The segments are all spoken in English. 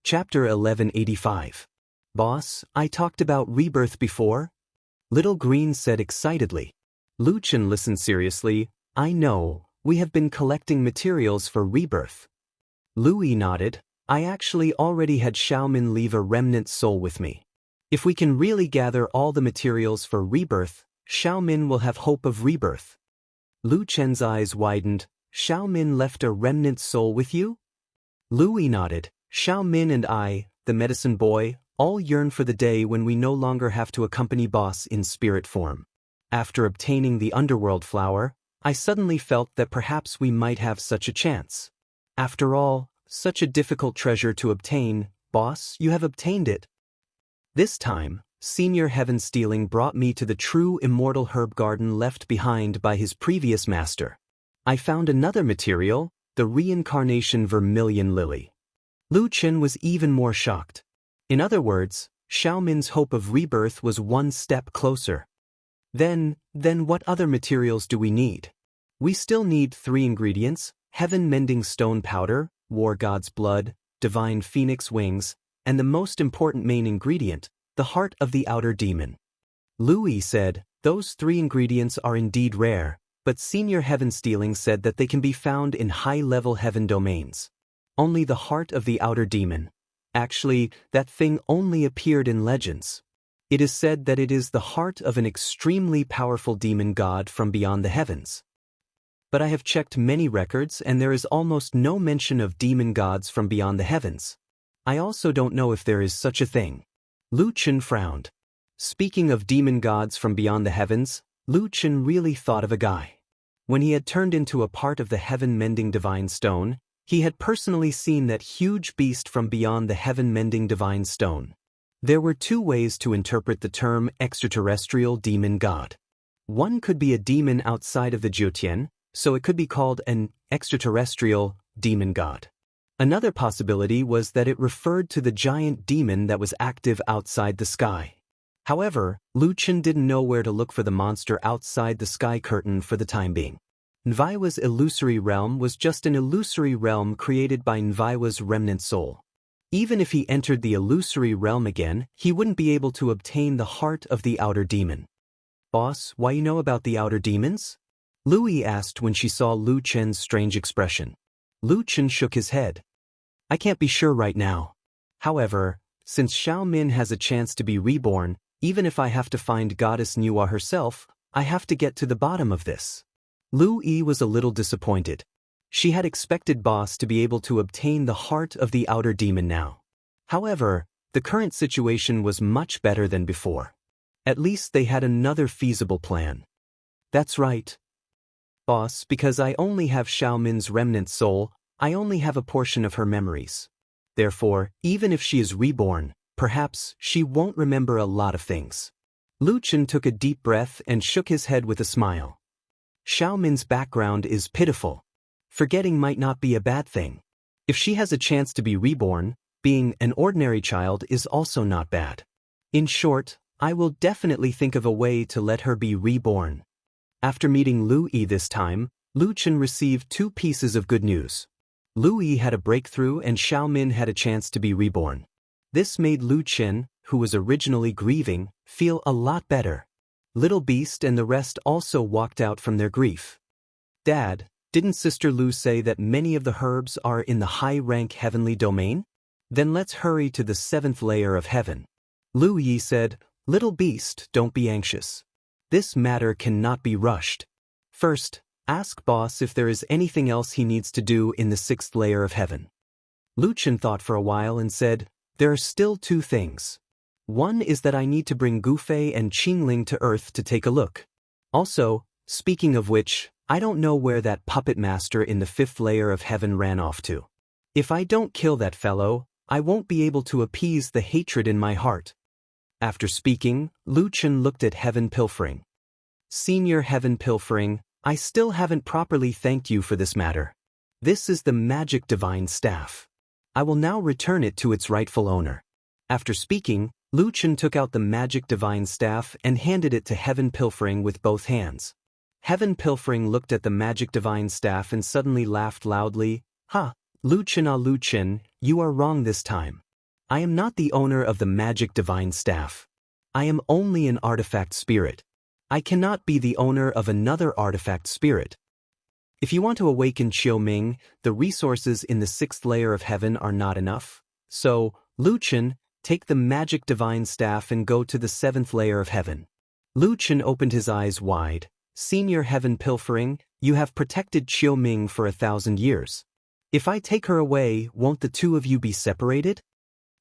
Chapter 1185. Boss, I talked about rebirth before? Little Green said excitedly. Lu Chen listened seriously. I know, we have been collecting materials for rebirth. Louis nodded. I actually already had Xiaomin leave a remnant soul with me. If we can really gather all the materials for rebirth, Xiaomin will have hope of rebirth. Lu Chen's eyes widened. Xiaomin left a remnant soul with you? Louis nodded. Xiaomin and I, the medicine boy, all yearn for the day when we no longer have to accompany Boss in spirit form. After obtaining the underworld flower, I suddenly felt that perhaps we might have such a chance. After all, such a difficult treasure to obtain, Boss, you have obtained it. This time, Senior Heaven Stealing brought me to the true immortal herb garden left behind by his previous master. I found another material, the reincarnation vermilion lily. Lu Chen was even more shocked. In other words, Xiaomin's hope of rebirth was one step closer. Then what other materials do we need? We still need 3 ingredients: heaven-mending stone powder, war god's blood, divine phoenix wings, and the most important main ingredient, the heart of the outer demon. Louis said, those 3 ingredients are indeed rare, but Senior Heaven Stealing said that they can be found in high-level heaven domains. Only the heart of the outer demon. Actually, that thing only appeared in legends. It is said that it is the heart of an extremely powerful demon god from beyond the heavens. But I have checked many records and there is almost no mention of demon gods from beyond the heavens. I also don't know if there is such a thing. Lu Chen frowned. Speaking of demon gods from beyond the heavens, Lu Chen really thought of a guy. When he had turned into a part of the heaven-mending divine stone, he had personally seen that huge beast from beyond the heaven-mending divine stone. There were 2 ways to interpret the term extraterrestrial demon god. One could be a demon outside of the Jiutian, so it could be called an extraterrestrial demon god. Another possibility was that it referred to the giant demon that was active outside the sky. However, Lu Chen didn't know where to look for the monster outside the sky curtain for the time being. Nviwa's illusory realm was just an illusory realm created by Nviwa's remnant soul. Even if he entered the illusory realm again, he wouldn't be able to obtain the heart of the outer demon. Boss, why you know about the outer demons? Louis asked when she saw Lu Chen's strange expression. Lu Chen shook his head. I can't be sure right now. However, since Xiaomin has a chance to be reborn, even if I have to find Goddess Nuwa herself, I have to get to the bottom of this. Lu Yi was a little disappointed. She had expected Boss to be able to obtain the heart of the outer demon now. However, the current situation was much better than before. At least they had another feasible plan. That's right. Boss, because I only have Xiaomin's remnant soul, I only have a portion of her memories. Therefore, even if she is reborn, perhaps she won't remember a lot of things. Lu Chen took a deep breath and shook his head with a smile. Xiaomin's background is pitiful. Forgetting might not be a bad thing. If she has a chance to be reborn, being an ordinary child is also not bad. In short, I will definitely think of a way to let her be reborn. After meeting Lu Yi this time, Lu Chen received 2 pieces of good news. Lu Yi had a breakthrough and Xiaomin had a chance to be reborn. This made Lu Chen, who was originally grieving, feel a lot better. Little Beast and the rest also walked out from their grief. Dad, didn't Sister Lu say that many of the herbs are in the high-rank heavenly domain? Then let's hurry to the 7th layer of heaven. Lu Yi said, Little Beast, don't be anxious. This matter cannot be rushed. First, ask Boss if there is anything else he needs to do in the 6th layer of heaven. Lu Chen thought for a while and said, there are still 2 things. One is that I need to bring Gufei and Qingling to Earth to take a look. Also, speaking of which, I don't know where that puppet master in the 5th layer of heaven ran off to. If I don't kill that fellow, I won't be able to appease the hatred in my heart. After speaking, Lu Chen looked at Heaven Pilfering. Senior Heaven Pilfering, I still haven't properly thanked you for this matter. This is the magic divine staff. I will now return it to its rightful owner. After speaking, Lu Chen took out the magic divine staff and handed it to Heaven Pilfering with both hands. Heaven Pilfering looked at the magic divine staff and suddenly laughed loudly. Ha! Lu Chen, you are wrong this time. I am not the owner of the magic divine staff. I am only an artifact spirit. I cannot be the owner of another artifact spirit. If you want to awaken Qiuming, the resources in the 6th layer of heaven are not enough. So, Lu Chen, take the magic divine staff and go to the 7th layer of heaven. Lu Chen opened his eyes wide. Senior Heaven Pilfering, you have protected Qiuming for 1,000 years. If I take her away, won't the two of you be separated?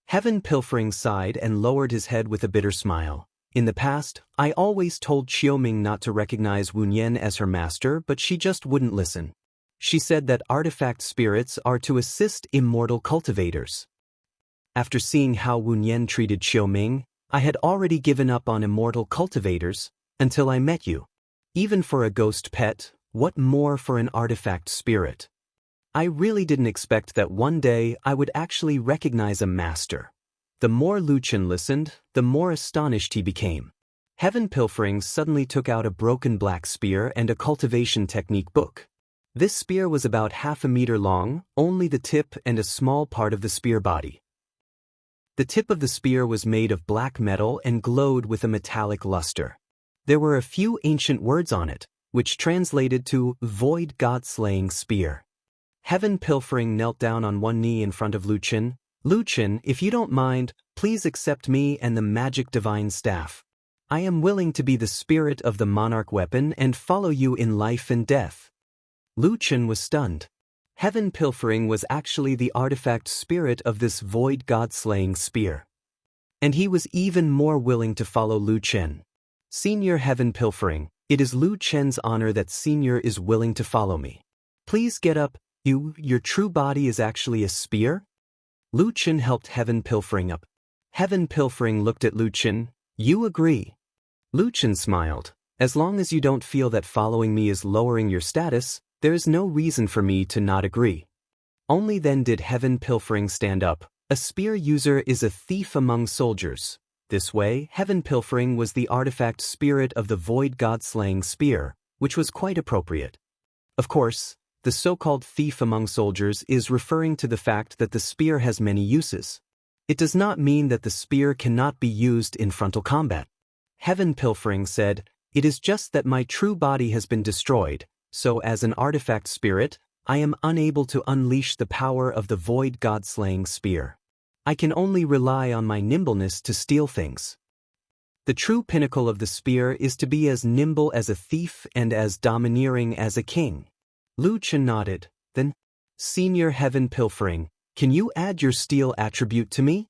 Heaven Pilfering sighed and lowered his head with a bitter smile. In the past, I always told Qiuming not to recognize Wunyan as her master, but she just wouldn't listen. She said that artifact spirits are to assist immortal cultivators. After seeing how Wunyan treated Qiuming, I had already given up on immortal cultivators, until I met you. Even for a ghost pet, what more for an artifact spirit? I really didn't expect that one day I would actually recognize a master. The more Lu Chen listened, the more astonished he became. Heaven Pilfering suddenly took out a broken black spear and a cultivation technique book. This spear was about half a meter long, only the tip and a small part of the spear body. The tip of the spear was made of black metal and glowed with a metallic luster. There were a few ancient words on it, which translated to Void God-Slaying Spear. Heaven Pilfering knelt down on one knee in front of Lu Chen. Lu Chen, if you don't mind, please accept me and the magic divine staff. I am willing to be the spirit of the monarch weapon and follow you in life and death. Lu Chen was stunned. Heaven Pilfering was actually the artifact spirit of this void god-slaying spear. And he was even more willing to follow Lu Chen. Senior Heaven Pilfering, it is Lu Chen's honor that Senior is willing to follow me. Please get up. Your true body is actually a spear? Lu Chen helped Heaven Pilfering up. Heaven Pilfering looked at Lu Chen. You agree? Lu Chen smiled. As long as you don't feel that following me is lowering your status, there is no reason for me to not agree. Only then did Heaven Pilfering stand up. A spear user is a thief among soldiers. This way, Heaven Pilfering was the artifact spirit of the void god-slaying spear, which was quite appropriate. Of course, the so-called thief among soldiers is referring to the fact that the spear has many uses. It does not mean that the spear cannot be used in frontal combat. Heaven Pilfering said, it is just that my true body has been destroyed, so as an artifact spirit, I am unable to unleash the power of the void god-slaying spear. I can only rely on my nimbleness to steal things. The true pinnacle of the spear is to be as nimble as a thief and as domineering as a king. Lu Chen nodded, then, Senior Heaven Pilfering, can you add your steel attribute to me?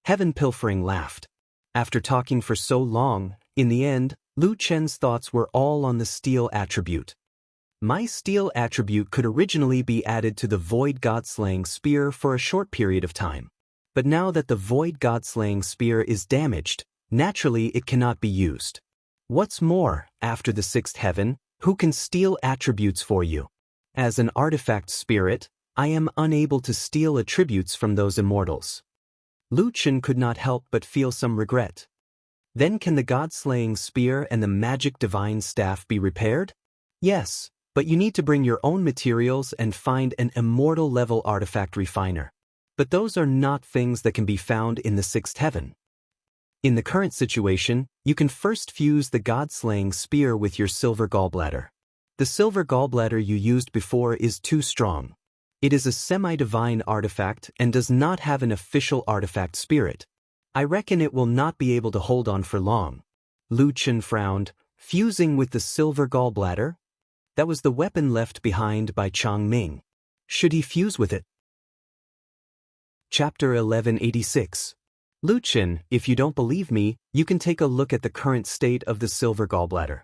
Heaven Pilfering laughed. After talking for so long, in the end, Lu Chen's thoughts were all on the steel attribute. My steel attribute could originally be added to the void god-slaying spear for a short period of time. But now that the void god-slaying spear is damaged, naturally it cannot be used. What's more, after the 6th heaven, who can steal attributes for you? As an artifact spirit, I am unable to steal attributes from those immortals. Lu Chen could not help but feel some regret. Then can the god-slaying spear and the magic divine staff be repaired? Yes, but you need to bring your own materials and find an immortal-level artifact refiner. But those are not things that can be found in the 6th heaven. In the current situation, you can first fuse the god-slaying spear with your silver gallbladder. The silver gallbladder you used before is too strong. It is a semi-divine artifact and does not have an official artifact spirit. I reckon it will not be able to hold on for long. Lu Chen frowned. Fusing with the silver gallbladder? That was the weapon left behind by Chang Ming. Should he fuse with it? Chapter 1186. Lu Chen, if you don't believe me, you can take a look at the current state of the silver gallbladder.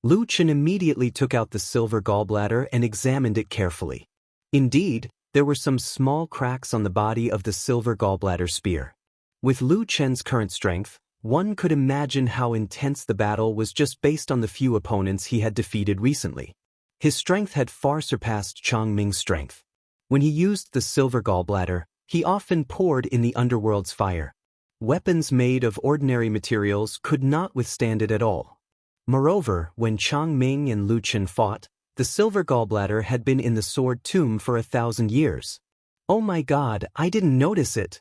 Lu Chen immediately took out the silver gallbladder and examined it carefully. Indeed, there were some small cracks on the body of the silver gallbladder spear. With Lu Chen's current strength, one could imagine how intense the battle was just based on the few opponents he had defeated recently. His strength had far surpassed Chang Ming's strength. When he used the silver gallbladder, he often poured in the underworld's fire. Weapons made of ordinary materials could not withstand it at all. Moreover, when Chang Ming and Lu Chen fought, the silver gallbladder had been in the sword tomb for 1,000 years. Oh my God, I didn't notice it.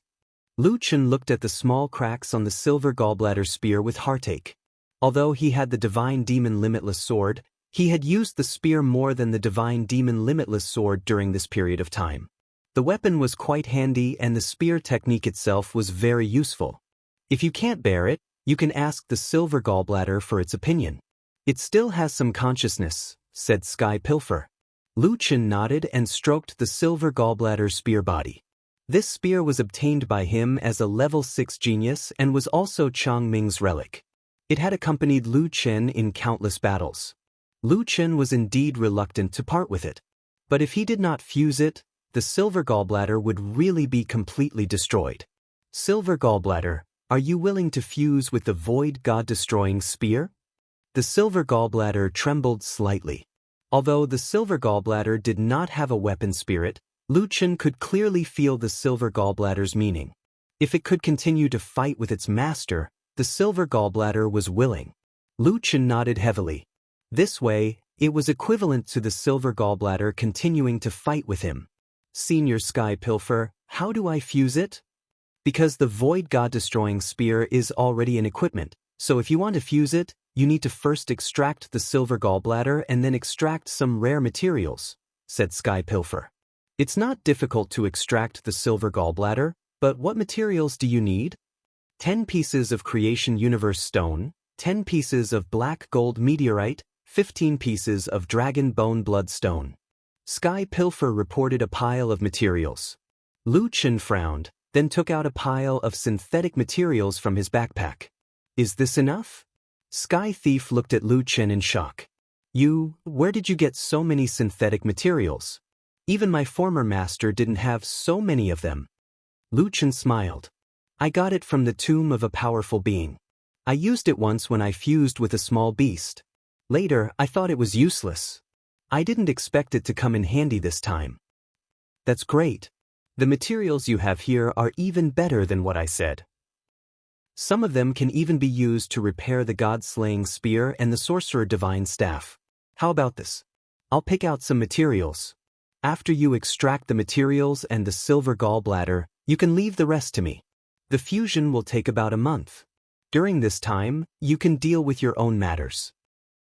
Lu Chen looked at the small cracks on the silver gallbladder spear with heartache. Although he had the divine demon limitless sword, he had used the spear more than the divine demon limitless sword during this period of time. The weapon was quite handy and the spear technique itself was very useful. If you can't bear it, you can ask the silver gallbladder for its opinion. It still has some consciousness, said Sky Pilfer. Lu Chen nodded and stroked the silver gallbladder spear body. This spear was obtained by him as a level 6 genius and was also Chang Ming's relic. It had accompanied Lu Chen in countless battles. Lu Chen was indeed reluctant to part with it. But if he did not fuse it, the silver gallbladder would really be completely destroyed. Silver gallbladder, are you willing to fuse with the void god-destroying spear? The silver gallbladder trembled slightly. Although the silver gallbladder did not have a weapon spirit, Lu Chen could clearly feel the silver gallbladder's meaning. If it could continue to fight with its master, the silver gallbladder was willing. Lu Chen nodded heavily. This way, it was equivalent to the silver gallbladder continuing to fight with him. Senior Sky Pilfer, how do I fuse it? Because the void god-destroying spear is already an equipment, so if you want to fuse it, you need to first extract the silver gallbladder and then extract some rare materials, said Sky Pilfer. It's not difficult to extract the silver gallbladder, but what materials do you need? 10 pieces of Creation Universe Stone, 10 pieces of black gold meteorite, 15 pieces of dragon bone bloodstone. Sky Pilfer reported a pile of materials. Lu Chen frowned, then took out a pile of synthetic materials from his backpack. Is this enough? Sky Thief looked at Lu Chen in shock. Where did you get so many synthetic materials? Even my former master didn't have so many of them. Lu Chen smiled. I got it from the tomb of a powerful being. I used it once when I fused with a small beast. Later, I thought it was useless. I didn't expect it to come in handy this time. That's great. The materials you have here are even better than what I said. Some of them can even be used to repair the god-slaying spear and the sorcerer divine staff. How about this? I'll pick out some materials. After you extract the materials and the silver gallbladder, you can leave the rest to me. The fusion will take about a month. During this time, you can deal with your own matters.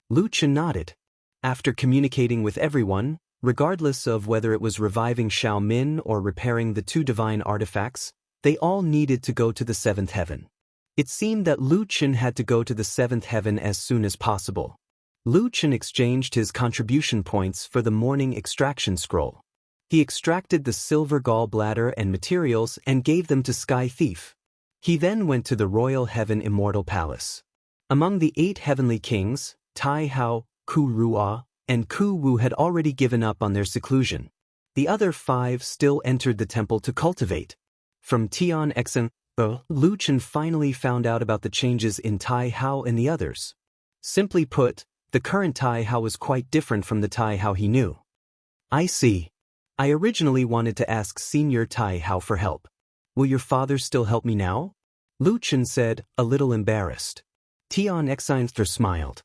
Lu Chen nodded. After communicating with everyone, regardless of whether it was reviving Xiao Min or repairing the 2 divine artifacts, they all needed to go to the 7th heaven. It seemed that Lu Chen had to go to the 7th heaven as soon as possible. Lu Chen exchanged his contribution points for the morning extraction scroll. He extracted the silver gallbladder and materials and gave them to Sky Thief. He then went to the Royal Heaven Immortal Palace. Among the 8 heavenly kings, Tai Hao, Ku Ruo, and Ku Wu had already given up on their seclusion. The other 5 still entered the temple to cultivate. From Tian Xen, Lu Chen finally found out about the changes in Tai Hao and the others. Simply put, the current Tai Hao was quite different from the Tai Hao he knew. I see. I originally wanted to ask Senior Tai Hao for help. Will your father still help me now? Lu Chen said, a little embarrassed. Tian Xeinster smiled.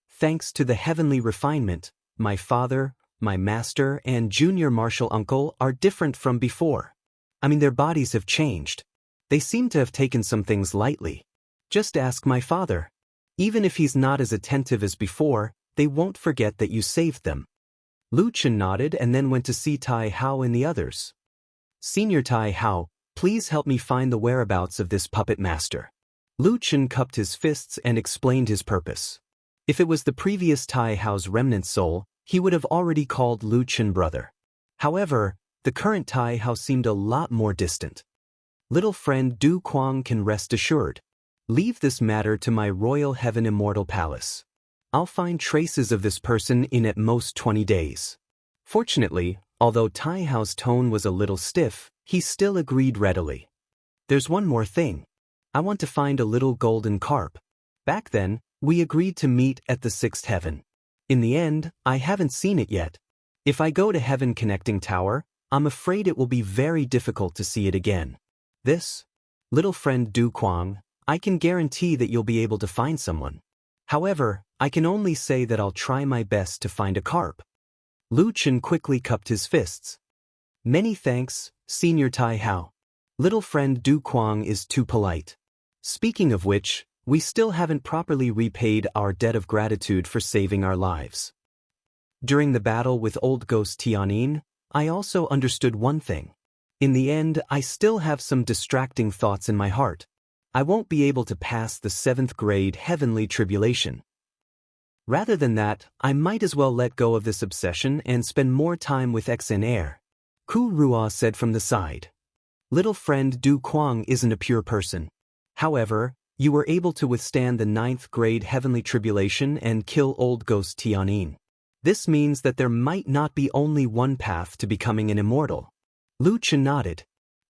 Thanks to the heavenly refinement, my father, my master, and junior martial uncle are different from before. Their bodies have changed. They seem to have taken some things lightly. Just ask my father. Even if he's not as attentive as before, they won't forget that you saved them. Lu Chen nodded and then went to see Tai Hao and the others. Senior Tai Hao, please help me find the whereabouts of this puppet master. Lu Chen cupped his fists and explained his purpose. If it was the previous Tai Hao's remnant soul, he would have already called Lu Chen brother. However, the current Tai Hao seemed a lot more distant. Little friend Du Kuang can rest assured. Leave this matter to my Royal Heaven Immortal Palace. I'll find traces of this person in at most 20 days. Fortunately, although Tai Hao's tone was a little stiff, he still agreed readily. There's one more thing. I want to find a little golden carp. Back then, we agreed to meet at the 6th heaven. In the end, I haven't seen it yet. If I go to Heaven Connecting Tower, I'm afraid it will be very difficult to see it again. This, little friend Du Kuang, I can guarantee that you'll be able to find someone. However, I can only say that I'll try my best to find a carp. Lu Chen quickly cupped his fists. Many thanks, Senior Tai Hao. Little friend Du Quang is too polite. Speaking of which, we still haven't properly repaid our debt of gratitude for saving our lives. During the battle with old ghost Tianyin, I also understood one thing. In the end, I still have some distracting thoughts in my heart. I won't be able to pass the 7th grade heavenly tribulation. Rather than that, I might as well let go of this obsession and spend more time with XNR. Ku Rua said from the side. Little friend Du Quang isn't a pure person. However, you were able to withstand the 9th grade heavenly tribulation and kill old ghost Tianyin. This means that there might not be only one path to becoming an immortal. Lu Chen nodded.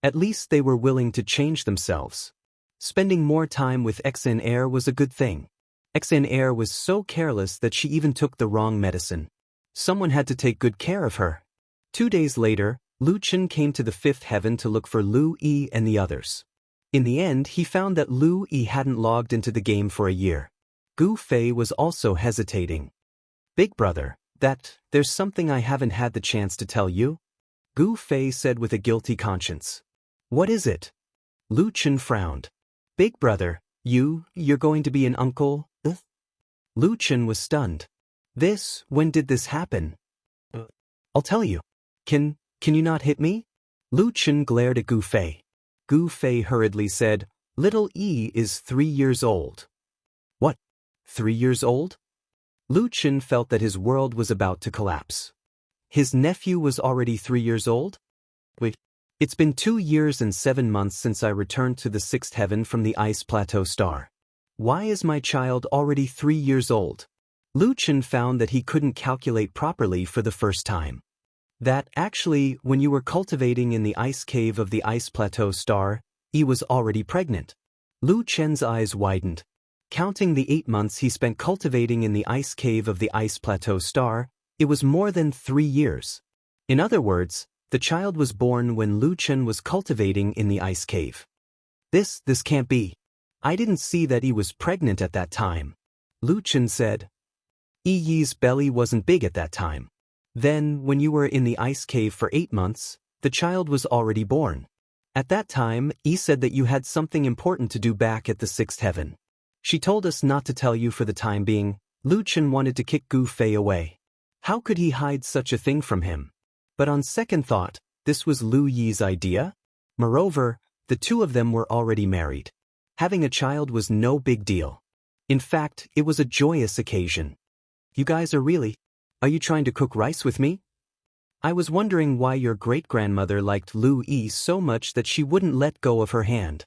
At least they were willing to change themselves. Spending more time with XNR was a good thing. XNR was so careless that she even took the wrong medicine. Someone had to take good care of her. 2 days later, Lu Chen came to the 5th heaven to look for Lu Yi and the others. In the end, he found that Lu Yi hadn't logged into the game for a year. Gu Fei was also hesitating. Big brother, there's something I haven't had the chance to tell you? Gu Fei said with a guilty conscience. What is it? Lu Chen frowned. Big brother, you're going to be an uncle? Lu Chen was stunned. When did this happen? I'll tell you. Can you not hit me? Lu Chen glared at Gu Fei. Gu Fei hurriedly said, Little E is 3 years old. What? 3 years old? Lu Chen felt that his world was about to collapse. His nephew was already 3 years old? Wait, it's been 2 years and 7 months since I returned to the 6th heaven from the Ice Plateau Star. Why is my child already 3 years old? Lu Chen found that he couldn't calculate properly for the first time. That actually, when you were cultivating in the ice cave of the Ice Plateau Star, he was already pregnant. Lu Chen's eyes widened. Counting the 8 months he spent cultivating in the ice cave of the Ice Plateau Star, it was more than 3 years. In other words, the child was born when Lu Chen was cultivating in the ice cave. This can't be. I didn't see that he was pregnant at that time. Lu Chen said. Yi's belly wasn't big at that time. Then, when you were in the ice cave for 8 months, the child was already born. At that time, Yi said that you had something important to do back at the 6th heaven. She told us not to tell you for the time being. Lu Chen wanted to kick Gu Fei away. How could he hide such a thing from him? But on second thought, this was Lu Yi's idea. Moreover, the two of them were already married. Having a child was no big deal. In fact, it was a joyous occasion. You guys are you trying to cook rice with me? I was wondering why your great-grandmother liked Lu Yi so much that she wouldn't let go of her hand.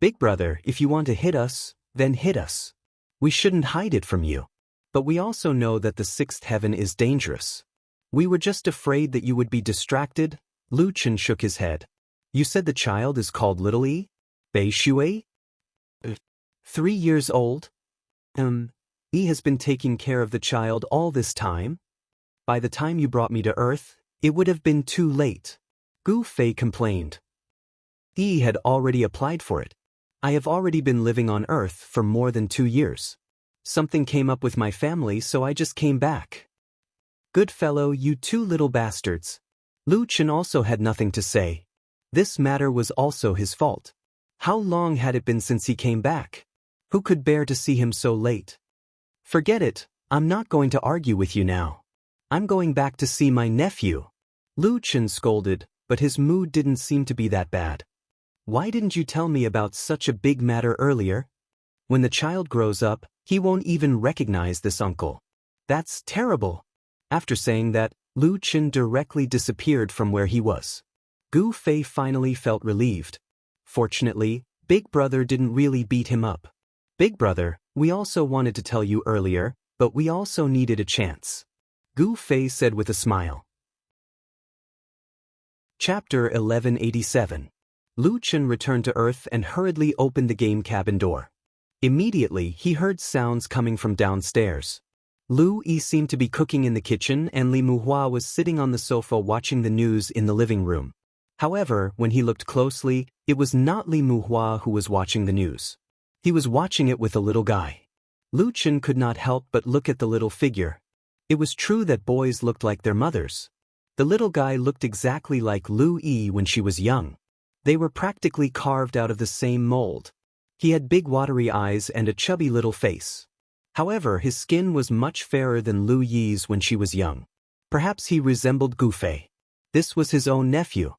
Big brother, if you want to hit us, then hit us. We shouldn't hide it from you. But we also know that the 6th heaven is dangerous. We were just afraid that you would be distracted. Lu Chen shook his head. You said the child is called Little Yi? Bei Shui? 3 years old? Yi has been taking care of the child all this time? By the time you brought me to Earth, it would have been too late. Gu Fei complained. Yi had already applied for it. I have already been living on Earth for more than 2 years. Something came up with my family, so I just came back. Good fellow, you two little bastards. Lu Chen also had nothing to say. This matter was also his fault. How long had it been since he came back? Who could bear to see him so late? Forget it, I'm not going to argue with you now. I'm going back to see my nephew. Lu Chen scolded, but his mood didn't seem to be that bad. Why didn't you tell me about such a big matter earlier? When the child grows up, he won't even recognize this uncle. That's terrible. After saying that, Lu Chen directly disappeared from where he was. Gu Fei finally felt relieved. Fortunately, Big Brother didn't really beat him up. Big Brother, we also wanted to tell you earlier, but we also needed a chance. Gu Fei said with a smile. Chapter 1187. Lu Chen returned to Earth and hurriedly opened the game cabin door. Immediately, he heard sounds coming from downstairs. Lu Yi seemed to be cooking in the kitchen and Li Muhua was sitting on the sofa watching the news in the living room. However, when he looked closely, it was not Li Muhua who was watching the news. He was watching it with a little guy. Lu Chen could not help but look at the little figure. It was true that boys looked like their mothers. The little guy looked exactly like Lu Yi when she was young. They were practically carved out of the same mold. He had big watery eyes and a chubby little face. However, his skin was much fairer than Lu Yi's when she was young. Perhaps he resembled Gufei. This was his own nephew.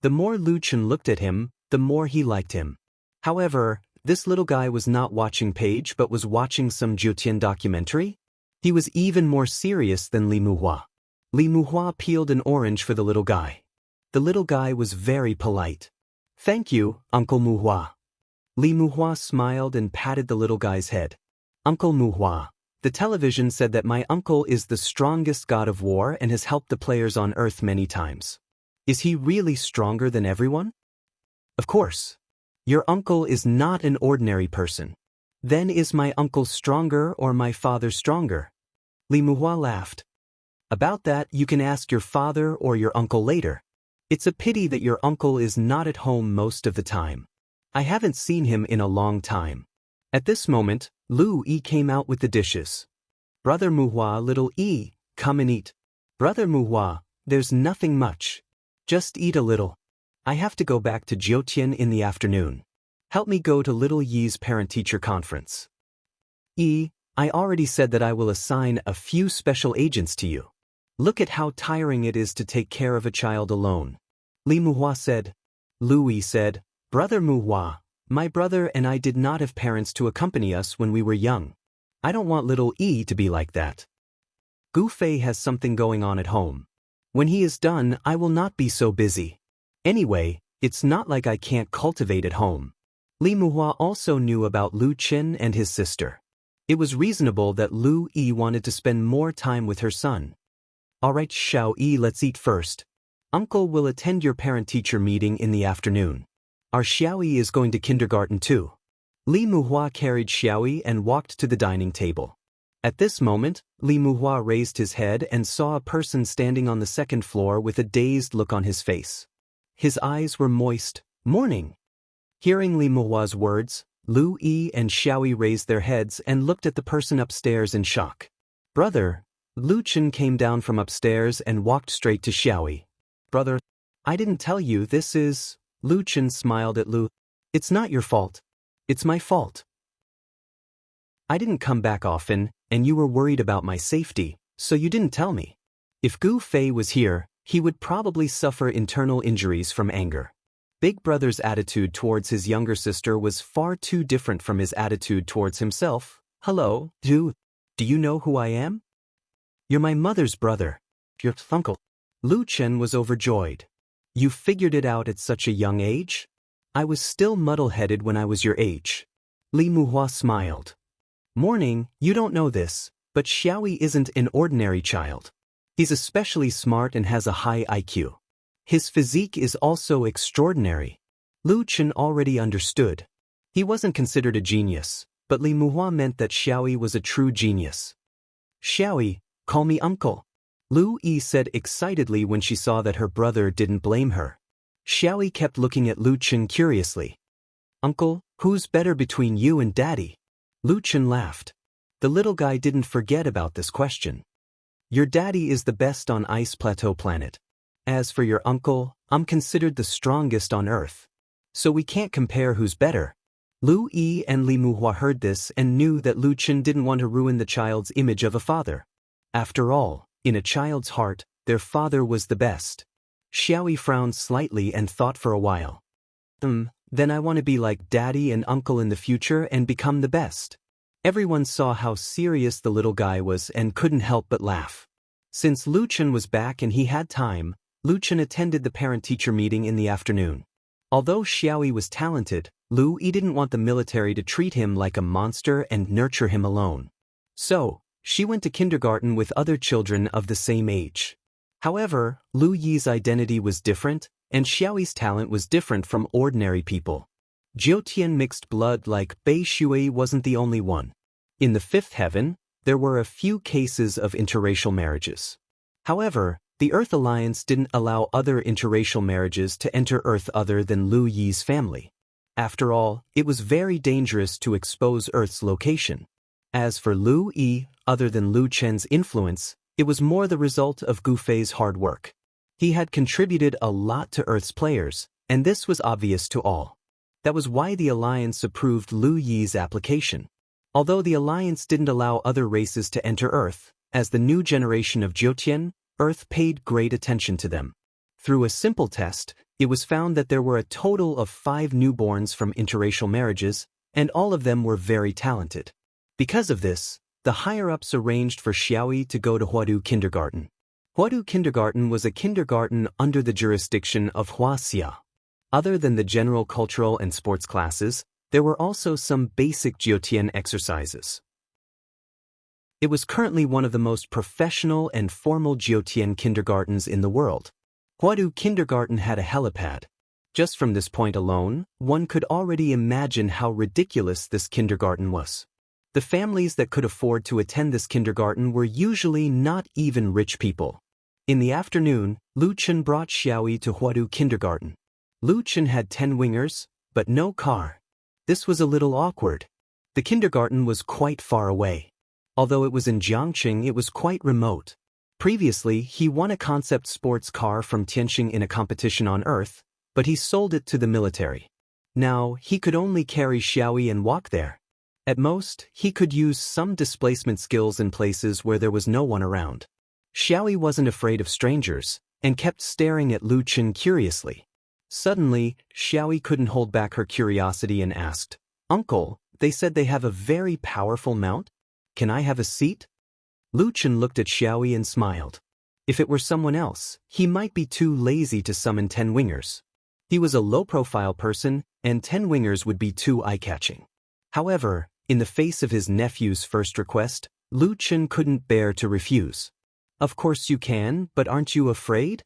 The more Lu Chen looked at him, the more he liked him. However, this little guy was not watching Page but was watching some Jiutian documentary. He was even more serious than Li Muhua. Li Muhua peeled an orange for the little guy. The little guy was very polite. "Thank you, Uncle Muhua." Li Muhua smiled and patted the little guy's head. "Uncle Muhua, the television said that my uncle is the strongest god of war and has helped the players on Earth many times. Is he really stronger than everyone?" "Of course. Your uncle is not an ordinary person. Then is my uncle stronger or my father stronger?" Li Muhua laughed. "About that you can ask your father or your uncle later. It's a pity that your uncle is not at home most of the time. I haven't seen him in a long time." At this moment, Lu Yi came out with the dishes. "Brother Muhua, little Yi, come and eat." "Brother Muhua, there's nothing much. Just eat a little. I have to go back to Jiutian in the afternoon. Help me go to little Yi's parent-teacher conference." "Yi, I already said that I will assign a few special agents to you. Look at how tiring it is to take care of a child alone," Li Muhua said. Lu Yi said, "Brother Muhua, my brother and I did not have parents to accompany us when we were young. I don't want little Yi to be like that. Gu Fei has something going on at home. When he is done, I will not be so busy. Anyway, it's not like I can't cultivate at home." Li Muhua also knew about Lu Chen and his sister. It was reasonable that Lu Yi wanted to spend more time with her son. "Alright, Xiao Yi, let's eat first. Uncle will attend your parent-teacher meeting in the afternoon. Our Xiao Yi is going to kindergarten too." Li Muhua carried Xiao Yi and walked to the dining table. At this moment, Li Muhua raised his head and saw a person standing on the second floor with a dazed look on his face. His eyes were moist. "Morning." Hearing Li Muhua's words, Lu Yi and Xiao Yi raised their heads and looked at the person upstairs in shock. "Brother." Lu Chen came down from upstairs and walked straight to Xiao Yi. "Brother, I didn't tell you this is..." Lu Chen smiled at Lu. "It's not your fault. It's my fault. I didn't come back often, and you were worried about my safety, so you didn't tell me. If Gu Fei was here, he would probably suffer internal injuries from anger." Big Brother's attitude towards his younger sister was far too different from his attitude towards himself. "Hello, do you know who I am?" "You're my mother's brother. Your uncle." Lu Chen was overjoyed. "You figured it out at such a young age? I was still muddle-headed when I was your age." Li Muhua smiled. "Morning, you don't know this, but Xiao Yi isn't an ordinary child. He's especially smart and has a high IQ. His physique is also extraordinary." Lu Chen already understood. He wasn't considered a genius, but Li Muhua meant that Xiao Yi was a true genius. "Xiao Yi, call me uncle," Lu Yi said excitedly when she saw that her brother didn't blame her. Xiao Yi kept looking at Lu Chen curiously. "Uncle, who's better between you and Daddy?" Lu Chen laughed. The little guy didn't forget about this question. "Your daddy is the best on Ice Plateau Planet. As for your uncle, I'm considered the strongest on Earth. So we can't compare who's better." Lu Yi and Li Muhua heard this and knew that Lu Chen didn't want to ruin the child's image of a father. After all, in a child's heart, their father was the best. Xiao Yi frowned slightly and thought for a while. Then I want to be like Daddy and Uncle in the future and become the best." Everyone saw how serious the little guy was and couldn't help but laugh. Since Lu Chen was back and he had time, Lu Chen attended the parent-teacher meeting in the afternoon. Although Xiao Yi was talented, Lu Yi didn't want the military to treat him like a monster and nurture him alone. So, she went to kindergarten with other children of the same age. However, Lu Yi's identity was different, and Xiao Yi's talent was different from ordinary people. Jiutian mixed blood like Bei Shui wasn't the only one. In the fifth heaven, there were a few cases of interracial marriages. However, the Earth Alliance didn't allow other interracial marriages to enter Earth other than Lu Yi's family. After all, it was very dangerous to expose Earth's location. As for Lu Yi, other than Lu Chen's influence, it was more the result of Gu Fei's hard work. He had contributed a lot to Earth's players, And this was obvious to all. That was why the Alliance approved Lu Yi's application. Although the Alliance didn't allow other races to enter Earth, as the new generation of Jiutian, Earth paid great attention to them. Through a simple test, it was found that there were a total of 5 newborns from interracial marriages, and all of them were very talented. Because of this, the higher-ups arranged for Xiaoyi to go to Huadu Kindergarten. Huadu Kindergarten was a kindergarten under the jurisdiction of Huaxia. Other than the general cultural and sports classes, there were also some basic Jiutian exercises. It was currently one of the most professional and formal Jiutian kindergartens in the world. Huadu Kindergarten had a helipad. Just from this point alone, one could already imagine how ridiculous this kindergarten was. The families that could afford to attend this kindergarten were usually not even rich people. In the afternoon, Lu Chen brought Xiaoyi to Huadu Kindergarten. Lu Chen had 10 wingers, but no car. This was a little awkward. The kindergarten was quite far away. Although it was in Jiangqing, it was quite remote. Previously, he won a concept sports car from Tianqing in a competition on Earth, but he sold it to the military. Now, he could only carry Xiaoyi and walk there. At most, he could use some displacement skills in places where there was no one around. Xiaoyi wasn't afraid of strangers, and kept staring at Lu Chen curiously. Suddenly, Xiaoyi couldn't hold back her curiosity and asked, "Uncle, they said they have a very powerful mount? Can I have a seat?" Lu Chen looked at Xiaoyi and smiled. If it were someone else, he might be too lazy to summon 10 wingers. He was a low-profile person, and 10 wingers would be too eye-catching. However, in the face of his nephew's first request, Lu Chen couldn't bear to refuse. "Of course you can, but aren't you afraid?"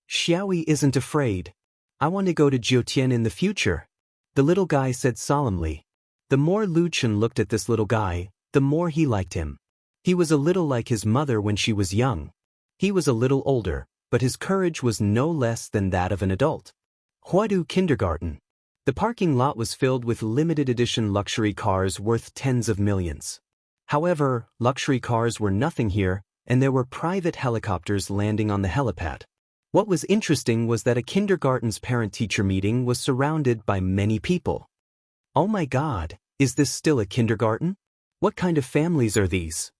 "Xiaoyi isn't afraid. I want to go to Jiutian in the future," the little guy said solemnly. The more Lu Chen looked at this little guy, the more he liked him. He was a little like his mother when she was young. He was a little older, but his courage was no less than that of an adult. Huadu Kindergarten. The parking lot was filled with limited edition luxury cars worth tens of millions. However, luxury cars were nothing here, and there were private helicopters landing on the helipad. What was interesting was that a kindergarten's parent-teacher meeting was surrounded by many people. Oh my God, is this still a kindergarten? What kind of families are these?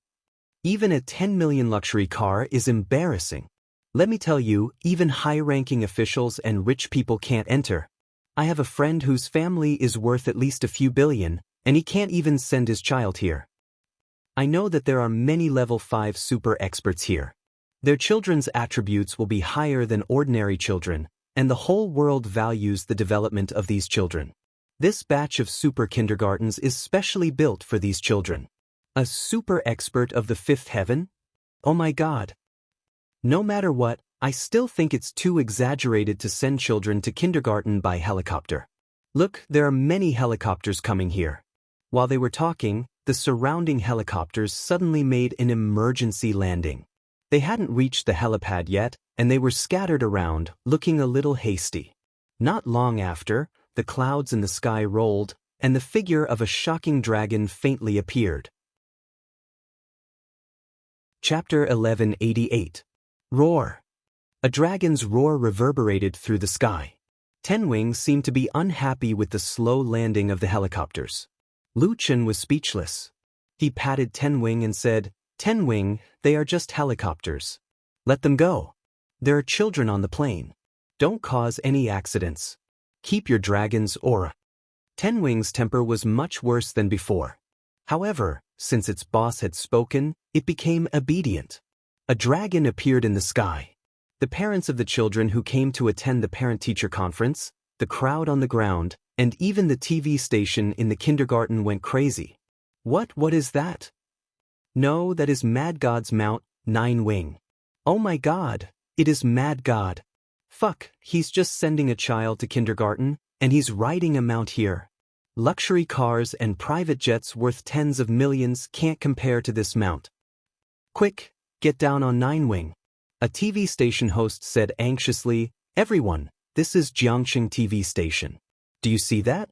Even a 10 million luxury car is embarrassing. Let me tell you, even high-ranking officials and rich people can't enter. I have a friend whose family is worth at least a few billion, and he can't even send his child here. I know that there are many level 5 super experts here. Their children's attributes will be higher than ordinary children, and the whole world values the development of these children. This batch of super kindergartens is specially built for these children. A super expert of the 5th heaven? Oh my God. No matter what, I still think it's too exaggerated to send children to kindergarten by helicopter. Look, there are many helicopters coming here. While they were talking, the surrounding helicopters suddenly made an emergency landing. They hadn't reached the helipad yet, and they were scattered around, looking a little hasty. Not long after, the clouds in the sky rolled, and the figure of a shocking dragon faintly appeared. Chapter 1188. Roar. A dragon's roar reverberated through the sky. Tenwing seemed to be unhappy with the slow landing of the helicopters. Lu Chen was speechless. He patted Tenwing and said, "Tenwing, they are just helicopters. Let them go. There are children on the plane. Don't cause any accidents. Keep your dragon's aura." Tenwing's temper was much worse than before. However, since its boss had spoken, it became obedient. A dragon appeared in the sky. The parents of the children who came to attend the parent-teacher conference, the crowd on the ground, and even the TV station in the kindergarten went crazy. What is that? No, that is Mad God's mount, 9-wing. Oh my God, it is Mad God. Fuck, he's just sending a child to kindergarten, and he's riding a mount here. Luxury cars and private jets worth tens of millions can't compare to this mount. Quick, get down on 9-wing. A TV station host said anxiously, "Everyone, this is Jiangqing TV station. Do you see that?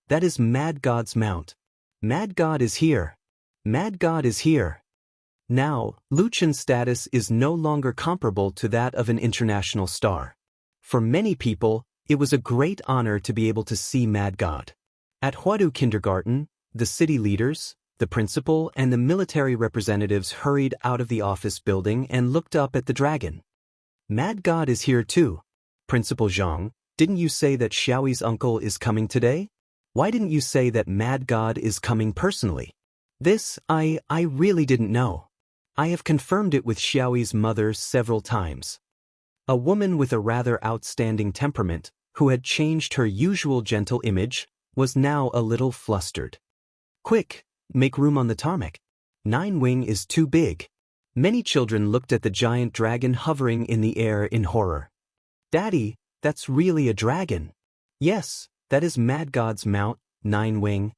That is Mad God's mount. Mad God is here. Mad God is here." Now, Lu Chen's status is no longer comparable to that of an international star. For many people, It was a great honor to be able to see Mad God. At Huadu Kindergarten, the city leaders, the principal, and the military representatives hurried out of the office building and looked up at the dragon. Mad God is here too. Principal Zhang, didn't you say that Xiaoyi's uncle is coming today? Why didn't you say that Mad God is coming personally? This, I really didn't know. I have confirmed it with Xiaoyi's mother several times. A woman with a rather outstanding temperament, who had changed her usual gentle image, was now a little flustered. Quick, make room on the tarmac. Nine Wing is too big. Many children looked at the giant dragon hovering in the air in horror. Daddy, that's really a dragon. Yes, that is Mad God's mount, Nine Wing.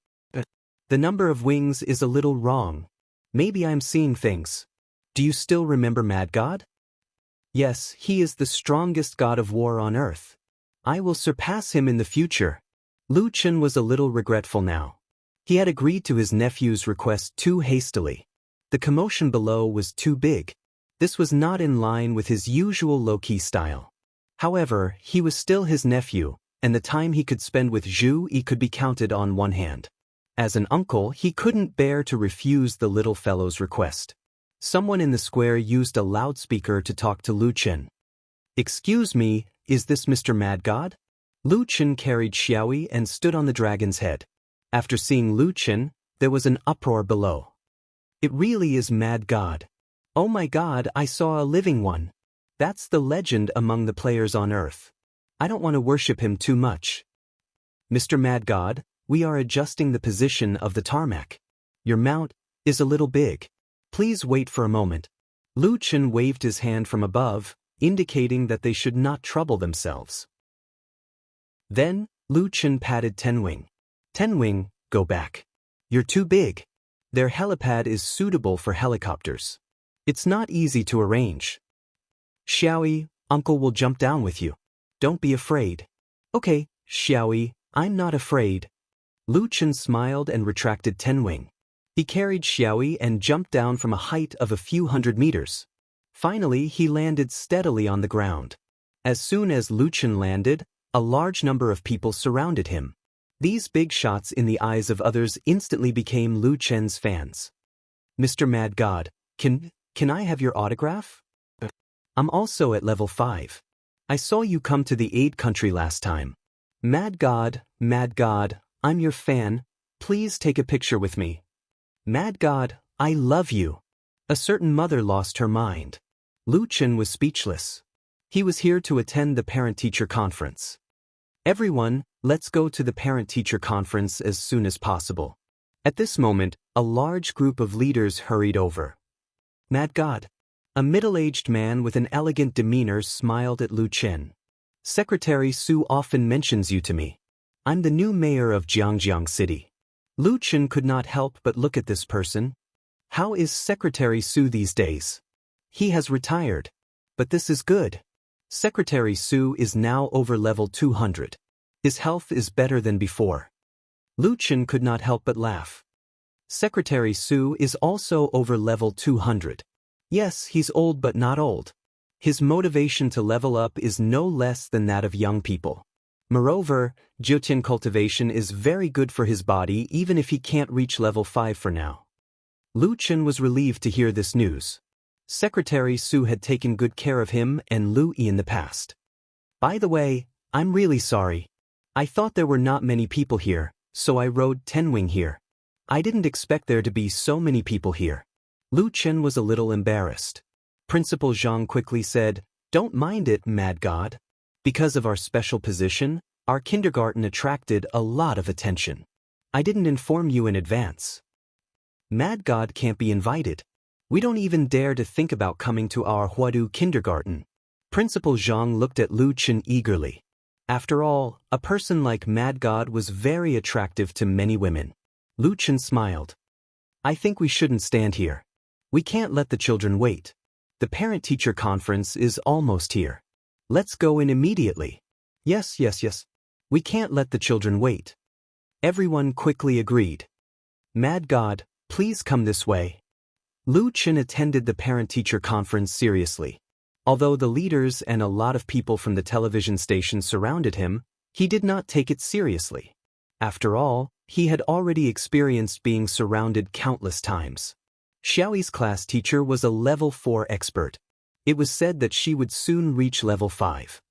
The number of wings is a little wrong. Maybe I'm seeing things. Do you still remember Mad God? Yes, he is the strongest god of war on earth. I will surpass him in the future. Lu Chen was a little regretful now. He had agreed to his nephew's request too hastily. The commotion below was too big. This was not in line with his usual low-key style. However, he was still his nephew, and the time he could spend with Zhu Yi could be counted on one hand. As an uncle, he couldn't bear to refuse the little fellow's request. Someone in the square used a loudspeaker to talk to Lu Chen. Excuse me, is this Mr. Mad God? Lu Chen carried Xiaoyi and stood on the dragon's head. After seeing Lu Chen, there was an uproar below. It really is Mad God. Oh my God, I saw a living one. That's the legend among the players on Earth. I don't want to worship him too much. Mr. Mad God, we are adjusting the position of the tarmac. Your mount is a little big. Please wait for a moment. Lu Chen waved his hand from above, indicating that they should not trouble themselves. Then, Lu Chen patted Tenwing. Tenwing, go back. You're too big. Their helipad is suitable for helicopters. It's not easy to arrange. Xiaoyi, Uncle will jump down with you. Don't be afraid. Okay, Xiaoyi, I'm not afraid. Lu Chen smiled and retracted Tenwing. He carried Xiaoyi and jumped down from a height of a few hundred meters. Finally, he landed steadily on the ground. As soon as Lu Chen landed, a large number of people surrounded him. These big shots in the eyes of others instantly became Lu Chen's fans. Mr. Mad God, can I have your autograph? I'm also at level 5. I saw you come to the aid country last time. Mad God, I'm your fan. Please take a picture with me. Mad God, I love you. A certain mother lost her mind. Lu Chen was speechless. He was here to attend the parent-teacher conference. Everyone, let's go to the parent-teacher conference as soon as possible. At this moment, a large group of leaders hurried over. Mad God. A middle-aged man with an elegant demeanor smiled at Lu Chen. Secretary Su often mentions you to me. I'm the new mayor of Jiangjiang City. Lu Chen could not help but look at this person. How is Secretary Su these days? He has retired. But this is good. Secretary Su is now over level 200. His health is better than before. Lu Chen could not help but laugh. Secretary Su is also over level 200. Yes, he's old but not old. His motivation to level up is no less than that of young people. Moreover, Jiutian cultivation is very good for his body even if he can't reach level 5 for now. Lu Chen was relieved to hear this news. Secretary Su had taken good care of him and Lu Yi in the past. By the way, I'm really sorry. I thought there were not many people here, so I rode Tenwing here. I didn't expect there to be so many people here. Lu Chen was a little embarrassed. Principal Zhang quickly said, Don't mind it, Mad God. Because of our special position, our kindergarten attracted a lot of attention. I didn't inform you in advance. Mad God can't be invited. We don't even dare to think about coming to our Huadu kindergarten. Principal Zhang looked at Lu Chen eagerly. After all, a person like Mad God was very attractive to many women. Lu Chen smiled. I think we shouldn't stand here. We can't let the children wait. The parent-teacher conference is almost here. Let's go in immediately. Yes. We can't let the children wait. Everyone quickly agreed. Mad God, please come this way. Lu Chen attended the parent-teacher conference seriously. Although the leaders and a lot of people from the television station surrounded him, he did not take it seriously. After all, he had already experienced being surrounded countless times. Xiaoyi's class teacher was a level 4 expert. It was said that she would soon reach level 5.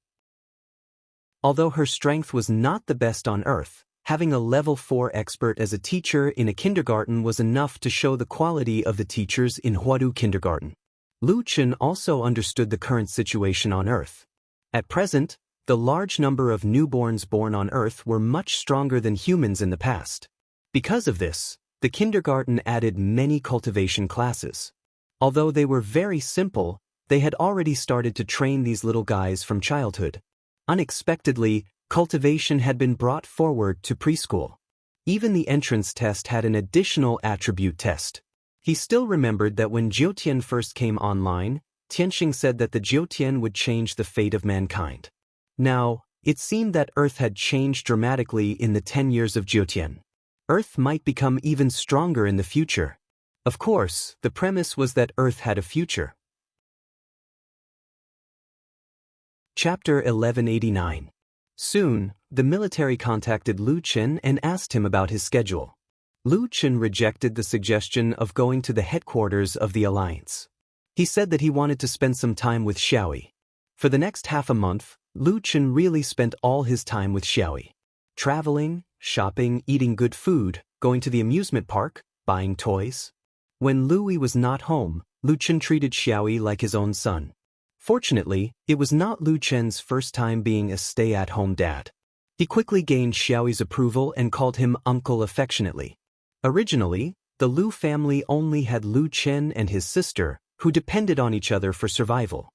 Although her strength was not the best on Earth, having a level 4 expert as a teacher in a kindergarten was enough to show the quality of the teachers in Huadu Kindergarten. Lu Chen also understood the current situation on Earth. At present, the large number of newborns born on Earth were much stronger than humans in the past. Because of this, the kindergarten added many cultivation classes. Although they were very simple, they had already started to train these little guys from childhood. Unexpectedly, cultivation had been brought forward to preschool. Even the entrance test had an additional attribute test. He still remembered that when Jiutian first came online, Tianxing said that the Jiutian would change the fate of mankind. Now, it seemed that Earth had changed dramatically in the 10 years of Jiutian. Earth might become even stronger in the future. Of course, the premise was that Earth had a future. Chapter 1189. Soon, the military contacted Lu Chen and asked him about his schedule. Lu Chen rejected the suggestion of going to the headquarters of the Alliance. He said that he wanted to spend some time with Xiaoyi. For the next half a month, Lu Chen really spent all his time with Xiaoyi. Traveling, shopping, eating good food, going to the amusement park, buying toys. When Louis was not home, Lu Chen treated Xiaoyi like his own son. Fortunately, it was not Lu Chen's first time being a stay-at-home dad. He quickly gained Xiaoyi's approval and called him uncle affectionately. Originally, the Lu family only had Lu Chen and his sister, who depended on each other for survival.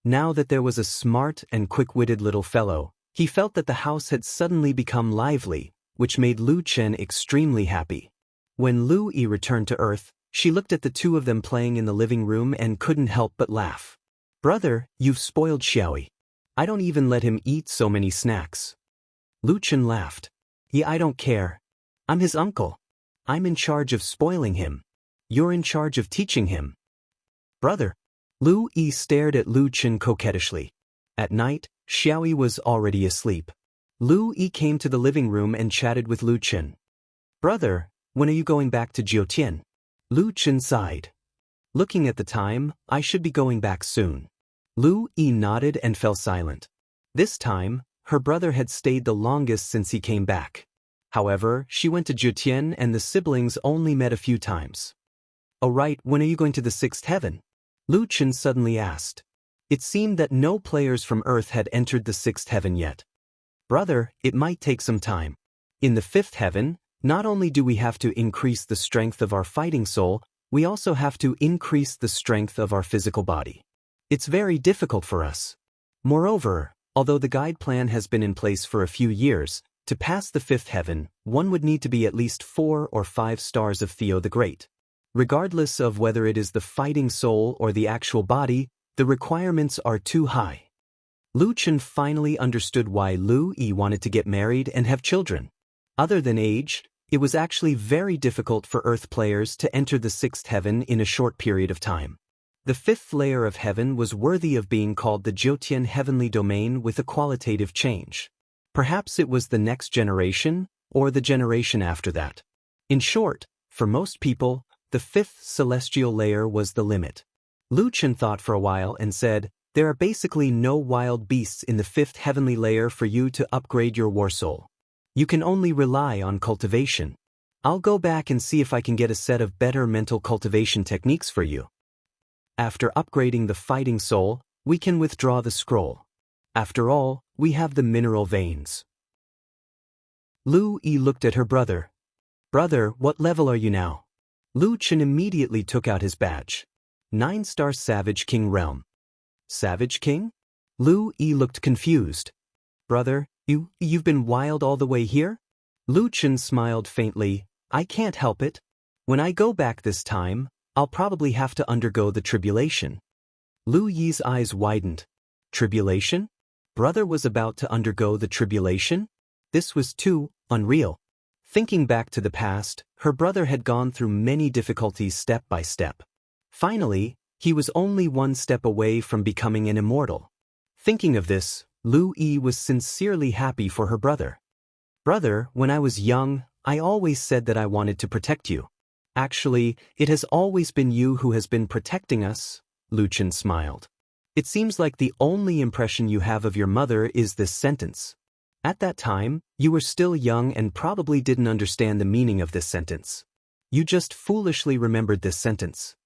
Now that there was a smart and quick-witted little fellow, he felt that the house had suddenly become lively, which made Lu Chen extremely happy. When Lu Yi returned to Earth, she looked at the two of them playing in the living room and couldn't help but laugh. "Brother, you've spoiled Xiaoyi. I don't even let him eat so many snacks." Lu Chen laughed. "Yeah, I don't care. I'm his uncle. I'm in charge of spoiling him. You're in charge of teaching him." "Brother." Lu Yi stared at Lu Chen coquettishly. At night, Xiaoyi was already asleep. Lu Yi came to the living room and chatted with Lu Chen. "Brother, when are you going back to Jiutian?" Lu Chen sighed. "Looking at the time, I should be going back soon." Lu Yi nodded and fell silent. This time, her brother had stayed the longest since he came back. However, she went to Jiutian and the siblings only met a few times. "Oh right, when are you going to the 6th heaven?" Lu Chen suddenly asked. It seemed that no players from Earth had entered the 6th heaven yet. "Brother, it might take some time. In the 5th heaven, not only do we have to increase the strength of our fighting soul, we also have to increase the strength of our physical body. It's very difficult for us. Moreover, although the guide plan has been in place for a few years, to pass the 5th heaven, one would need to be at least 4 or 5 stars of Theo the Great. Regardless of whether it is the fighting soul or the actual body, the requirements are too high." Lu Chen finally understood why Lu Yi wanted to get married and have children. Other than age, it was actually very difficult for Earth players to enter the 6th heaven in a short period of time. The 5th layer of heaven was worthy of being called the Jiutian heavenly domain with a qualitative change. Perhaps it was the next generation, or the generation after that. In short, for most people, the 5th celestial layer was the limit. Lu Chen thought for a while and said, "There are basically no wild beasts in the 5th heavenly layer for you to upgrade your war soul. You can only rely on cultivation. I'll go back and see if I can get a set of better mental cultivation techniques for you. After upgrading the fighting soul, we can withdraw the scroll. After all, we have the mineral veins." Lu Yi looked at her brother. "Brother, what level are you now?" Lu Chen immediately took out his badge. 9-star Savage King Realm. Savage King? Lu Yi looked confused. "Brother, you've been wild all the way here?" Lu Chen smiled faintly. "I can't help it. When I go back this time, I'll probably have to undergo the tribulation." Lu Yi's eyes widened. Tribulation? Brother was about to undergo the tribulation? This was too unreal. Thinking back to the past, her brother had gone through many difficulties step by step. Finally, He was only one step away from becoming an immortal. Thinking of this, Lu Yi was sincerely happy for her brother. Brother, when I was young, I always said that I wanted to protect you. Actually, it has always been you who has been protecting us, Lu Chen smiled. It seems like the only impression you have of your mother is this sentence. At that time, you were still young and probably didn't understand the meaning of this sentence. You just foolishly remembered this sentence.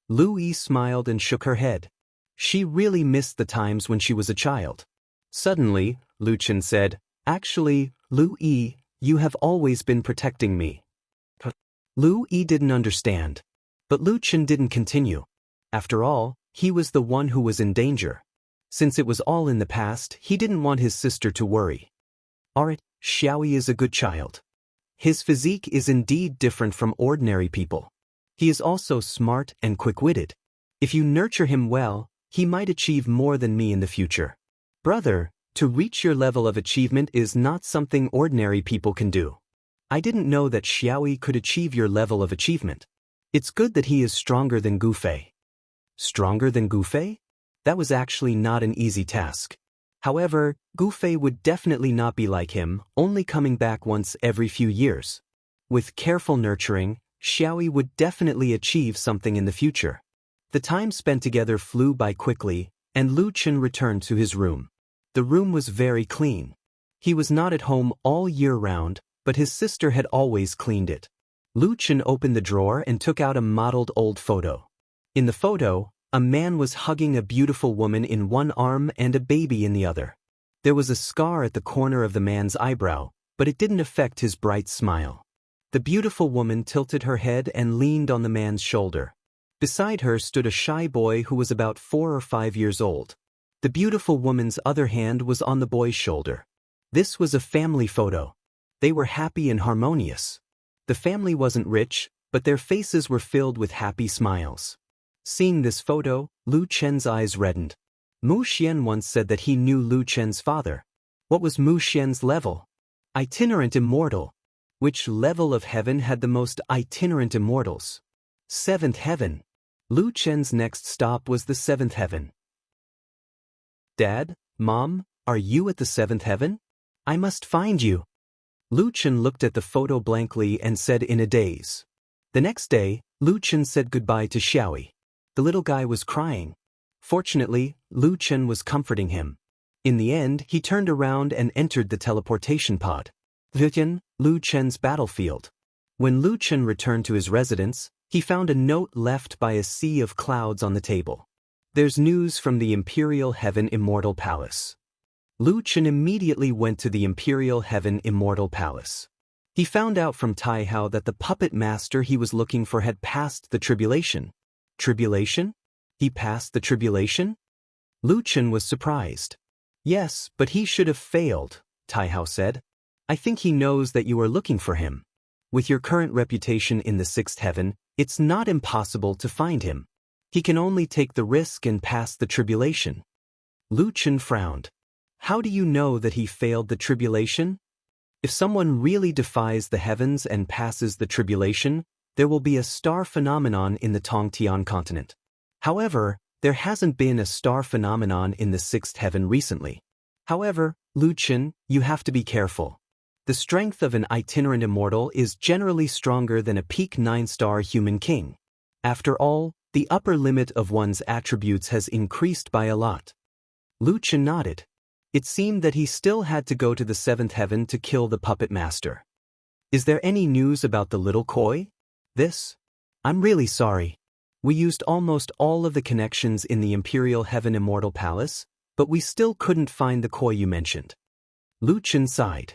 Lu Yi smiled and shook her head. She really missed the times when she was a child. Suddenly, Lu Chen said, Actually, Lu Yi, you have always been protecting me. Lu Yi didn't understand. But Lu Chen didn't continue. After all, he was the one who was in danger. Since it was all in the past, he didn't want his sister to worry. Alright, Xiaoyi is a good child. His physique is indeed different from ordinary people. He is also smart and quick-witted. If you nurture him well, he might achieve more than me in the future. Brother, to reach your level of achievement is not something ordinary people can do. I didn't know that Xiaoyi could achieve your level of achievement. It's good that he is stronger than Gufei. Stronger than Gufei? That was actually not an easy task. However, Gufei would definitely not be like him, only coming back once every few years. With careful nurturing, Xiaoyi would definitely achieve something in the future. The time spent together flew by quickly, and Lu Chen returned to his room. The room was very clean. He was not at home all year round, but his sister had always cleaned it. Lu Chen opened the drawer and took out a modeled old photo. In the photo, a man was hugging a beautiful woman in one arm and a baby in the other. There was a scar at the corner of the man's eyebrow, but it didn't affect his bright smile. The beautiful woman tilted her head and leaned on the man's shoulder. Beside her stood a shy boy who was about 4 or 5 years old. The beautiful woman's other hand was on the boy's shoulder. This was a family photo. They were happy and harmonious. The family wasn't rich, but their faces were filled with happy smiles. Seeing this photo, Lu Chen's eyes reddened. Mu Xian once said that he knew Lu Chen's father. What was Mu Xian's level? Itinerant immortal. Which level of heaven had the most itinerant immortals? 7th heaven. Lu Chen's next stop was the 7th heaven. Dad, Mom, are you at the 7th heaven? I must find you. Lu Chen looked at the photo blankly and said in a daze. The next day, Lu Chen said goodbye to Xiaoyi. The little guy was crying. Fortunately, Lu Chen was comforting him. In the end, he turned around and entered the teleportation pod. Lu Chen's battlefield. When Lu Chen returned to his residence, he found a note left by a sea of clouds on the table. There's news from the Imperial Heaven Immortal Palace. Lu Chen immediately went to the Imperial Heaven Immortal Palace. He found out from Tai Hao that the puppet master he was looking for had passed the tribulation. Tribulation? He passed the tribulation? Lu Chen was surprised. Yes, but he should have failed, Tai Hao said. I think he knows that you are looking for him. With your current reputation in the 6th heaven, it's not impossible to find him. He can only take the risk and pass the tribulation. Lu Chen frowned. How do you know that he failed the tribulation? If someone really defies the heavens and passes the tribulation, there will be a star phenomenon in the Tongtian continent. However, there hasn't been a star phenomenon in the 6th heaven recently. However, Lu Chen, you have to be careful. The strength of an itinerant immortal is generally stronger than a peak 9-star human king. After all, the upper limit of one's attributes has increased by a lot. Lu Chen nodded. It seemed that he still had to go to the 7th heaven to kill the puppet master. Is there any news about the little koi? This? I'm really sorry. We used almost all of the connections in the Imperial Heaven Immortal Palace, but we still couldn't find the koi you mentioned. Lu Chen sighed.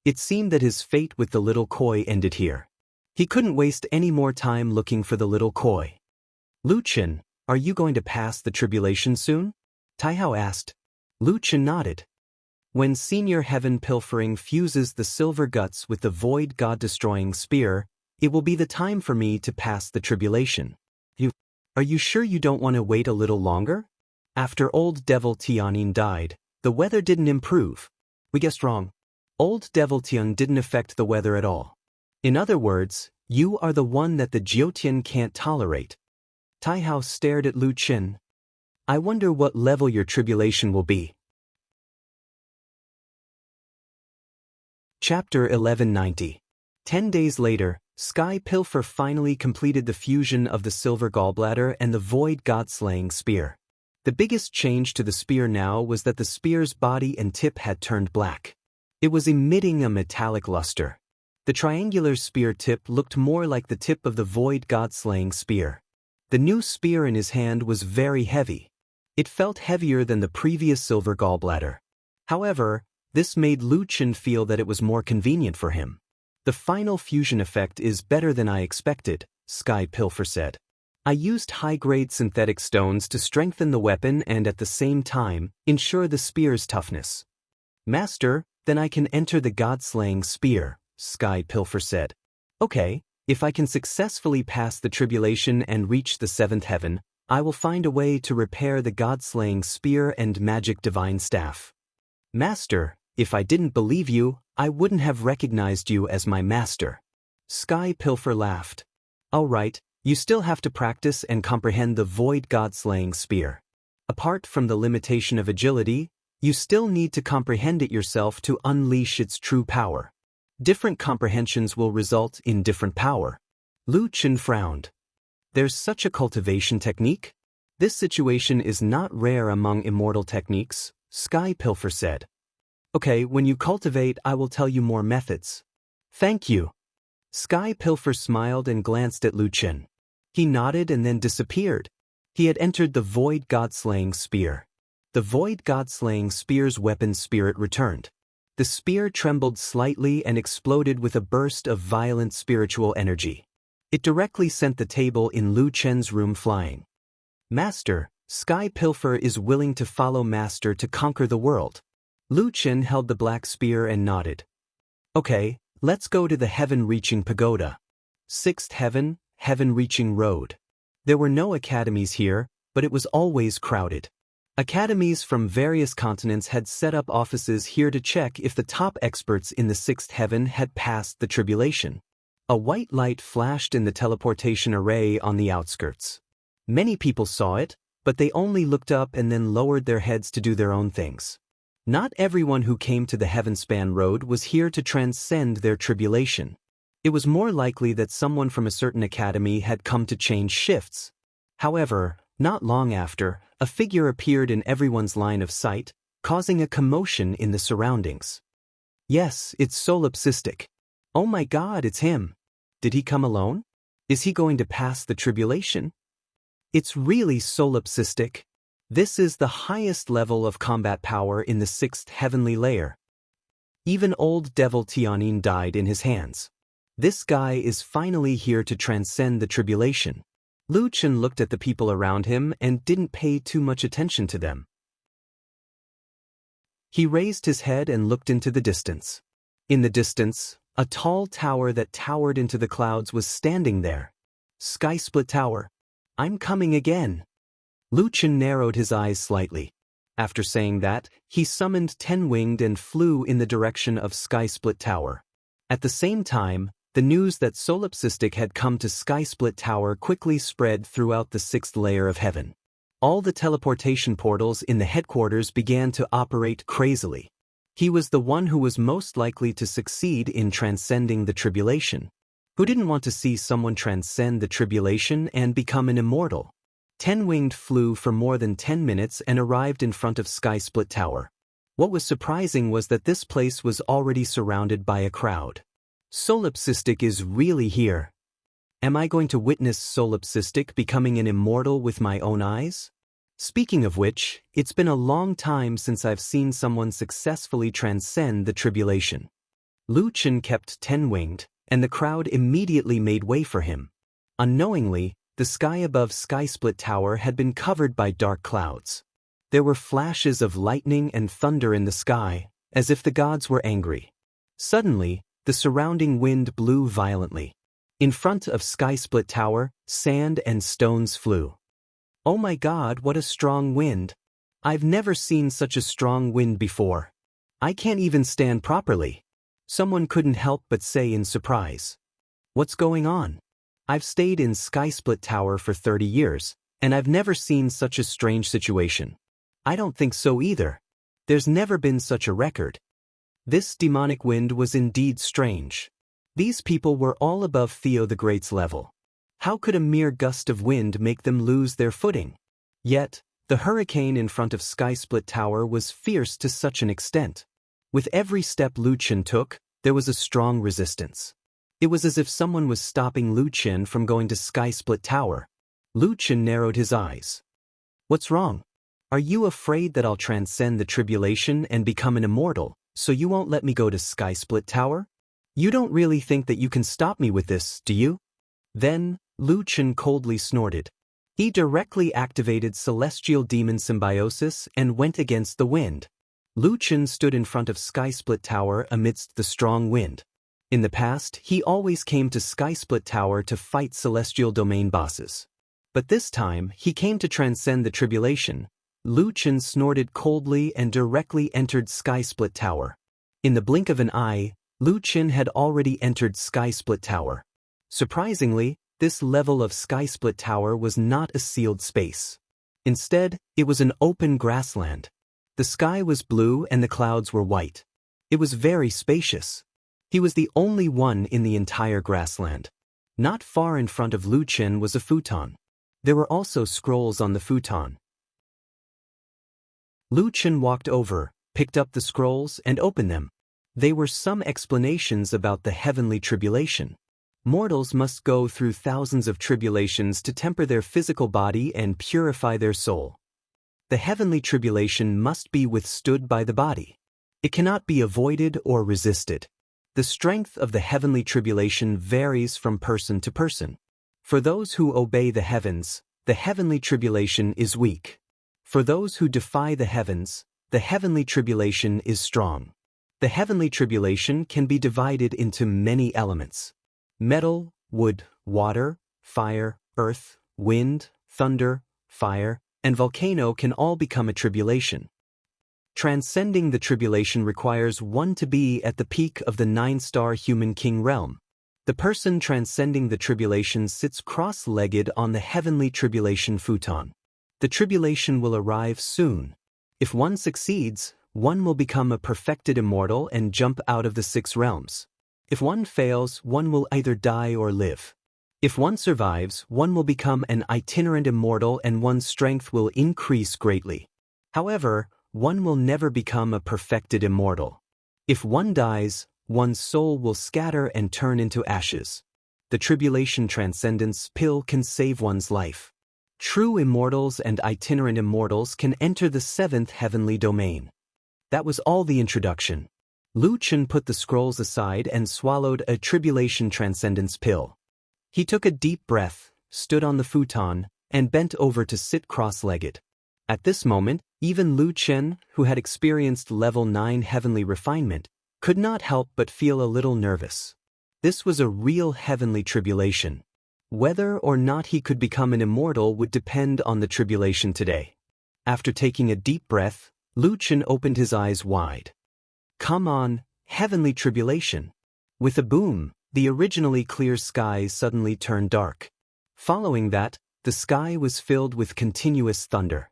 It seemed that his fate with the little koi ended here. He couldn't waste any more time looking for the little koi. Lu Chen, are you going to pass the tribulation soon? Tai Hao asked. Lu Chen nodded. When Senior Heaven Pilfering fuses the silver guts with the void god-destroying spear, it will be the time for me to pass the tribulation. Are you sure you don't want to wait a little longer? After old devil Tianin died, the weather didn't improve. We guessed wrong. Old devil Tian didn't affect the weather at all. In other words, you are the one that the Jiotian can't tolerate. Taihao stared at Lu Qin. I wonder what level your tribulation will be. Chapter 1190. 10 days later, Sky Pilfer finally completed the fusion of the silver gallbladder and the void god-slaying spear. The biggest change to the spear now was that the spear's body and tip had turned black. It was emitting a metallic luster. The triangular spear tip looked more like the tip of the void god-slaying spear. The new spear in his hand was very heavy. It felt heavier than the previous silver gallbladder. However, this made Lu Qin feel that it was more convenient for him. The final fusion effect is better than I expected, Sky Pilfer said. I used high-grade synthetic stones to strengthen the weapon and at the same time, ensure the spear's toughness. Master, then I can enter the god-slaying spear, Sky Pilfer said. Okay, if I can successfully pass the tribulation and reach the seventh heaven, I will find a way to repair the god-slaying spear and magic divine staff. Master, if I didn't believe you, I wouldn't have recognized you as my master. Sky Pilfer laughed. All right, you still have to practice and comprehend the void god-slaying spear. Apart from the limitation of agility, you still need to comprehend it yourself to unleash its true power. Different comprehensions will result in different power. Lu Qin frowned. There's such a cultivation technique? This situation is not rare among immortal techniques, Sky Pilfer said. Okay, when you cultivate, I will tell you more methods. Thank you. Sky Pilfer smiled and glanced at Lu Qin. He nodded and then disappeared. He had entered the void god-slaying spear. The void god-slaying spear's weapon spirit returned. The spear trembled slightly and exploded with a burst of violent spiritual energy. It directly sent the table in Lu Qin's room flying. Master, Sky Pilfer is willing to follow Master to conquer the world. Lu Qin held the black spear and nodded. Okay, let's go to the heaven-reaching pagoda. Sixth heaven, heaven-reaching road. There were no academies here, but it was always crowded. Academies from various continents had set up offices here to check if the top experts in the sixth heaven had passed the tribulation. A white light flashed in the teleportation array on the outskirts. Many people saw it, but they only looked up and then lowered their heads to do their own things. Not everyone who came to the Heavenspan Road was here to transcend their tribulation. It was more likely that someone from a certain academy had come to change shifts. However, not long after, a figure appeared in everyone's line of sight, causing a commotion in the surroundings. Yes, it's Solipsistic. Oh my God, it's him. Did he come alone? Is he going to pass the tribulation? It's really Solipsistic. This is the highest level of combat power in the sixth heavenly layer. Even old Devil Tianin died in his hands. This guy is finally here to transcend the tribulation. Lu Qin looked at the people around him and didn't pay too much attention to them. He raised his head and looked into the distance. In the distance, a tall tower that towered into the clouds was standing there. Sky Split Tower. I'm coming again. Lu Qin narrowed his eyes slightly. After saying that, he summoned Ten-Winged and flew in the direction of Sky Split Tower. At the same time, the news that Solipsistic had come to Sky Split Tower quickly spread throughout the sixth layer of heaven. All the teleportation portals in the headquarters began to operate crazily. He was the one who was most likely to succeed in transcending the tribulation. Who didn't want to see someone transcend the tribulation and become an immortal? Ten-Winged flew for more than 10 minutes and arrived in front of Sky Split Tower. What was surprising was that this place was already surrounded by a crowd. Solipsistic is really here. Am I going to witness Solipsistic becoming an immortal with my own eyes? Speaking of which, it's been a long time since I've seen someone successfully transcend the tribulation. Lu Qin kept Ten-Winged, and the crowd immediately made way for him. Unknowingly, the sky above Sky Split Tower had been covered by dark clouds. There were flashes of lightning and thunder in the sky, as if the gods were angry. Suddenly, the surrounding wind blew violently. In front of Sky Split Tower, sand and stones flew. Oh my God, what a strong wind! I've never seen such a strong wind before. I can't even stand properly. Someone couldn't help but say in surprise. What's going on? I've stayed in Sky Split Tower for 30 years, and I've never seen such a strange situation. I don't think so either. There's never been such a record. This demonic wind was indeed strange. These people were all above Theo the Great's level. How could a mere gust of wind make them lose their footing? Yet, the hurricane in front of Sky Split Tower was fierce to such an extent. With every step Lu Chen took, there was a strong resistance. It was as if someone was stopping Lu Chen from going to Sky Split Tower. Lu Chen narrowed his eyes. What's wrong? Are you afraid that I'll transcend the tribulation and become an immortal, so you won't let me go to Sky Split Tower? You don't really think that you can stop me with this, do you? Then, Lu Chen coldly snorted. He directly activated Celestial Demon Symbiosis and went against the wind. Lu Chen stood in front of Sky Split Tower amidst the strong wind. In the past, he always came to Sky Split Tower to fight Celestial Domain bosses. But this time, he came to transcend the tribulation. Lu Chen snorted coldly and directly entered Sky Split Tower. In the blink of an eye, Lu Chen had already entered Sky Split Tower. Surprisingly, this level of Sky Split Tower was not a sealed space. Instead, it was an open grassland. The sky was blue and the clouds were white. It was very spacious. He was the only one in the entire grassland. Not far in front of Lu Chen was a futon. There were also scrolls on the futon. Lu Chen walked over, picked up the scrolls and opened them. They were some explanations about the heavenly tribulation. Mortals must go through thousands of tribulations to temper their physical body and purify their soul. The heavenly tribulation must be withstood by the body. It cannot be avoided or resisted. The strength of the heavenly tribulation varies from person to person. For those who obey the heavenly tribulation is weak. For those who defy the heavenly tribulation is strong. The heavenly tribulation can be divided into many elements. Metal, wood, water, fire, earth, wind, thunder, fire, and volcano can all become a tribulation. Transcending the tribulation requires one to be at the peak of the 9-star human king realm. The person transcending the tribulation sits cross-legged on the heavenly tribulation futon. The tribulation will arrive soon. If one succeeds, one will become a perfected immortal and jump out of the 6 realms. If one fails, one will either die or live. If one survives, one will become an itinerant immortal and one's strength will increase greatly. However, one will never become a perfected immortal. If one dies, one's soul will scatter and turn into ashes. The tribulation transcendence pill can save one's life. True immortals and itinerant immortals can enter the 7th heavenly domain. That was all the introduction. Lu Chen put the scrolls aside and swallowed a tribulation transcendence pill. He took a deep breath, stood on the futon, and bent over to sit cross-legged. At this moment, even Lu Chen, who had experienced level 9 heavenly refinement, could not help but feel a little nervous. This was a real heavenly tribulation. Whether or not he could become an immortal would depend on the tribulation today. After taking a deep breath, Lu Chen opened his eyes wide. Come on, heavenly tribulation. With a boom, the originally clear skies suddenly turned dark. Following that, the sky was filled with continuous thunder.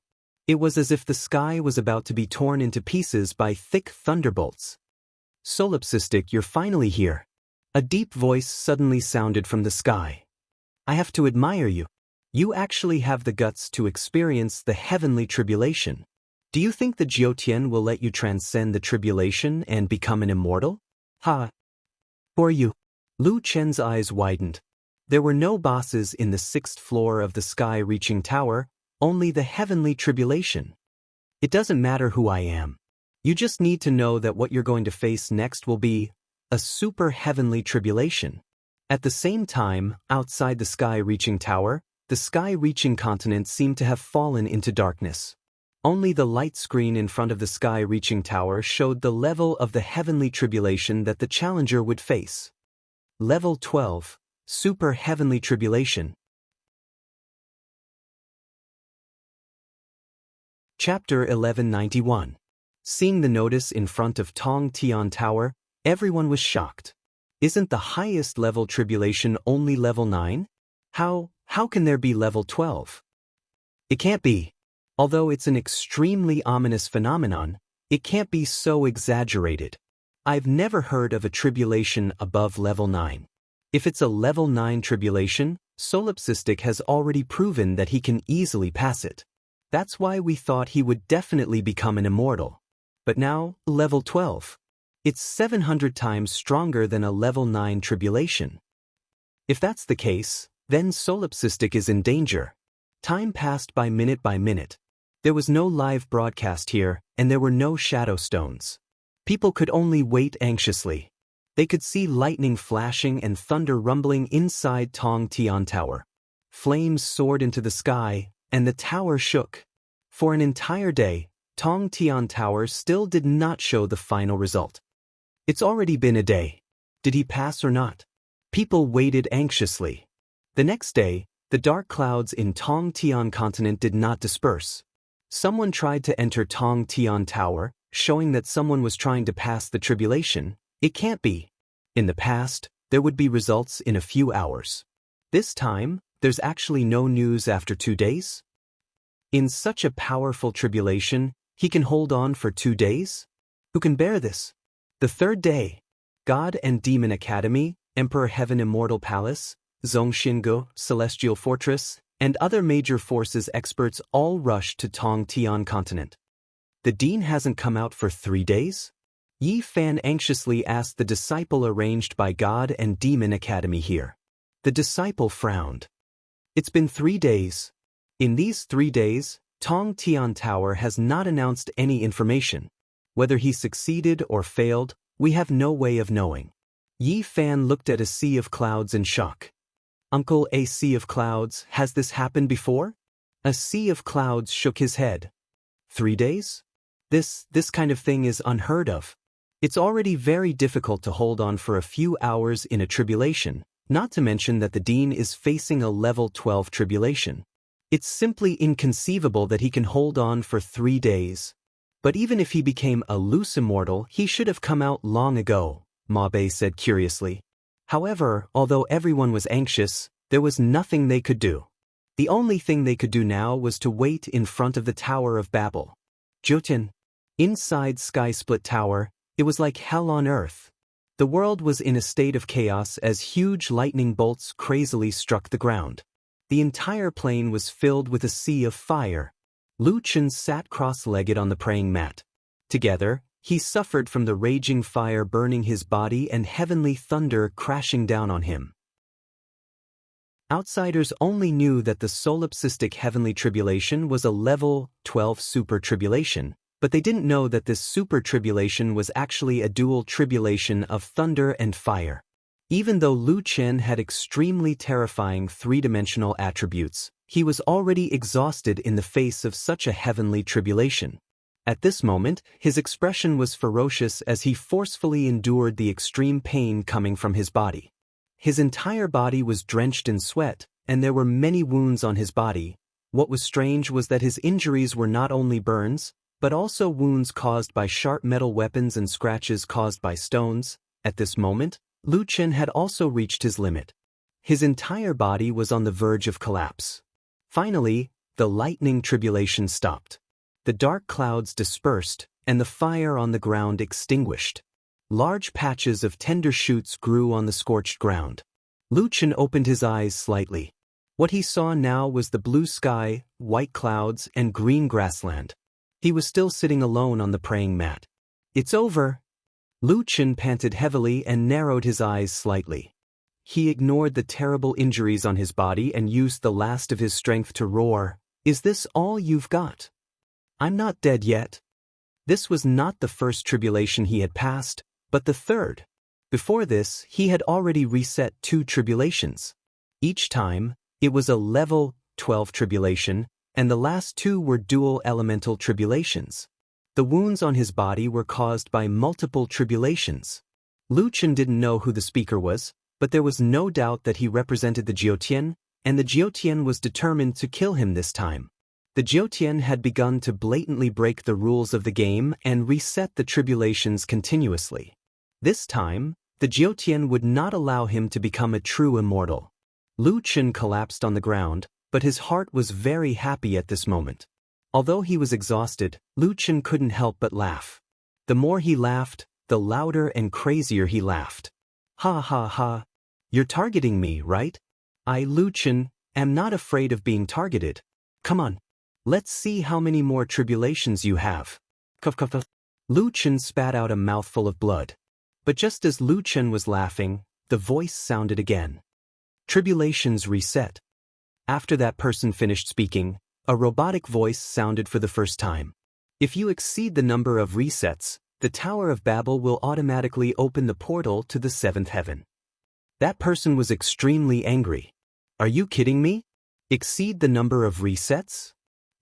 It was as if the sky was about to be torn into pieces by thick thunderbolts. Solipsistic, you're finally here. A deep voice suddenly sounded from the sky. I have to admire you. You actually have the guts to experience the heavenly tribulation. Do you think the Jiutian will let you transcend the tribulation and become an immortal? Ha! Who are you? Lu Chen's eyes widened. There were no bosses in the 6th floor of the sky-reaching tower, only the heavenly tribulation. It doesn't matter who I am. You just need to know that what you're going to face next will be a super heavenly tribulation. At the same time, outside the sky-reaching tower, the sky-reaching continent seemed to have fallen into darkness. Only the light screen in front of the sky-reaching tower showed the level of the heavenly tribulation that the challenger would face. Level 12, Super Heavenly Tribulation. Chapter 1191. Seeing the notice in front of Tong Tian Tower, everyone was shocked. Isn't the highest level tribulation only level 9? How can there be level 12? It can't be. Although it's an extremely ominous phenomenon, it can't be so exaggerated. I've never heard of a tribulation above level 9. If it's a level 9 tribulation, Solipsistic has already proven that he can easily pass it. That's why we thought he would definitely become an immortal. But now, level 12. It's 700 times stronger than a level 9 tribulation. If that's the case, then Solipsistic is in danger. Time passed by minute. There was no live broadcast here, and there were no shadow stones. People could only wait anxiously. They could see lightning flashing and thunder rumbling inside Tong Tian Tower. Flames soared into the sky, and the tower shook. For an entire day, Tong Tian Tower still did not show the final result. It's already been a day. Did he pass or not? People waited anxiously. The next day, the dark clouds in Tong Tian continent did not disperse. Someone tried to enter Tong Tian Tower, showing that someone was trying to pass the tribulation. It can't be. In the past, there would be results in a few hours. This time, there's actually no news after 2 days? In such a powerful tribulation, he can hold on for 2 days? Who can bear this? The third day, God and Demon Academy, Emperor Heaven Immortal Palace, Zhongxingu, Celestial Fortress, and other major forces experts all rushed to Tong Tian continent. The dean hasn't come out for 3 days? Yi Fan anxiously asked the disciple arranged by God and Demon Academy here. The disciple frowned. It's been 3 days. In these 3 days, Tong Tian Tower has not announced any information. Whether he succeeded or failed, we have no way of knowing. Yi Fan looked at a sea of clouds in shock. Uncle, a sea of clouds, has this happened before? A sea of clouds shook his head. 3 days? This kind of thing is unheard of. It's already very difficult to hold on for a few hours in a tribulation, not to mention that the dean is facing a level 12 tribulation. It's simply inconceivable that he can hold on for 3 days. But even if he became a loose immortal, he should have come out long ago, Ma Bei said curiously. However, although everyone was anxious, there was nothing they could do. The only thing they could do now was to wait in front of the Tower of Babel. Jyotin. Inside Sky Split Tower, it was like hell on earth. The world was in a state of chaos as huge lightning bolts crazily struck the ground. The entire plain was filled with a sea of fire. Lu Chen sat cross-legged on the praying mat. Together, he suffered from the raging fire burning his body and heavenly thunder crashing down on him. Outsiders only knew that the solipsistic heavenly tribulation was a level 12 super tribulation, but they didn't know that this super tribulation was actually a dual tribulation of thunder and fire. Even though Lu Chen had extremely terrifying three-dimensional attributes, he was already exhausted in the face of such a heavenly tribulation. At this moment, his expression was ferocious as he forcefully endured the extreme pain coming from his body. His entire body was drenched in sweat, and there were many wounds on his body. What was strange was that his injuries were not only burns, but also wounds caused by sharp metal weapons and scratches caused by stones. At this moment, Lu Chen had also reached his limit. His entire body was on the verge of collapse. Finally, the lightning tribulation stopped. The dark clouds dispersed, and the fire on the ground extinguished. Large patches of tender shoots grew on the scorched ground. Lu Chen opened his eyes slightly. What he saw now was the blue sky, white clouds, and green grassland. He was still sitting alone on the praying mat. It's over. Lu Chen panted heavily and narrowed his eyes slightly. He ignored the terrible injuries on his body and used the last of his strength to roar, "Is this all you've got? I'm not dead yet." This was not the first tribulation he had passed, but the third. Before this, he had already reset 2 tribulations. Each time, it was a level 12 tribulation, and the last 2 were dual elemental tribulations. The wounds on his body were caused by multiple tribulations. Lu Chen didn't know who the speaker was, but there was no doubt that he represented the Jiutian, and the Jiutian was determined to kill him this time. The Jiutian had begun to blatantly break the rules of the game and reset the tribulations continuously. This time, the Jiutian would not allow him to become a true immortal. Lu Chen collapsed on the ground, but his heart was very happy at this moment. Although he was exhausted, Lu Chen couldn't help but laugh. The more he laughed, the louder and crazier he laughed. Ha ha ha. You're targeting me, right? I, Lu Chen, am not afraid of being targeted. Come on. Let's see how many more tribulations you have. Cough cough cough. Lu Chen spat out a mouthful of blood. But just as Lu Chen was laughing, the voice sounded again. Tribulations reset. After that person finished speaking, a robotic voice sounded for the first time. If you exceed the number of resets, the Tower of Babel will automatically open the portal to the seventh heaven. That person was extremely angry. Are you kidding me? Exceed the number of resets?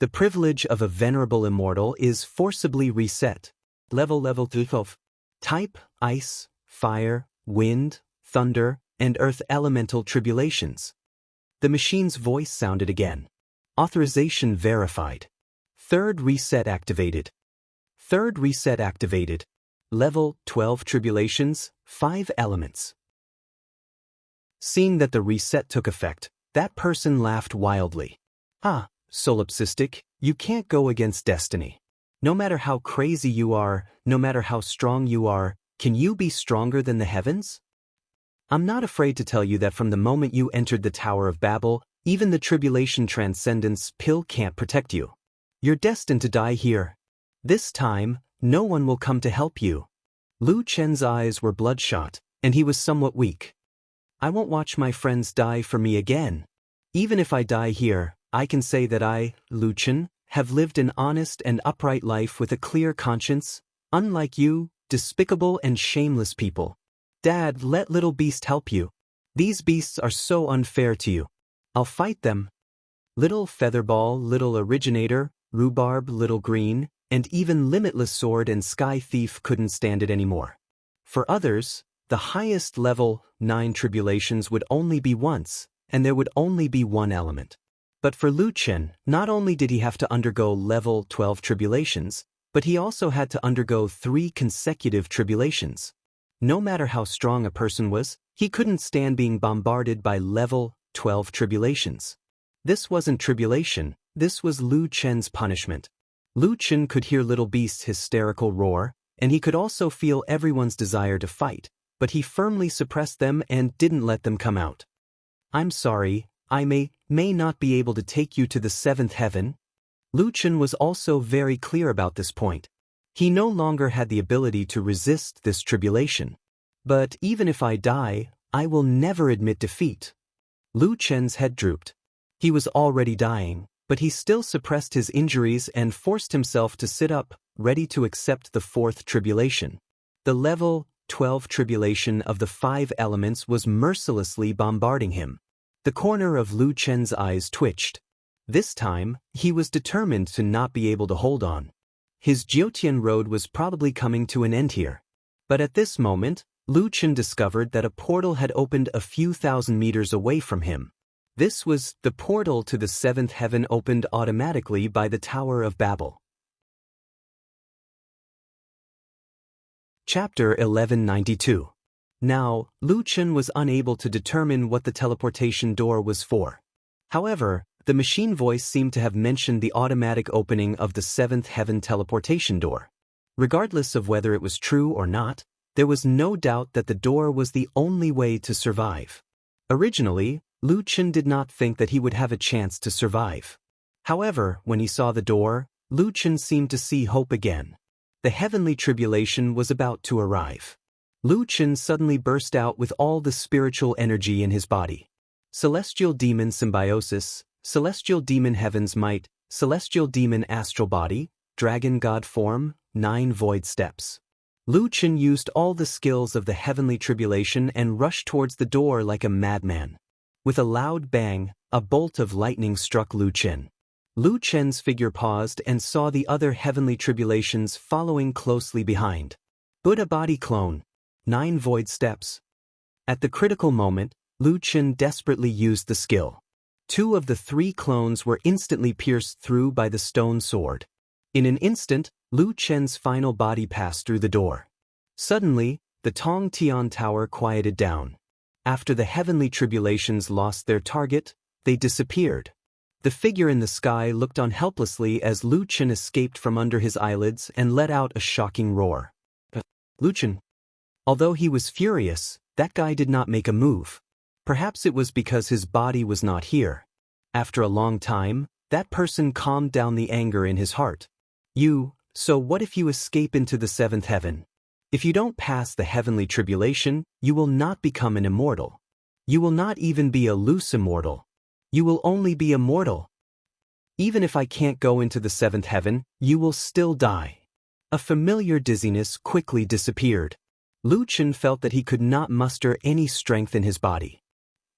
The privilege of a venerable immortal is forcibly reset. Level 12. Type, ice, fire, wind, thunder, and earth elemental tribulations. The machine's voice sounded again. Authorization verified. Third reset activated. Third reset activated. Level 12 tribulations, 5 elements. Seeing that the reset took effect, that person laughed wildly. Ah, solipsistic, you can't go against destiny. No matter how crazy you are, no matter how strong you are, can you be stronger than the heavens? I'm not afraid to tell you that from the moment you entered the Tower of Babel, even the tribulation transcendence pill can't protect you. You're destined to die here. This time, no one will come to help you. Lu Chen's eyes were bloodshot, and he was somewhat weak. I won't watch my friends die for me again. Even if I die here, I can say that I, Lu Chen, have lived an honest and upright life with a clear conscience, unlike you, despicable and shameless people. Dad, let little beast help you. These beasts are so unfair to you. I'll fight them. Little Featherball, Little Originator, Rhubarb, Little Green, and even Limitless Sword and Sky Thief couldn't stand it anymore. For others, the highest level 9 tribulations would only be once, and there would only be one element. But for Lu Chen, not only did he have to undergo level 12 tribulations, but he also had to undergo 3 consecutive tribulations. No matter how strong a person was, he couldn't stand being bombarded by level 12 tribulations. This wasn't tribulation, this was Lu Chen's punishment. Lu Chen could hear Little Beast's hysterical roar, and he could also feel everyone's desire to fight, but he firmly suppressed them and didn't let them come out. I'm sorry, I may not be able to take you to the 7th heaven. Lu Chen was also very clear about this point. He no longer had the ability to resist this tribulation. But even if I die, I will never admit defeat. Lu Chen's head drooped. He was already dying, but he still suppressed his injuries and forced himself to sit up, ready to accept the 4th tribulation. The level 12 tribulation of the 5 elements was mercilessly bombarding him. The corner of Lu Chen's eyes twitched. This time, he was determined to not be able to hold on. His Jiutian road was probably coming to an end here. But at this moment, Lu Chen discovered that a portal had opened a few thousand meters away from him. This was the portal to the 7th heaven opened automatically by the Tower of Babel. Chapter 1192. Now, Lu Chen was unable to determine what the teleportation door was for. However, the machine voice seemed to have mentioned the automatic opening of the 7th heaven teleportation door. Regardless of whether it was true or not, there was no doubt that the door was the only way to survive. Originally, Lu Chen did not think that he would have a chance to survive. However, when he saw the door, Lu Chen seemed to see hope again. The heavenly tribulation was about to arrive. Lu Chen suddenly burst out with all the spiritual energy in his body. Celestial Demon Symbiosis, Celestial Demon Heaven's Might, Celestial Demon Astral Body, Dragon God Form, 9 Void Steps. Lu Chen used all the skills of the heavenly tribulation and rushed towards the door like a madman. With a loud bang, a bolt of lightning struck Lu Chen. Lu Chen's figure paused and saw the other heavenly tribulations following closely behind. Buddha Body Clone. 9 Void Steps. At the critical moment, Lu Chen desperately used the skill. 2 of the 3 clones were instantly pierced through by the stone sword. In an instant, Lu Chen's final body passed through the door. Suddenly, the Tong Tian Tower quieted down. After the heavenly tribulations lost their target, they disappeared. The figure in the sky looked on helplessly as Lu Chen escaped from under his eyelids and let out a shocking roar. Lu Chen. Although he was furious, that guy did not make a move. Perhaps it was because his body was not here. After a long time, that person calmed down the anger in his heart. So what if you escape into the seventh heaven? If you don't pass the heavenly tribulation, you will not become an immortal. You will not even be a loose immortal. You will only be immortal. Even if I can't go into the seventh heaven, you will still die. A familiar dizziness quickly disappeared. Lu Chen felt that he could not muster any strength in his body.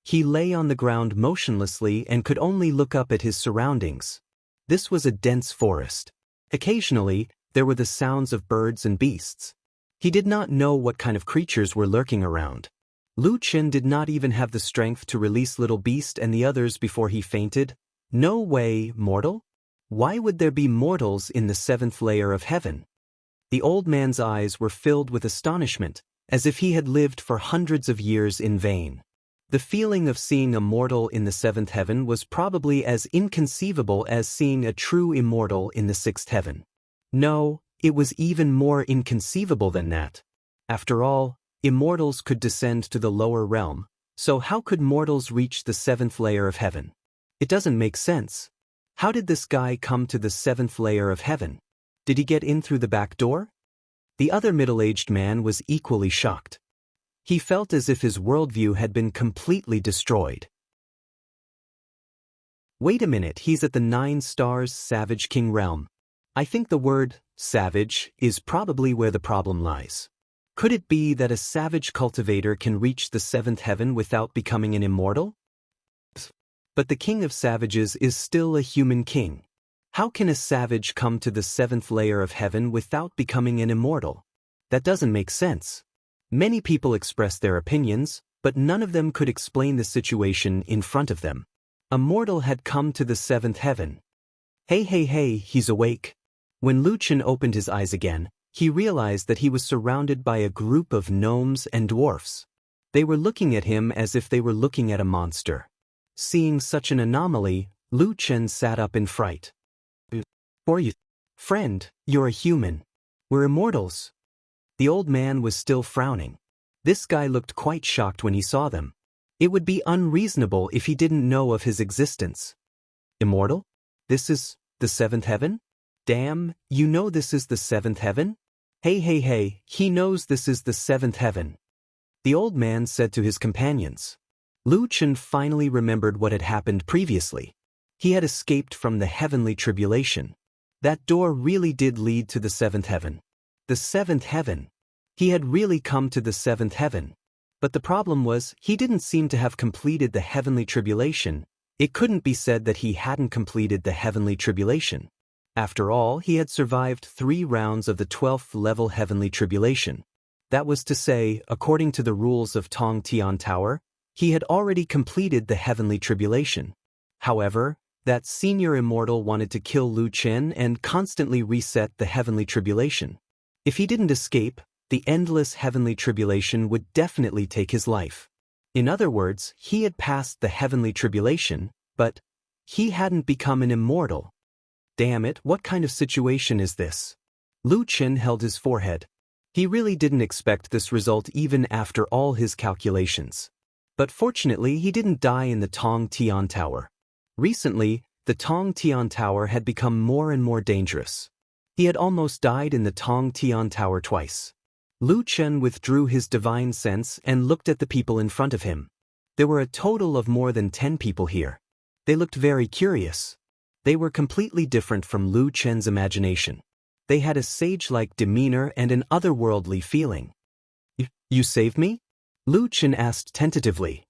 He lay on the ground motionlessly and could only look up at his surroundings. This was a dense forest. Occasionally, there were the sounds of birds and beasts. He did not know what kind of creatures were lurking around. Lu Chen did not even have the strength to release Little Beast and the others before he fainted. No way, mortal? Why would there be mortals in the seventh layer of heaven? The old man's eyes were filled with astonishment, as if he had lived for hundreds of years in vain. The feeling of seeing a mortal in the seventh heaven was probably as inconceivable as seeing a true immortal in the sixth heaven. No, it was even more inconceivable than that. After all, immortals could descend to the lower realm, so how could mortals reach the seventh layer of heaven? It doesn't make sense. How did this guy come to the seventh layer of heaven? Did he get in through the back door? The other middle-aged man was equally shocked. He felt as if his worldview had been completely destroyed. Wait a minute, he's at the 9 stars Savage King realm. I think the word savage is probably where the problem lies. Could it be that a savage cultivator can reach the seventh heaven without becoming an immortal? But the king of savages is still a human king. How can a savage come to the seventh layer of heaven without becoming an immortal? That doesn't make sense. Many people expressed their opinions, but none of them could explain the situation in front of them. A mortal had come to the seventh heaven. Hey, he's awake. When Lu Chen opened his eyes again, he realized that he was surrounded by a group of gnomes and dwarfs. They were looking at him as if they were looking at a monster. Seeing such an anomaly, Lu Chen sat up in fright. "For you, friend, you're a human. We're immortals." The old man was still frowning. This guy looked quite shocked when he saw them. It would be unreasonable if he didn't know of his existence. Immortal? This is the seventh heaven? Damn, you know this is the seventh heaven? Hey, he knows this is the seventh heaven. The old man said to his companions. Lu Chen finally remembered what had happened previously. He had escaped from the heavenly tribulation. That door really did lead to the seventh heaven. The seventh heaven. He had really come to the seventh heaven. But the problem was, he didn't seem to have completed the heavenly tribulation. It couldn't be said that he hadn't completed the heavenly tribulation. After all, he had survived 3 rounds of the 12th level heavenly tribulation. That was to say, according to the rules of Tong Tian Tower, he had already completed the heavenly tribulation. However, that senior immortal wanted to kill Lu Chen and constantly reset the heavenly tribulation. If he didn't escape, the endless heavenly tribulation would definitely take his life. In other words, he had passed the heavenly tribulation, but he hadn't become an immortal. Damn it, what kind of situation is this? Lu Chen held his forehead. He really didn't expect this result even after all his calculations. But fortunately, he didn't die in the Tong Tian Tower. Recently, the Tong Tian Tower had become more and more dangerous. He had almost died in the Tong Tian Tower twice. Lu Chen withdrew his divine sense and looked at the people in front of him. There were a total of more than 10 people here. They looked very curious. They were completely different from Lu Chen's imagination. They had a sage-like demeanor and an otherworldly feeling. You saved me?" Lu Chen asked tentatively.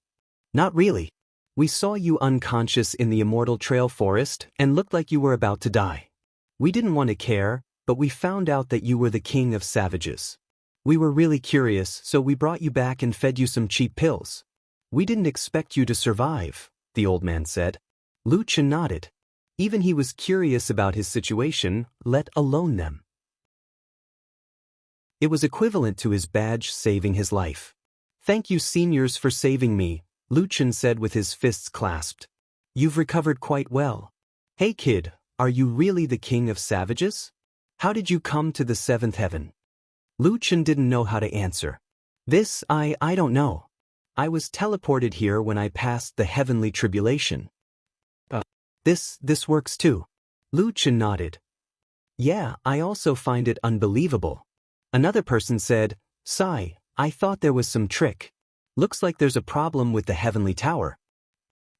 "Not really. We saw you unconscious in the Immortal Trail Forest and looked like you were about to die. We didn't want to care, but we found out that you were the king of savages. We were really curious, so we brought you back and fed you some cheap pills. We didn't expect you to survive," the old man said. Lu Chen nodded. Even he was curious about his situation, let alone them. It was equivalent to his badge saving his life. Thank you, seniors, for saving me, Lucien said with his fists clasped. You've recovered quite well. Hey kid, are you really the king of savages? How did you come to the seventh heaven? Lucien didn't know how to answer. I don't know. I was teleported here when I passed the heavenly tribulation. This works too. Lucien nodded. Yeah, I also find it unbelievable. Another person said, Sigh, I thought there was some trick. Looks like there's a problem with the heavenly tower.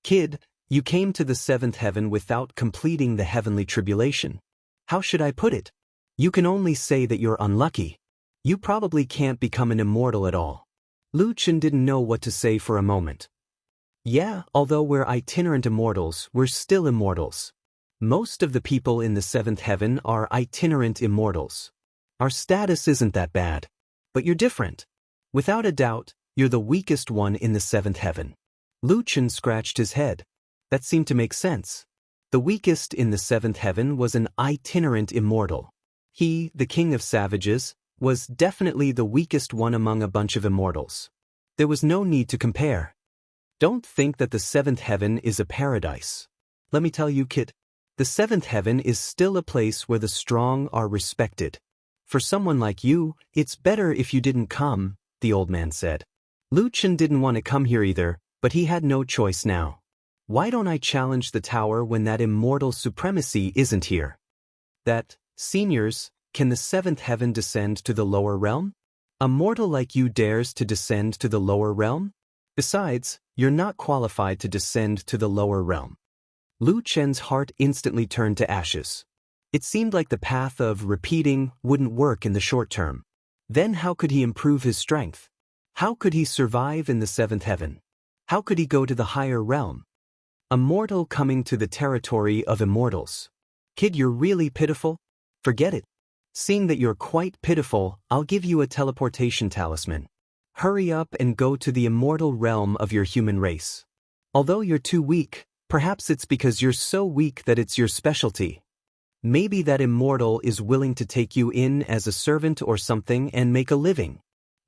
Kid, you came to the seventh heaven without completing the heavenly tribulation. How should I put it? You can only say that you're unlucky. You probably can't become an immortal at all. Lucien didn't know what to say for a moment. Yeah, although we're itinerant immortals, we're still immortals. Most of the people in the seventh heaven are itinerant immortals. Our status isn't that bad. But you're different. Without a doubt, you're the weakest one in the seventh heaven. Lucien scratched his head. That seemed to make sense. The weakest in the seventh heaven was an itinerant immortal. He, the king of savages, was definitely the weakest one among a bunch of immortals. There was no need to compare. Don't think that the seventh heaven is a paradise. Let me tell you, kid, the seventh heaven is still a place where the strong are respected. For someone like you, it's better if you didn't come, the old man said. Lucien didn't want to come here either, but he had no choice now. Why don't I challenge the tower when that immortal supremacy isn't here? Seniors, can the seventh heaven descend to the lower realm? A mortal like you dares to descend to the lower realm? Besides, you're not qualified to descend to the lower realm. Lucien's heart instantly turned to ashes. It seemed like the path of repeating wouldn't work in the short term. Then how could he improve his strength? How could he survive in the seventh heaven? How could he go to the higher realm? A mortal coming to the territory of immortals. Kid, you're really pitiful? Forget it. Seeing that you're quite pitiful, I'll give you a teleportation talisman. Hurry up and go to the immortal realm of your human race. Although you're too weak, perhaps it's because you're so weak that it's your specialty. Maybe that immortal is willing to take you in as a servant or something and make a living.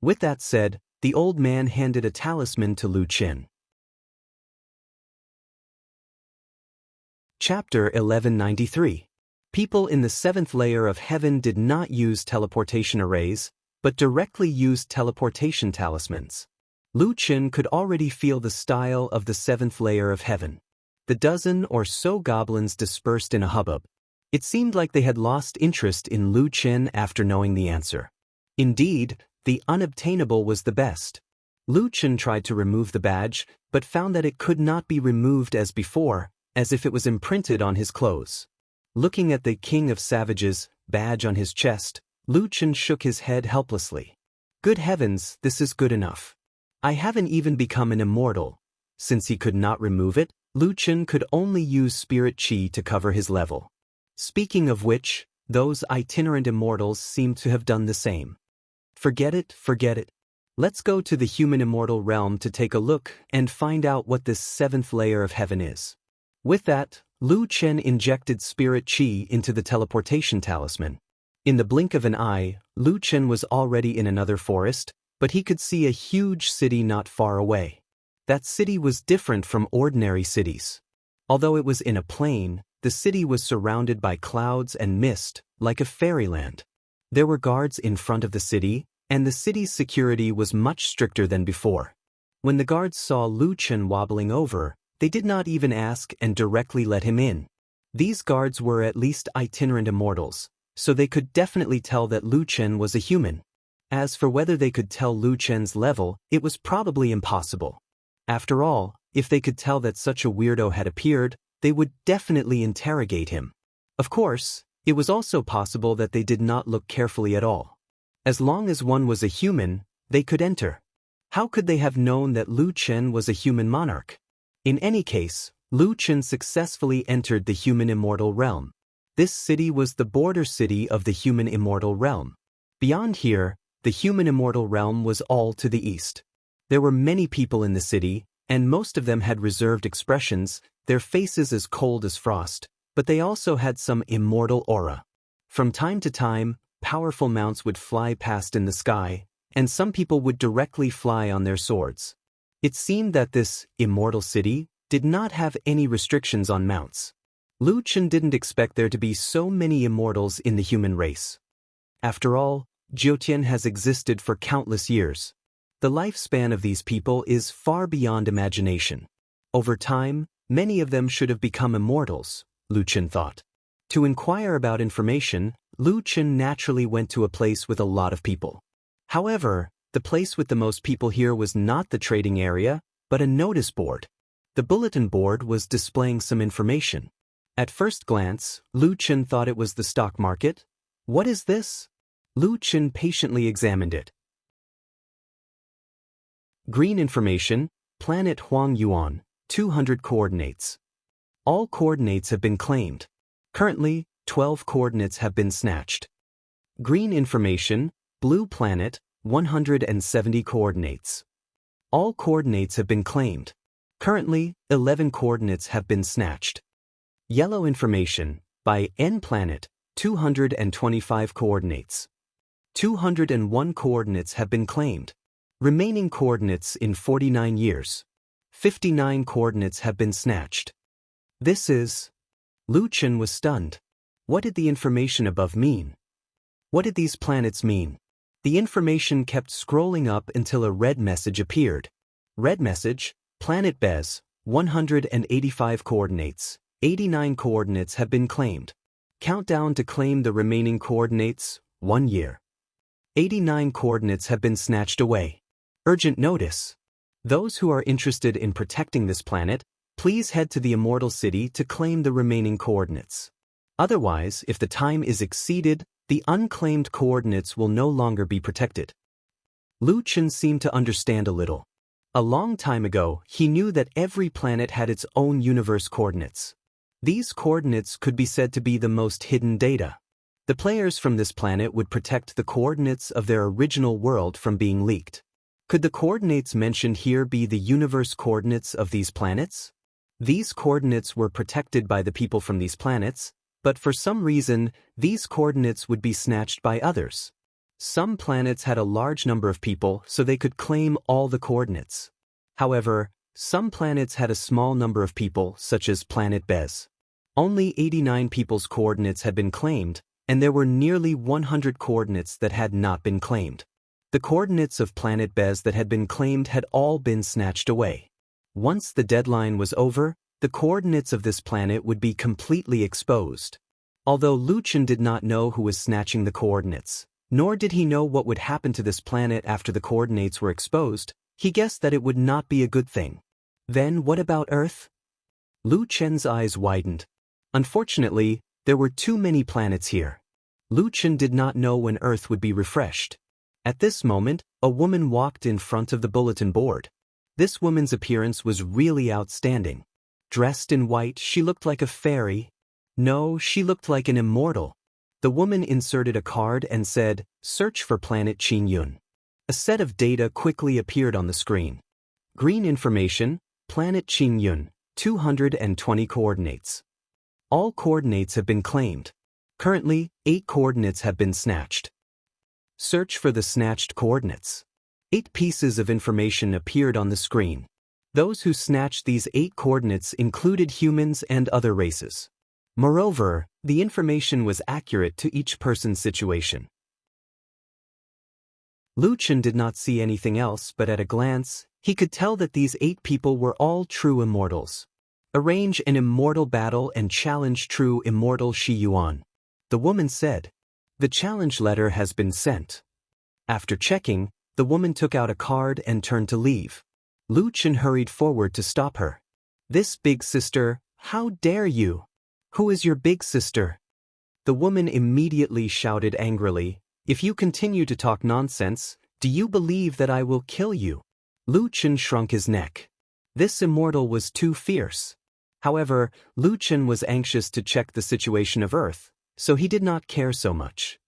With that said, the old man handed a talisman to Lucien. Chapter 1193. People in the seventh layer of heaven did not use teleportation arrays, but directly used teleportation talismans. Lucien could already feel the style of the seventh layer of heaven. The dozen or so goblins dispersed in a hubbub. It seemed like they had lost interest in Lucien after knowing the answer. Indeed, the unobtainable was the best. Lucien tried to remove the badge, but found that it could not be removed as before, as if it was imprinted on his clothes. Looking at the King of Savages badge on his chest, Lucien shook his head helplessly. Good heavens, this is good enough. I haven't even become an immortal. Since he could not remove it, Lucien could only use spirit chi to cover his level. Speaking of which, those itinerant immortals seem to have done the same. Forget it. Let's go to the human immortal realm to take a look and find out what this seventh layer of heaven is. With that, Lucien injected spirit chi into the teleportation talisman. In the blink of an eye, Lucien was already in another forest, but he could see a huge city not far away. That city was different from ordinary cities. Although it was in a plain, the city was surrounded by clouds and mist, like a fairyland. There were guards in front of the city, and the city's security was much stricter than before. When the guards saw Lucien wobbling over, they did not even ask and directly let him in. These guards were at least itinerant immortals, so they could definitely tell that Lucien was a human. As for whether they could tell Lucien's level, it was probably impossible. After all, if they could tell that such a weirdo had appeared, they would definitely interrogate him. Of course, it was also possible that they did not look carefully at all. As long as one was a human, they could enter. How could they have known that Lucien was a human monarch? In any case, Lucien successfully entered the human immortal realm. This city was the border city of the human immortal realm. Beyond here, the human immortal realm was all to the east. There were many people in the city, and most of them had reserved expressions, their faces as cold as frost, but they also had some immortal aura. From time to time, powerful mounts would fly past in the sky, and some people would directly fly on their swords. It seemed that this immortal city did not have any restrictions on mounts. Lu Chen didn't expect there to be so many immortals in the human race. After all, Jiutian has existed for countless years. The lifespan of these people is far beyond imagination. Over time, many of them should have become immortals, Lu Chen thought. To inquire about information, Lu Chen naturally went to a place with a lot of people. However, the place with the most people here was not the trading area, but a notice board. The bulletin board was displaying some information. At first glance, Lu Chen thought it was the stock market. What is this? Lu Chen patiently examined it. Green information, planet Huang Yuan, 200 coordinates. All coordinates have been claimed. Currently, 12 coordinates have been snatched. Green information, blue planet, 170 coordinates. All coordinates have been claimed. Currently, 11 coordinates have been snatched. Yellow information, by N planet, 225 coordinates. 201 coordinates have been claimed. Remaining coordinates in 49 years. 59 coordinates have been snatched. This is... Lu Chen was stunned. What did the information above mean? What did these planets mean? The information kept scrolling up until a red message appeared. Red message, planet Bez, 185 coordinates. 89 coordinates have been claimed. Countdown to claim the remaining coordinates, 1 year. 89 coordinates have been snatched away. Urgent notice. Those who are interested in protecting this planet, please head to the Immortal City to claim the remaining coordinates. Otherwise, if the time is exceeded, the unclaimed coordinates will no longer be protected. Lu Chen seemed to understand a little. A long time ago, he knew that every planet had its own universe coordinates. These coordinates could be said to be the most hidden data. The players from this planet would protect the coordinates of their original world from being leaked. Could the coordinates mentioned here be the universe coordinates of these planets? These coordinates were protected by the people from these planets, but for some reason, these coordinates would be snatched by others. Some planets had a large number of people, so they could claim all the coordinates. However, some planets had a small number of people, such as planet Bez. Only 89 people's coordinates had been claimed, and there were nearly 100 coordinates that had not been claimed. The coordinates of planet Bez that had been claimed had all been snatched away. Once the deadline was over, the coordinates of this planet would be completely exposed. Although Lu Chen did not know who was snatching the coordinates, nor did he know what would happen to this planet after the coordinates were exposed, he guessed that it would not be a good thing. Then what about Earth? Lu Chen's eyes widened. Unfortunately, there were too many planets here. Lu Chen did not know when Earth would be refreshed. At this moment, a woman walked in front of the bulletin board. This woman's appearance was really outstanding. Dressed in white, she looked like a fairy. No, she looked like an immortal. The woman inserted a card and said, "Search for planet Qin Yun." A set of data quickly appeared on the screen. Green information, planet Qin Yun, 220 coordinates. All coordinates have been claimed. Currently, 8 coordinates have been snatched. Search for the snatched coordinates. 8 pieces of information appeared on the screen. Those who snatched these 8 coordinates included humans and other races. Moreover, the information was accurate to each person's situation. Lu Chen did not see anything else, but at a glance, he could tell that these 8 people were all true immortals. Arrange an immortal battle and challenge true immortal Shi Yuan. The woman said. The challenge letter has been sent. After checking, the woman took out a card and turned to leave. Lu Chen hurried forward to stop her. This big sister, how dare you? Who is your big sister? The woman immediately shouted angrily, if you continue to talk nonsense, do you believe that I will kill you? Lu Chen shrunk his neck. This immortal was too fierce. However, Lu Chen was anxious to check the situation of Earth, so he did not care so much.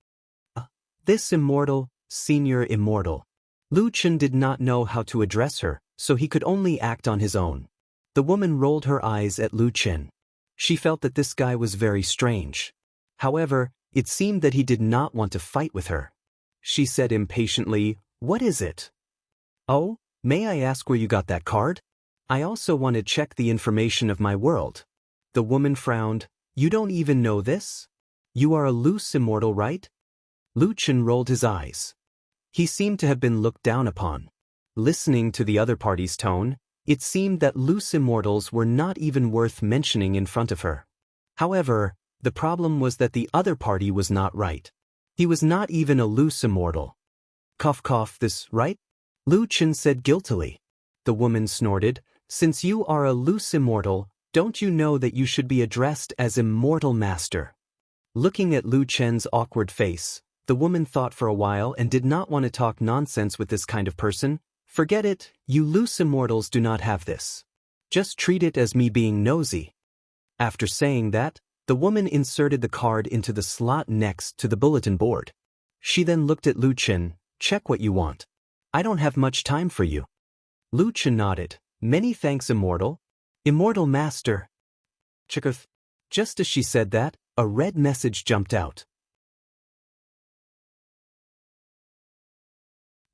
This immortal, senior immortal. Lu Chen did not know how to address her, so he could only act on his own. The woman rolled her eyes at Lu Chen. She felt that this guy was very strange. However, it seemed that he did not want to fight with her. She said impatiently, What is it? Oh, may I ask where you got that card? I also want to check the information of my world. The woman frowned. You don't even know this? You are a loose immortal, right? Luchin rolled his eyes. He seemed to have been looked down upon. Listening to the other party's tone, it seemed that loose immortals were not even worth mentioning in front of her. However, the problem was that the other party was not right. He was not even a loose immortal. Cough cough, this, right? Luchin said guiltily. The woman snorted. Since you are a loose immortal, don't you know that you should be addressed as Immortal Master? Looking at Lu Chen's awkward face, the woman thought for a while and did not want to talk nonsense with this kind of person. Forget it, you loose immortals do not have this. Just treat it as me being nosy. After saying that, the woman inserted the card into the slot next to the bulletin board. She then looked at Lu Chen. Check what you want. I don't have much time for you. Lu Chen nodded. Many thanks, Immortal. Immortal Master. Chikuth. Just as she said that, a red message jumped out.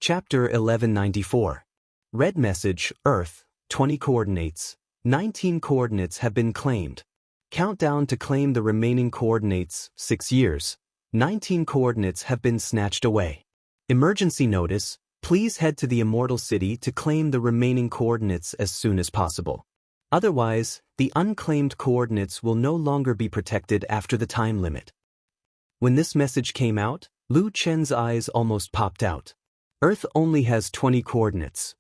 Chapter 1194. Red message, Earth, 20 coordinates. 19 coordinates have been claimed. Countdown to claim the remaining coordinates, 6 years. 19 coordinates have been snatched away. Emergency notice, please head to the Immortal City to claim the remaining coordinates as soon as possible. Otherwise, the unclaimed coordinates will no longer be protected after the time limit. When this message came out, Lu Chen's eyes almost popped out. Earth only has 20 coordinates.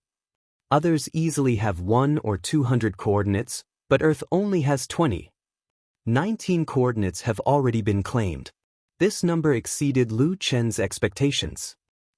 Others easily have 100 or 200 coordinates, but Earth only has 20. 19 coordinates have already been claimed. This number exceeded Lu Chen's expectations.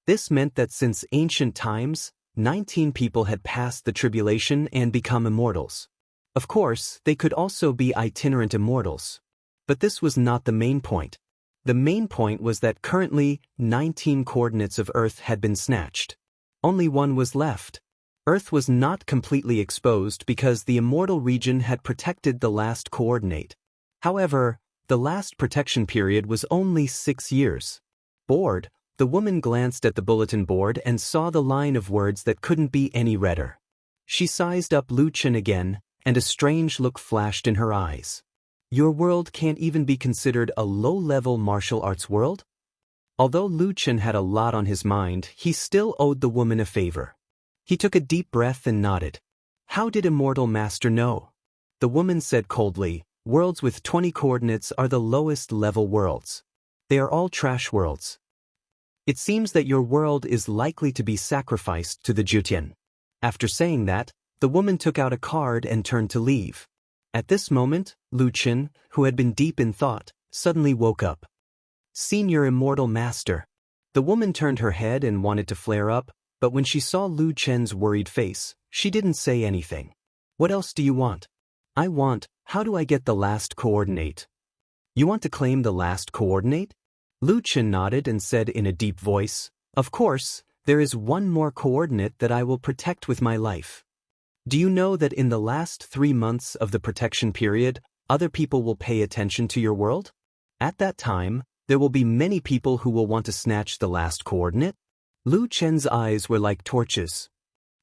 This meant that since ancient times, 19 people had passed the tribulation and become immortals. Of course, they could also be itinerant immortals. But this was not the main point. The main point was that currently, 19 coordinates of Earth had been snatched. Only one was left. Earth was not completely exposed because the immortal region had protected the last coordinate. However, the last protection period was only 6 years. Bored, the woman glanced at the bulletin board and saw the line of words that couldn't be any redder. She sized up Lu Chen again, and a strange look flashed in her eyes. Your world can't even be considered a low-level martial arts world? Although Lu Chen had a lot on his mind, he still owed the woman a favor. He took a deep breath and nodded. How did Immortal Master know? The woman said coldly, worlds with 20 coordinates are the lowest level worlds. They are all trash worlds. It seems that your world is likely to be sacrificed to the Jutian. After saying that, the woman took out a card and turned to leave. At this moment, Lu Chen, who had been deep in thought, suddenly woke up. Senior Immortal Master. The woman turned her head and wanted to flare up, but when she saw Lu Chen's worried face, she didn't say anything. What else do you want? I want, how do I get the last coordinate? You want to claim the last coordinate? Lu Chen nodded and said in a deep voice, of course, there is one more coordinate that I will protect with my life. Do you know that in the last 3 months of the protection period, other people will pay attention to your world? At that time, there will be many people who will want to snatch the last coordinate. Lu Chen's eyes were like torches.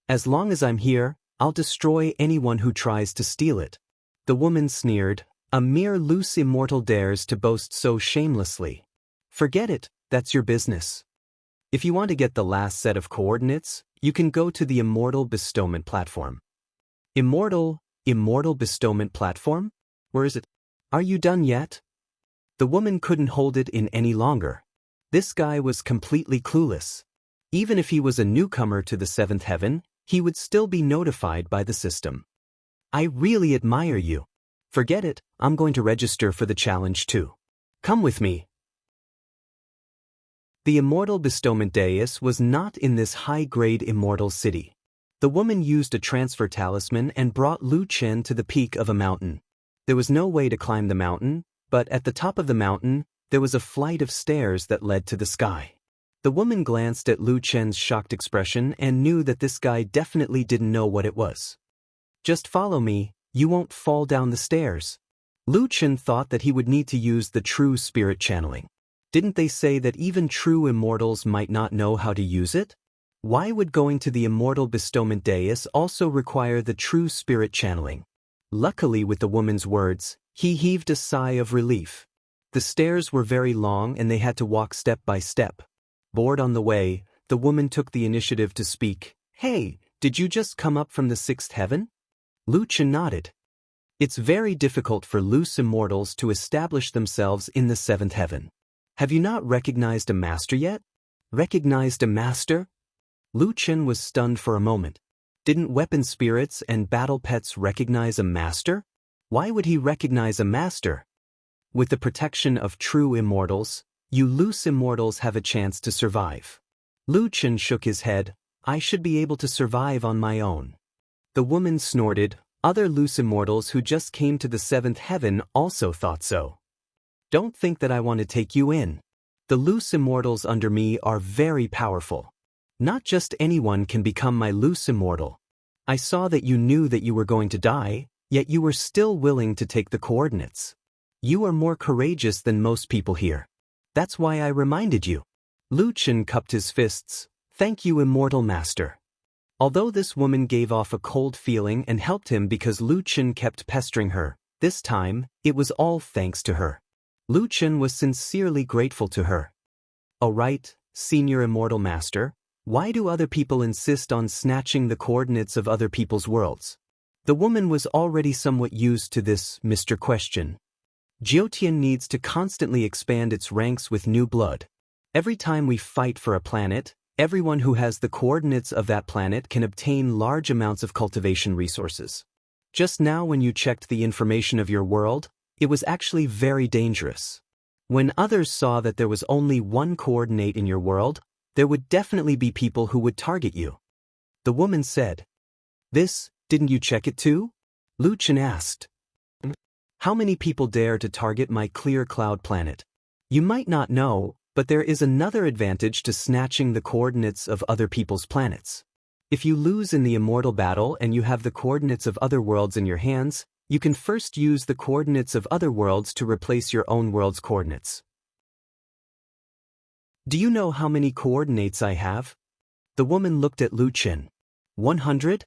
As long as I'm here, I'll destroy anyone who tries to steal it. The woman sneered, a mere loose immortal dares to boast so shamelessly. Forget it, that's your business. If you want to get the last set of coordinates, you can go to the Immortal Bestowment Platform. Immortal Bestowment Platform? Where is it? Are you done yet? The woman couldn't hold it in any longer. This guy was completely clueless. Even if he was a newcomer to the 7th heaven, he would still be notified by the system. I really admire you. Forget it, I'm going to register for the challenge too. Come with me. The Immortal Bestowment Dais was not in this high-grade immortal city. The woman used a transfer talisman and brought Lu Chen to the peak of a mountain. There was no way to climb the mountain, but at the top of the mountain, there was a flight of stairs that led to the sky. The woman glanced at Lu Chen's shocked expression and knew that this guy definitely didn't know what it was. Just follow me, you won't fall down the stairs. Lu Chen thought that he would need to use the true spirit channeling. Didn't they say that even true immortals might not know how to use it? Why would going to the immortal bestowment dais also require the true spirit channeling? Luckily, with the woman's words, he heaved a sigh of relief. The stairs were very long and they had to walk step by step. Bored on the way, the woman took the initiative to speak. Hey, did you just come up from the sixth heaven? Luchin nodded. It's very difficult for loose immortals to establish themselves in the seventh heaven. Have you not recognized a master yet? Recognized a master? Luchin was stunned for a moment. Didn't weapon spirits and battle pets recognize a master? Why would he recognize a master? With the protection of true immortals, you loose immortals have a chance to survive. Luchin shook his head. I should be able to survive on my own. The woman snorted. Other loose immortals who just came to the seventh heaven also thought so. Don't think that I want to take you in. The loose immortals under me are very powerful. Not just anyone can become my loose immortal. I saw that you knew that you were going to die, yet you were still willing to take the coordinates. You are more courageous than most people here. That's why I reminded you. Luchin cupped his fists. Thank you, immortal master. Although this woman gave off a cold feeling and helped him because Luchin kept pestering her, this time, it was all thanks to her. Luchin was sincerely grateful to her. All right, senior immortal master, why do other people insist on snatching the coordinates of other people's worlds? The woman was already somewhat used to this Mr. Question. Jyotian needs to constantly expand its ranks with new blood. Every time we fight for a planet, everyone who has the coordinates of that planet can obtain large amounts of cultivation resources. Just now when you checked the information of your world, it was actually very dangerous. When others saw that there was only one coordinate in your world, there would definitely be people who would target you. The woman said. Didn't you check it too? Luchin asked. How many people dare to target my clear cloud planet? You might not know, but there is another advantage to snatching the coordinates of other people's planets. If you lose in the immortal battle and you have the coordinates of other worlds in your hands, you can first use the coordinates of other worlds to replace your own world's coordinates. Do you know how many coordinates I have? The woman looked at Luchin. 100?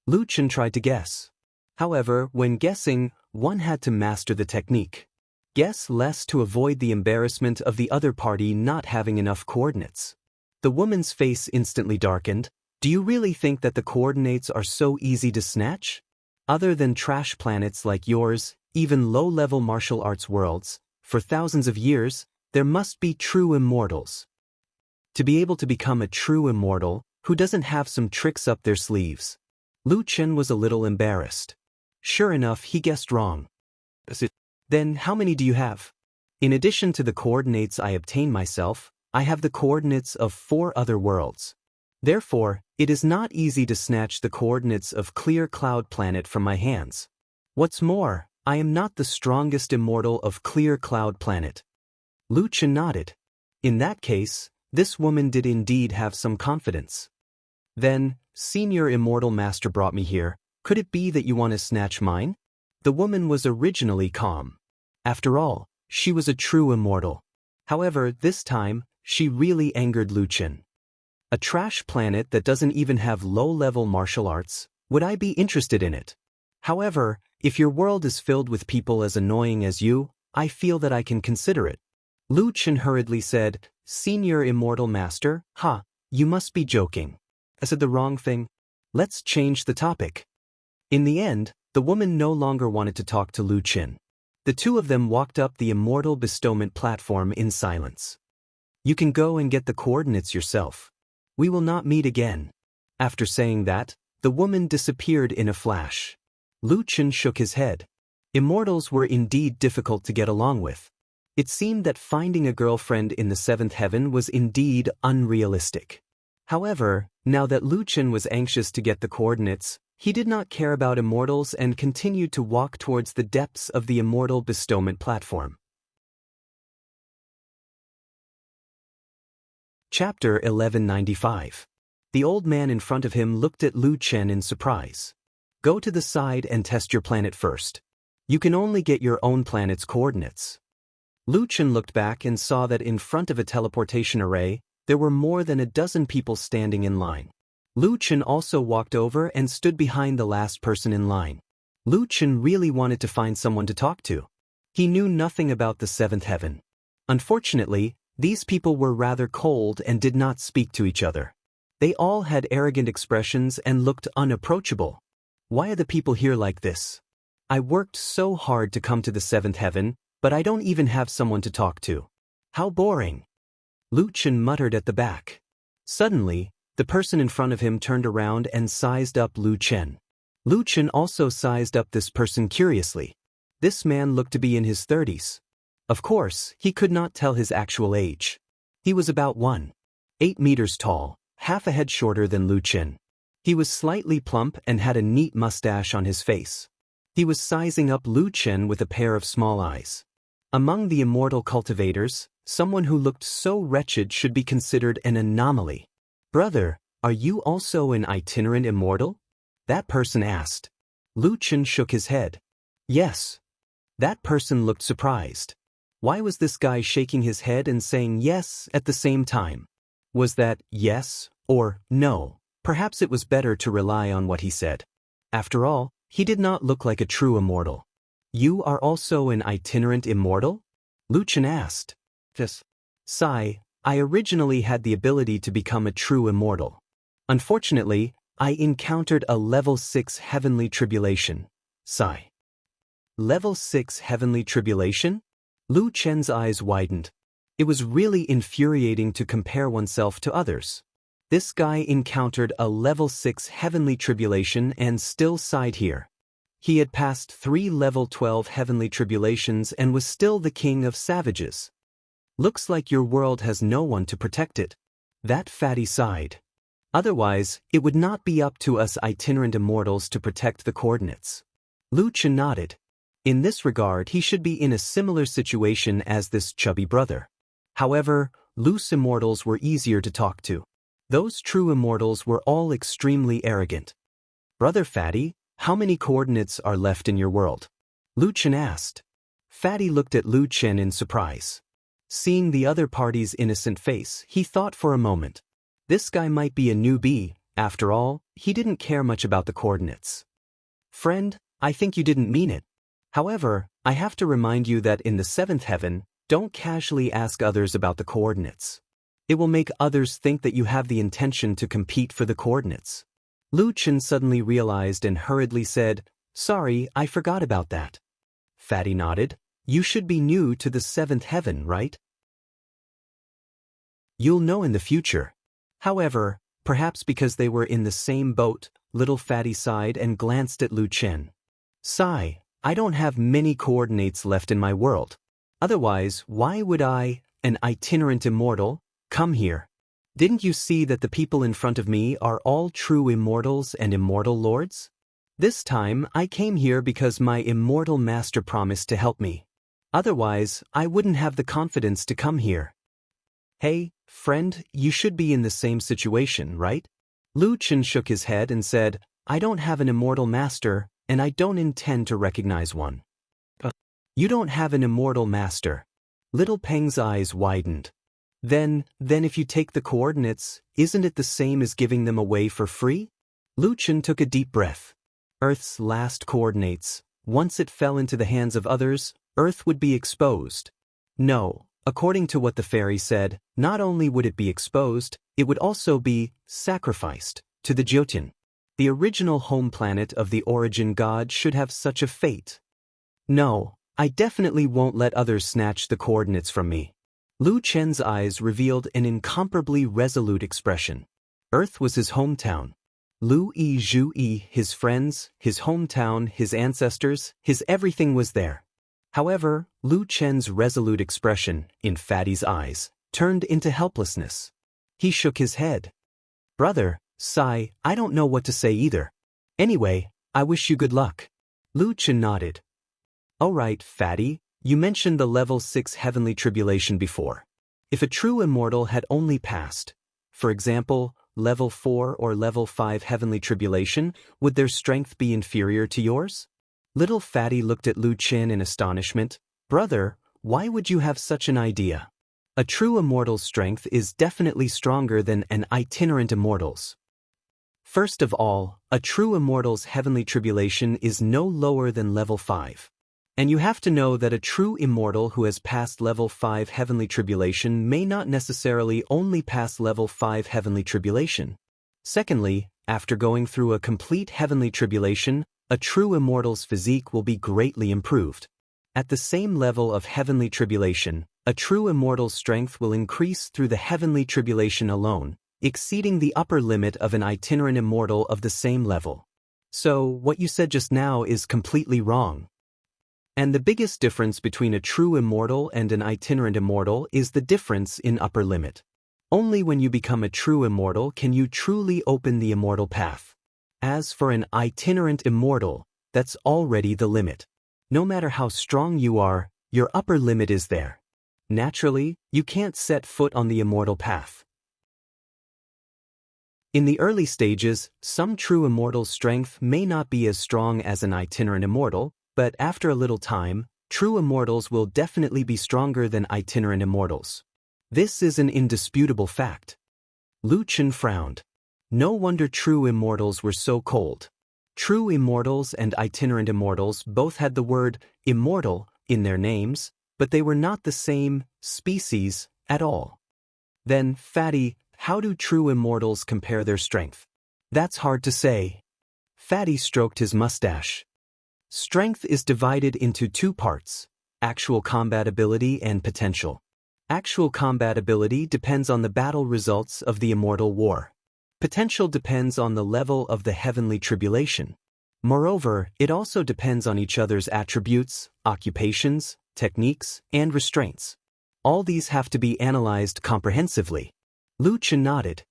Luchin tried to guess. However, when guessing, one had to master the technique. Guess less to avoid the embarrassment of the other party not having enough coordinates. The woman's face instantly darkened. Do you really think that the coordinates are so easy to snatch? Other than trash planets like yours, even low-level martial arts worlds, for thousands of years, there must be true immortals. To be able to become a true immortal, who doesn't have some tricks up their sleeves? Luchin was a little embarrassed. Sure enough, he guessed wrong. Then how many do you have? In addition to the coordinates I obtain myself, I have the coordinates of 4 other worlds. Therefore, it is not easy to snatch the coordinates of Clear Cloud Planet from my hands. What's more, I am not the strongest immortal of Clear Cloud Planet. Luchin nodded. In that case, this woman did indeed have some confidence. Then, Senior Immortal Master brought me here. Could it be that you want to snatch mine? The woman was originally calm. After all, she was a true immortal. However, this time, she really angered Luchin. A trash planet that doesn't even have low-level martial arts, would I be interested in it? However, if your world is filled with people as annoying as you, I feel that I can consider it. Luchin hurriedly said, Senior Immortal Master, you must be joking. I said the wrong thing. Let's change the topic. In the end, the woman no longer wanted to talk to Luchin. The two of them walked up the immortal bestowment platform in silence. You can go and get the coordinates yourself. We will not meet again. After saying that, the woman disappeared in a flash. Luchin shook his head. Immortals were indeed difficult to get along with. It seemed that finding a girlfriend in the seventh heaven was indeed unrealistic. However, now that Luchin was anxious to get the coordinates, he did not care about immortals and continued to walk towards the depths of the immortal bestowment platform. Chapter 1195. The old man in front of him looked at Luchin in surprise. Go to the side and test your planet first. You can only get your own planet's coordinates. Luchin looked back and saw that in front of a teleportation array, There were more than a dozen people standing in line. Lu Chen also walked over and stood behind the last person in line. Lu Chen really wanted to find someone to talk to. He knew nothing about the seventh heaven. Unfortunately, these people were rather cold and did not speak to each other. They all had arrogant expressions and looked unapproachable. Why are the people here like this? I worked so hard to come to the seventh heaven, but I don't even have someone to talk to. How boring. Lu Chen muttered at the back. Suddenly, the person in front of him turned around and sized up Lu Chen. Lu Chen also sized up this person curiously. This man looked to be in his 30s. Of course, he could not tell his actual age. He was about 1.8 meters tall, half a head shorter than Lu Chen. He was slightly plump and had a neat mustache on his face. He was sizing up Lu Chen with a pair of small eyes. Among the immortal cultivators, someone who looked so wretched should be considered an anomaly. Brother, are you also an itinerant immortal? That person asked. Lu Chen shook his head. Yes. That person looked surprised. Why was this guy shaking his head and saying yes at the same time? Was that yes or no? Perhaps it was better to rely on what he said. After all, he did not look like a true immortal. You are also an itinerant immortal? Lu Chen asked. Yes. Sigh, I originally had the ability to become a true immortal. Unfortunately, I encountered a level 6 heavenly tribulation. Sigh. Level 6 heavenly tribulation? Lu Chen's eyes widened. It was really infuriating to compare oneself to others. This guy encountered a level 6 heavenly tribulation and still sighed here. He had passed 3 level 12 heavenly tribulations and was still the king of savages. Looks like your world has no one to protect it. That fatty sighed. Otherwise, it would not be up to us itinerant immortals to protect the coordinates. Lu Chen nodded. In this regard, he should be in a similar situation as this chubby brother. However, loose immortals were easier to talk to. Those true immortals were all extremely arrogant. Brother Fatty, how many coordinates are left in your world? Lu Chen asked. Fatty looked at Lu Chen in surprise. Seeing the other party's innocent face, he thought for a moment. This guy might be a newbie. After all, he didn't care much about the coordinates. Friend, I think you didn't mean it. However, I have to remind you that in the seventh heaven, don't casually ask others about the coordinates. It will make others think that you have the intention to compete for the coordinates. Lu Chen suddenly realized and hurriedly said, Sorry, I forgot about that. Fatty nodded. You should be new to the seventh heaven, right? You'll know in the future. However, perhaps because they were in the same boat, little Fatty sighed and glanced at Lu Chen. Sigh, I don't have many coordinates left in my world. Otherwise, why would I, an itinerant immortal, come here? Didn't you see that the people in front of me are all true immortals and immortal lords? This time, I came here because my immortal master promised to help me. Otherwise, I wouldn't have the confidence to come here. Hey, friend, you should be in the same situation, right? Lu Chen shook his head and said, I don't have an immortal master, and I don't intend to recognize one. You don't have an immortal master. Little Peng's eyes widened. Then if you take the coordinates, isn't it the same as giving them away for free? Lu Chen took a deep breath. Earth's last coordinates, once it fell into the hands of others, Earth would be exposed. No, according to what the fairy said, not only would it be exposed, it would also be sacrificed to the Jotun. The original home planet of the origin god should have such a fate. No, I definitely won't let others snatch the coordinates from me. Lu Chen's eyes revealed an incomparably resolute expression. Earth was his hometown. Lu Yi Zhu Yi, his friends, his hometown, his ancestors, his everything was there. However, Lu Chen's resolute expression, in Fatty's eyes, turned into helplessness. He shook his head. Brother, sigh, I don't know what to say either. Anyway, I wish you good luck. Lu Chen nodded. Alright, Fatty, you mentioned the level 6 heavenly tribulation before. If a true immortal had only passed, for example, level 4 or level 5 heavenly tribulation, would their strength be inferior to yours? Little Fatty looked at Lu Chen in astonishment. Brother, why would you have such an idea? A true immortal's strength is definitely stronger than an itinerant immortal's. First of all, a true immortal's heavenly tribulation is no lower than level 5. And you have to know that a true immortal who has passed level 5 heavenly tribulation may not necessarily only pass level 5 heavenly tribulation. Secondly, after going through a complete heavenly tribulation, a true immortal's physique will be greatly improved. At the same level of heavenly tribulation, a true immortal's strength will increase through the heavenly tribulation alone, exceeding the upper limit of an itinerant immortal of the same level. So, what you said just now is completely wrong. And the biggest difference between a true immortal and an itinerant immortal is the difference in upper limit. Only when you become a true immortal can you truly open the immortal path. As for an itinerant immortal, that's already the limit. No matter how strong you are, your upper limit is there. Naturally, you can't set foot on the immortal path. In the early stages, some true immortal's strength may not be as strong as an itinerant immortal, but after a little time, true immortals will definitely be stronger than itinerant immortals. This is an indisputable fact. Lu Chen frowned. No wonder true immortals were so cold. True immortals and itinerant immortals both had the word immortal in their names, but they were not the same species at all. Then, Fatty, how do true immortals compare their strength? That's hard to say. Fatty stroked his mustache. Strength is divided into two parts: actual combat ability and potential. Actual combat ability depends on the battle results of the immortal war. Potential depends on the level of the heavenly tribulation. Moreover, it also depends on each other's attributes, occupations, techniques, and restraints. All these have to be analyzed comprehensively. Lu Chen nodded.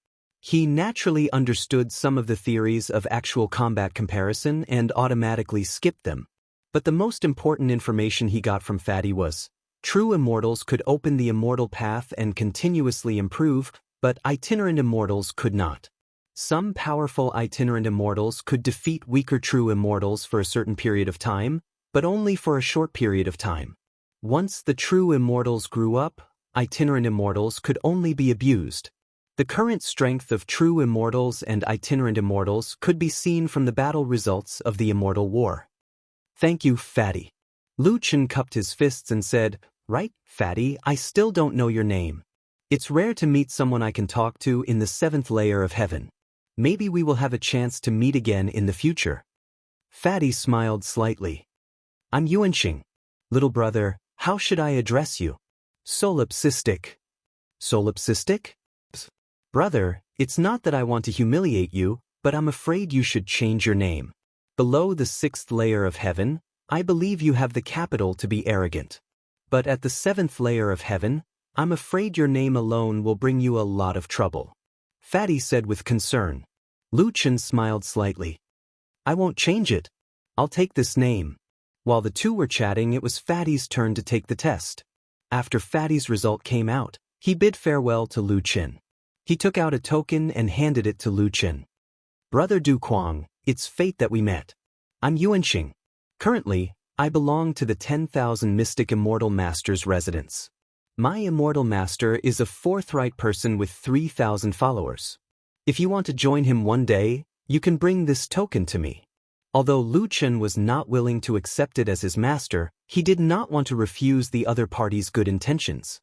He naturally understood some of the theories of actual combat comparison and automatically skipped them. But the most important information he got from Fatty was, true immortals could open the immortal path and continuously improve, but itinerant immortals could not. Some powerful itinerant immortals could defeat weaker true immortals for a certain period of time, but only for a short period of time. Once the true immortals grew up, itinerant immortals could only be abused. The current strength of true immortals and itinerant immortals could be seen from the battle results of the immortal war. Thank you, Fatty. Lu Chen cupped his fists and said, Right, Fatty, I still don't know your name. It's rare to meet someone I can talk to in the 7th layer of heaven. Maybe we will have a chance to meet again in the future. Fatty smiled slightly. I'm Yuanxing. Little brother, how should I address you? Solipsistic. Solipsistic? Brother, it's not that I want to humiliate you, but I'm afraid you should change your name. Below the 6th layer of heaven, I believe you have the capital to be arrogant. But at the 7th layer of heaven, I'm afraid your name alone will bring you a lot of trouble. Fatty said with concern. Lu Chen smiled slightly. I won't change it. I'll take this name. While the two were chatting, it was Fatty's turn to take the test. After Fatty's result came out, he bid farewell to Lu Chen. He took out a token and handed it to Lu Chen. Brother Du Kuang, it's fate that we met. I'm Yuanxing. Currently, I belong to the 10,000 Mystic Immortal Masters residence. My Immortal Master is a forthright person with 3,000 followers. If you want to join him one day, you can bring this token to me. Although Lu Chen was not willing to accept it as his master, he did not want to refuse the other party's good intentions.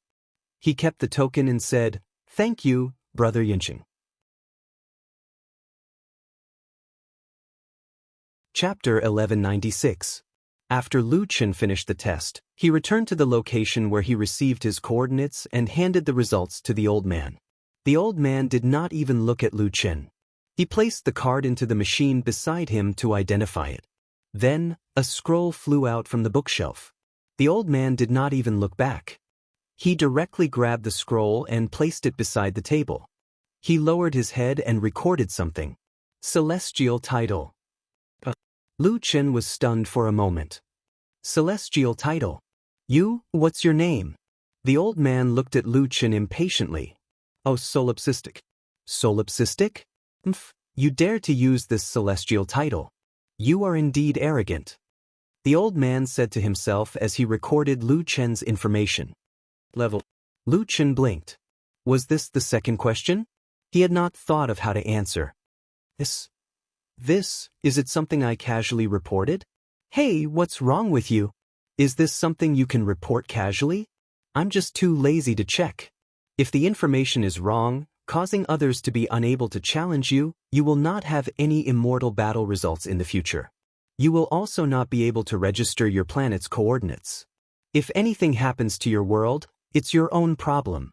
He kept the token and said, Thank you, Brother Yuanxing. Chapter 1196. After Lu Chen finished the test, he returned to the location where he received his coordinates and handed the results to the old man. The old man did not even look at Lu Chen. He placed the card into the machine beside him to identify it. Then, a scroll flew out from the bookshelf. The old man did not even look back. He directly grabbed the scroll and placed it beside the table. He lowered his head and recorded something. Celestial title. Lu Chen was stunned for a moment. Celestial title. You, what's your name? The old man looked at Lu Chen impatiently. Oh, solipsistic. Solipsistic? You dare to use this celestial title. You are indeed arrogant. The old man said to himself as he recorded Lu Chen's information. Level Lu Chen blinked. Was this the second question? He had not thought of how to answer. This, is it something I casually reported? Hey, what's wrong with you? Is this something you can report casually? I'm just too lazy to check. If the information is wrong, causing others to be unable to challenge you, you will not have any immortal battle results in the future. You will also not be able to register your planet's coordinates. If anything happens to your world, it's your own problem.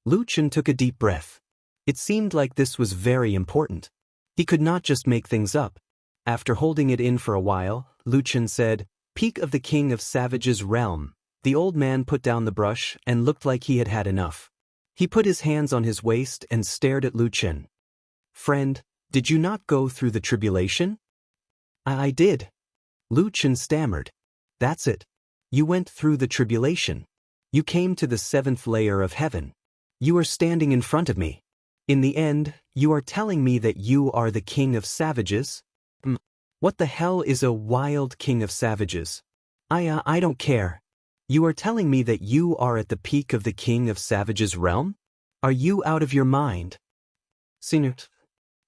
Lu Chen took a deep breath. It seemed like this was very important. He could not just make things up. After holding it in for a while, Lu Chen said, "Peak of the King of Savages' realm." The old man put down the brush and looked like he had had enough. He put his hands on his waist and stared at Lu Chen. "Friend, did you not go through the tribulation?" I did." Lu Chen stammered. "That's it. You went through the tribulation. You came to the 7th layer of heaven. You are standing in front of me. In the end, you are telling me that you are the King of Savages? What the hell is a wild King of Savages? I don't care. You are telling me that you are at the peak of the King of Savages' realm? Are you out of your mind?" "Senior,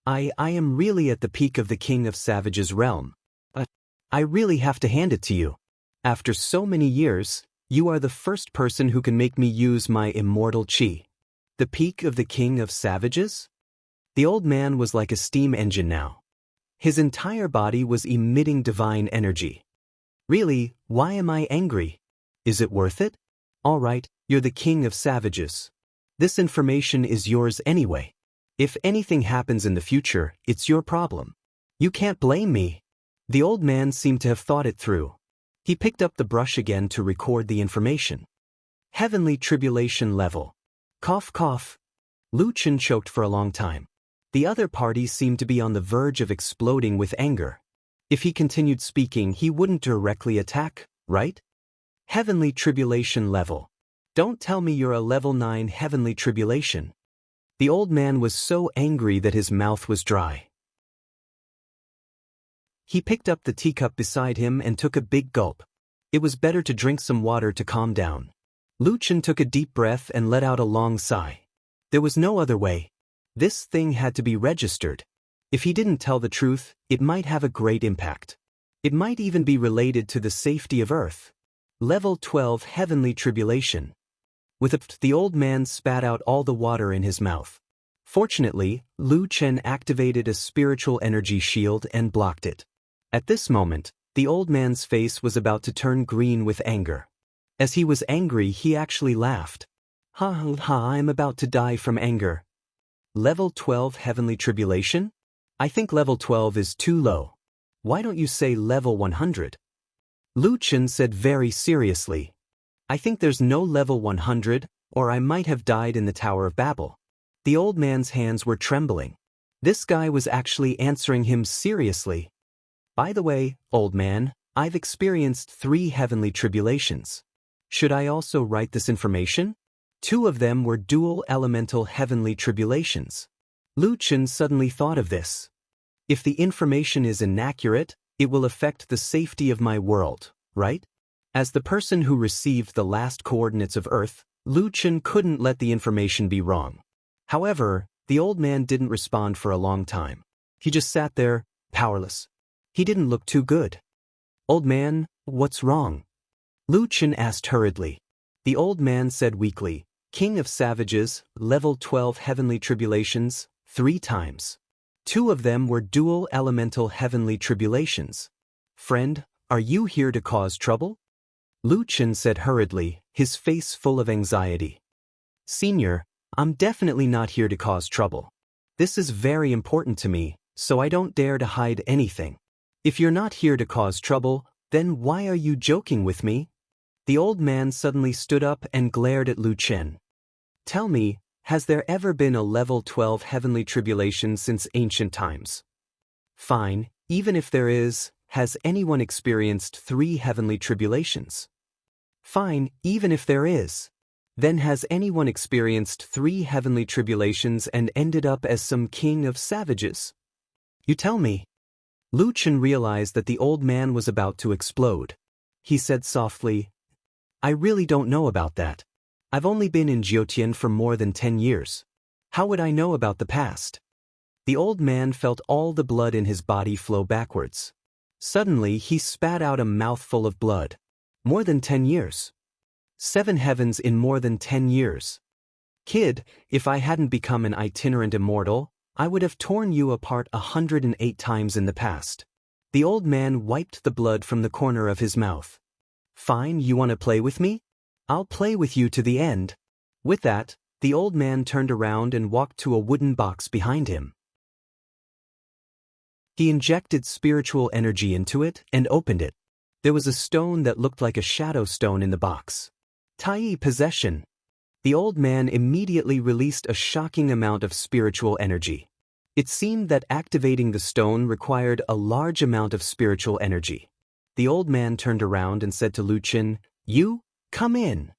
I am really at the peak of the King of Savages' realm. But I really have to hand it to you. After so many years, you are the first person who can make me use my immortal chi. The peak of the King of Savages?" The old man was like a steam engine now. His entire body was emitting divine energy. "Really, why am I angry? Is it worth it? All right, you're the King of Savages. This information is yours anyway. If anything happens in the future, it's your problem. You can't blame me." The old man seemed to have thought it through. He picked up the brush again to record the information. Heavenly tribulation level. Cough cough. Lu Chen choked for a long time. The other party seemed to be on the verge of exploding with anger. If he continued speaking, he wouldn't directly attack, right? Heavenly tribulation level. Don't tell me you're a level 9 heavenly tribulation. The old man was so angry that his mouth was dry. He picked up the teacup beside him and took a big gulp. It was better to drink some water to calm down. Lu Chen took a deep breath and let out a long sigh. There was no other way. This thing had to be registered. If he didn't tell the truth, it might have a great impact. It might even be related to the safety of Earth. Level 12 Heavenly Tribulation. With the old man spat out all the water in his mouth. Fortunately, Lu Chen activated a spiritual energy shield and blocked it. At this moment, the old man's face was about to turn green with anger. As he was angry, he actually laughed. "Ha ha ha, I'm about to die from anger." Level 12 Heavenly Tribulation? I think level 12 is too low. Why don't you say level 100? Lu Chen said very seriously. "I think there's no level 100, or I might have died in the Tower of Babel." The old man's hands were trembling. This guy was actually answering him seriously. "By the way, old man, I've experienced 3 heavenly tribulations. Should I also write this information? 2 of them were dual elemental heavenly tribulations." Lu Chen suddenly thought of this. If the information is inaccurate, it will affect the safety of my world, right? As the person who received the last coordinates of Earth, Lu Chen couldn't let the information be wrong. However, the old man didn't respond for a long time. He just sat there, powerless. He didn't look too good. "Old man, what's wrong?" Lu Chen asked hurriedly. The old man said weakly, "King of Savages, level 12 heavenly tribulations, 3 times. 2 of them were dual elemental heavenly tribulations. Friend, are you here to cause trouble?" Lu Chen said hurriedly, his face full of anxiety. "Senior, I'm definitely not here to cause trouble. This is very important to me, so I don't dare to hide anything. If you're not here to cause trouble, then why are you joking with me?" The old man suddenly stood up and glared at Lu Chen. "Tell me, has there ever been a level 12 heavenly tribulation since ancient times? Fine, even if there is, has anyone experienced 3 heavenly tribulations? Fine, even if there is. Then has anyone experienced 3 heavenly tribulations and ended up as some king of savages? You tell me." Lu Chen realized that the old man was about to explode. He said softly, "I really don't know about that. I've only been in Jyotian for more than 10 years. How would I know about the past? The old man felt all the blood in his body flow backwards. Suddenly he spat out a mouthful of blood. More than 10 years. 7 heavens in more than 10 years. Kid, if I hadn't become an itinerant immortal, I would have torn you apart 108 times in the past. The old man wiped the blood from the corner of his mouth. Fine, you want to play with me? I'll play with you to the end. With that, the old man turned around and walked to a wooden box behind him. He injected spiritual energy into it and opened it. There was a stone that looked like a shadow stone in the box. Tai possession. The old man immediately released a shocking amount of spiritual energy. It seemed that activating the stone required a large amount of spiritual energy. The old man turned around and said to Luchin, "You, come in."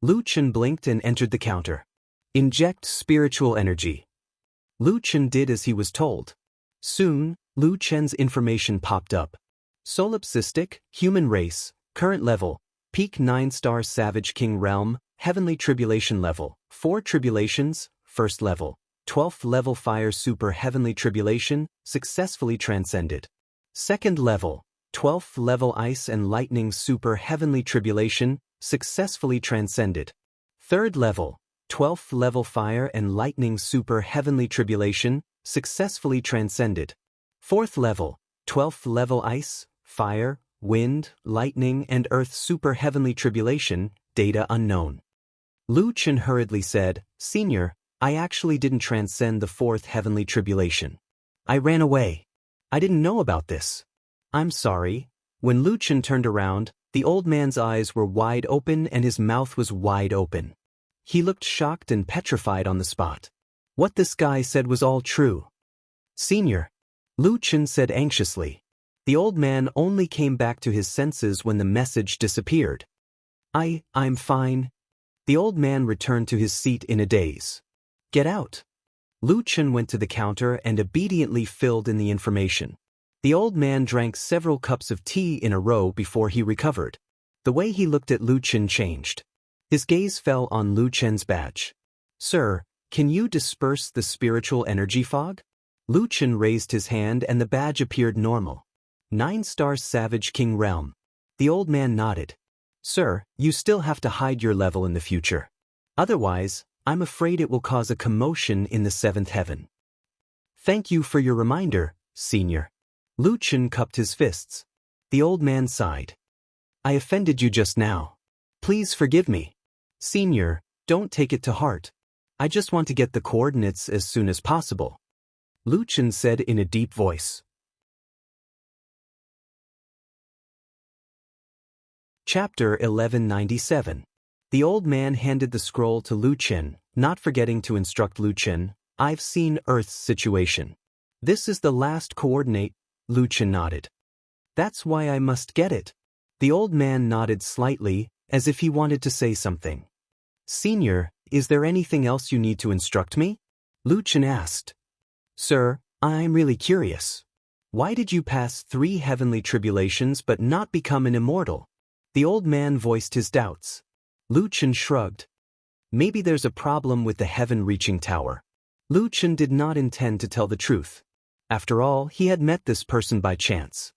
Luchin blinked and entered the counter. Inject spiritual energy. Luchin did as he was told. Soon, Lu Chen's information popped up. Solipsistic, human race, current level, peak 9-star Savage King realm, heavenly tribulation level, 4 tribulations, first level, 12th level fire super heavenly tribulation, successfully transcended. Second level, 12th level ice and lightning super heavenly tribulation, successfully transcended. Third level, 12th level fire and lightning super heavenly tribulation, successfully transcended. Fourth level, 12th level ice, fire, wind, lightning and earth super heavenly tribulation, data unknown. Lu Chen hurriedly said, "Senior, I actually didn't transcend the 4th heavenly tribulation. I ran away. I didn't know about this. I'm sorry." When Lu Chen turned around, the old man's eyes were wide open and his mouth was wide open. He looked shocked and petrified on the spot. What this guy said was all true. "Senior," Lu Chen said anxiously. The old man only came back to his senses when the message disappeared. I'm fine." The old man returned to his seat in a daze. "Get out." Lu Chen went to the counter and obediently filled in the information. The old man drank several cups of tea in a row before he recovered. The way he looked at Lu Chen changed. His gaze fell on Lu Chen's badge. "Sir, can you disperse the spiritual energy fog?" Lu Chen raised his hand and the badge appeared normal. 9-star Savage King realm. The old man nodded. "Sir, you still have to hide your level in the future. Otherwise, I'm afraid it will cause a commotion in the 7th heaven." "Thank you for your reminder, Senior." Lu Chen cupped his fists. The old man sighed. "I offended you just now. Please forgive me. Senior, don't take it to heart. I just want to get the coordinates as soon as possible." Lu Chen said in a deep voice. Chapter 1197. The old man handed the scroll to Lu Chen, not forgetting to instruct Lu Chen, "I've seen Earth's situation. This is the last coordinate." Lu Chen nodded. "That's why I must get it." The old man nodded slightly, as if he wanted to say something. "Senior, is there anything else you need to instruct me?" Lu Chen asked. "Sir, I'm really curious. Why did you pass 3 heavenly tribulations but not become an immortal?" The old man voiced his doubts. Lu Chen shrugged. "Maybe there's a problem with the heaven-reaching tower." Lu Chen did not intend to tell the truth. After all, he had met this person by chance.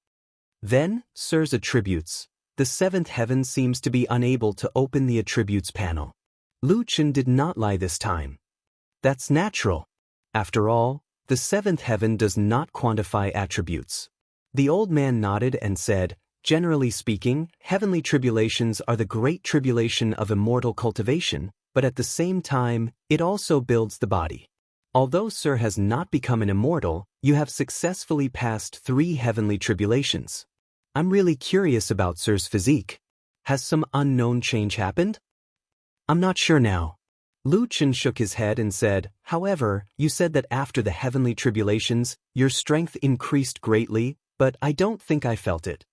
"Then, Sir's attributes. The 7th heaven seems to be unable to open the attributes panel." Lu Chen did not lie this time. "That's natural. After all, the 7th heaven does not quantify attributes." The old man nodded and said, "Generally speaking, heavenly tribulations are the great tribulation of immortal cultivation, but at the same time, it also builds the body. Although Sir has not become an immortal, you have successfully passed 3 heavenly tribulations. I'm really curious about Sir's physique. Has some unknown change happened?" "I'm not sure now." Lu Chen shook his head and said, "However, you said that after the heavenly tribulations, your strength increased greatly, but I don't think I felt it.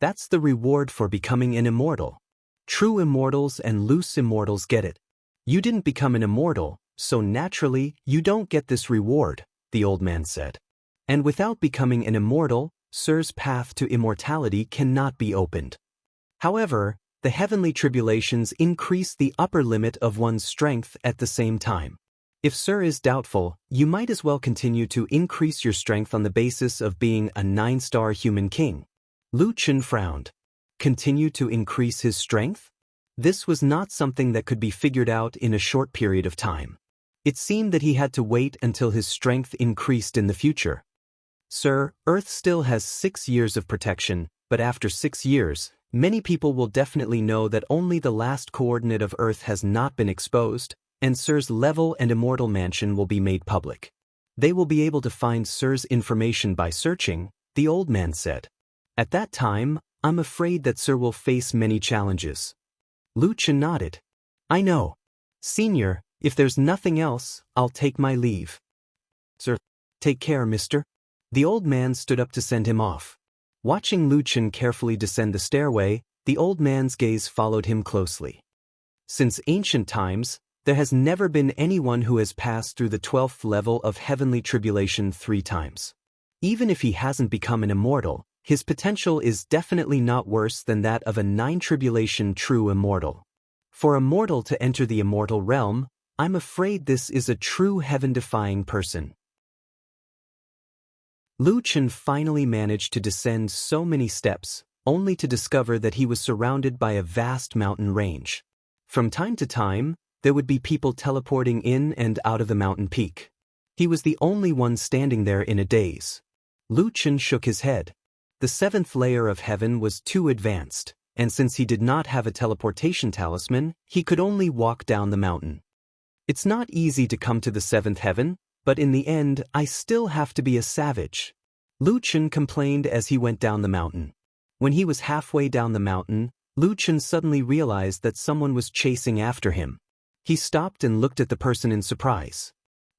That's the reward for becoming an immortal. True immortals and loose immortals get it. You didn't become an immortal, so naturally, you don't get this reward," the old man said. "And without becoming an immortal, Sir's path to immortality cannot be opened. However, the heavenly tribulations increase the upper limit of one's strength at the same time. If Sir is doubtful, you might as well continue to increase your strength on the basis of being a 9-star human king. Lu Chen frowned. Continue to increase his strength? This was not something that could be figured out in a short period of time. It seemed that he had to wait until his strength increased in the future. Sir, Earth still has 6 years of protection, but after 6 years, many people will definitely know that only the last coordinate of Earth has not been exposed, and Sir's level and immortal mansion will be made public. They will be able to find Sir's information by searching, the old man said. At that time, I'm afraid that Sir will face many challenges. Lu Chen nodded. I know. Senior, if there's nothing else, I'll take my leave. Sir, take care, mister. The old man stood up to send him off. Watching Lu Chen carefully descend the stairway, the old man's gaze followed him closely. Since ancient times, there has never been anyone who has passed through the 12th level of heavenly tribulation 3 times. Even if he hasn't become an immortal, his potential is definitely not worse than that of a 9 tribulation true immortal. For a mortal to enter the immortal realm, I'm afraid this is a true heaven-defying person. Lu Chen finally managed to descend so many steps, only to discover that he was surrounded by a vast mountain range. From time to time, there would be people teleporting in and out of the mountain peak. He was the only one standing there in a daze. Lu Chen shook his head. The 7th layer of heaven was too advanced, and since he did not have a teleportation talisman, he could only walk down the mountain. It's not easy to come to the 7th heaven, but in the end, I still have to be a savage. Lu Chen complained as he went down the mountain. When he was halfway down the mountain, Lu Chen suddenly realized that someone was chasing after him. He stopped and looked at the person in surprise.